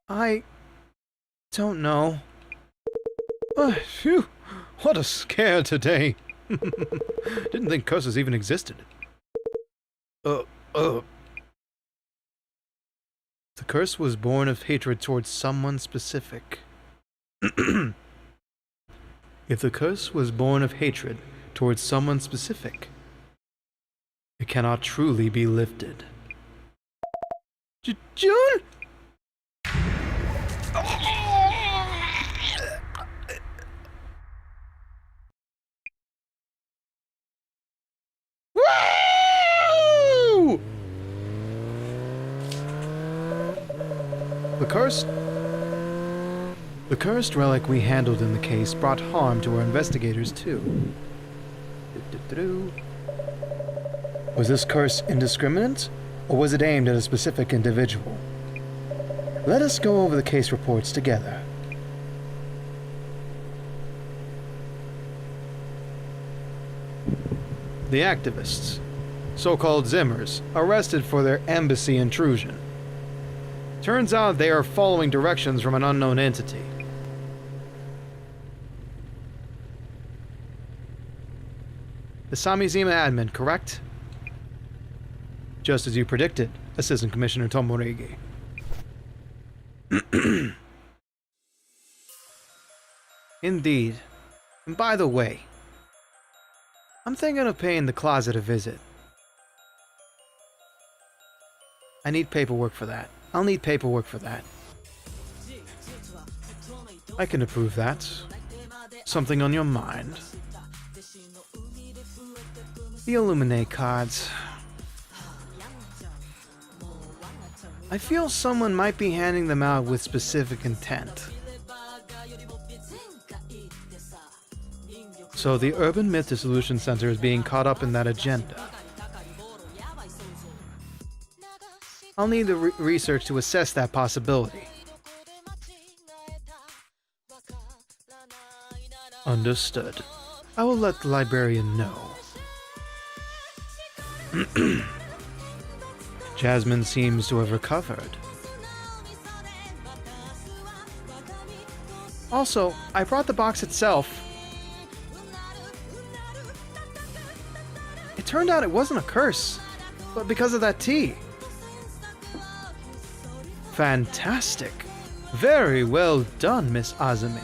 I don't know. Phew, what a scare today. Didn't think curses even existed. The curse was born of hatred towards someone specific. If the curse was born of hatred towards someone specific, it cannot truly be lifted. June? Woo! The cursed relic we handled in the case brought harm to our investigators too. Was this curse indiscriminate, or was it aimed at a specific individual? Let us go over the case reports together. The activists. so-called Zimmers, arrested for their embassy intrusion. Turns out they are following directions from an unknown entity. The Samizima admin, correct? Just as you predicted, Assistant Commissioner Tomorigi. Indeed. And by the way, I'm thinking of paying the closet a visit. I need paperwork for that. I'll need paperwork for that. I can approve that. Something on your mind? The Illuminate cards. I feel someone might be handing them out with specific intent. So the Urban Myth Dissolution Center is being caught up in that agenda. I'll need the research to assess that possibility. Understood. I will let the librarian know. Jasmine seems to have recovered. Also, I brought the box itself. It turned out it wasn't a curse, but because of that tea. Fantastic. Very well done, Miss Azumi.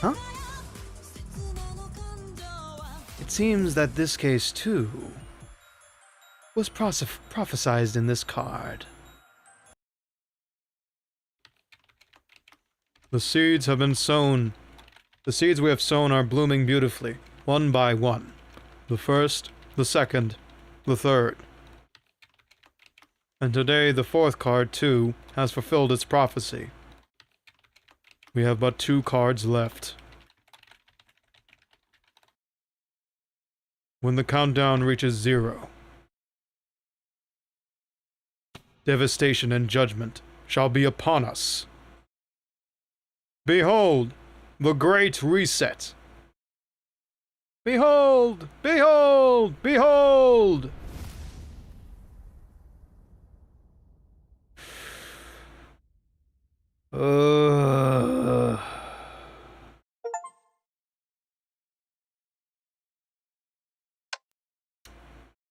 Huh? It seems that this case, too, was prophesized in this card. The seeds have been sown. The seeds we have sown are blooming beautifully, one by one. The first, the second, the third. And today the fourth card, too, has fulfilled its prophecy. We have but 2 cards left. When the countdown reaches 0, devastation and judgment shall be upon us. Behold, the Great Reset. Behold! Behold! Behold!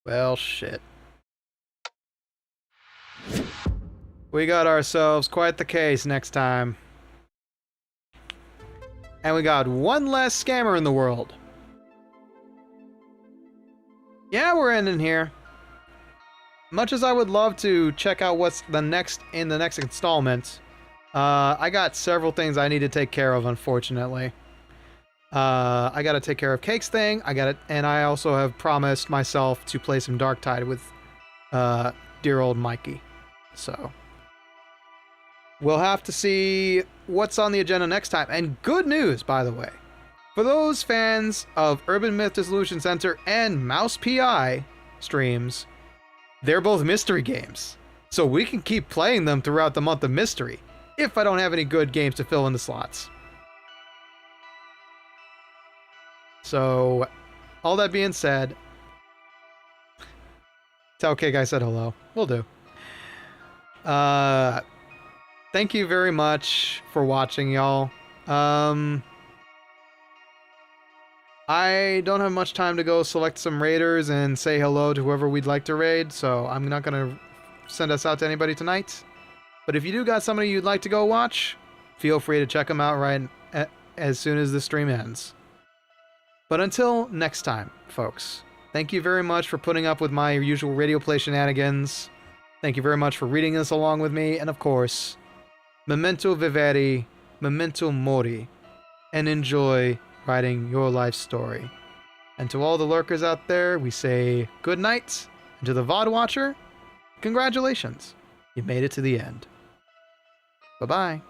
Well, shit. We got ourselves quite the case next time. And we got one less scammer in the world. Yeah, we're ending here. Much as I would love to check out what's the next in the next installment, I got several things I need to take care of, unfortunately. I gotta take care of Cake's thing, and I also have promised myself to play some Darktide with dear old Mikey. So we'll have to see what's on the agenda next time. And good news, by the way. For those fans of Urban Myth Dissolution Center and Mouse PI streams, they're both mystery games. So we can keep playing them throughout the month of mystery, if I don't have any good games to fill in the slots. So, all that being said, tell Cake I said hello. Will do. Thank you very much for watching, y'all. I don't have much time to go select some raiders and say hello to whoever we'd like to raid, so I'm not going to send us out to anybody tonight. But if you do got somebody you'd like to go watch, feel free to check them out right as soon as the stream ends. But until next time, folks, thank you very much for putting up with my usual radio play shenanigans. Thank you very much for reading this along with me, and of course, memento vivere, memento mori, and enjoy writing your life story. And to all the lurkers out there, we say good night, and to the VOD watcher, congratulations, you made it to the end. Bye-bye.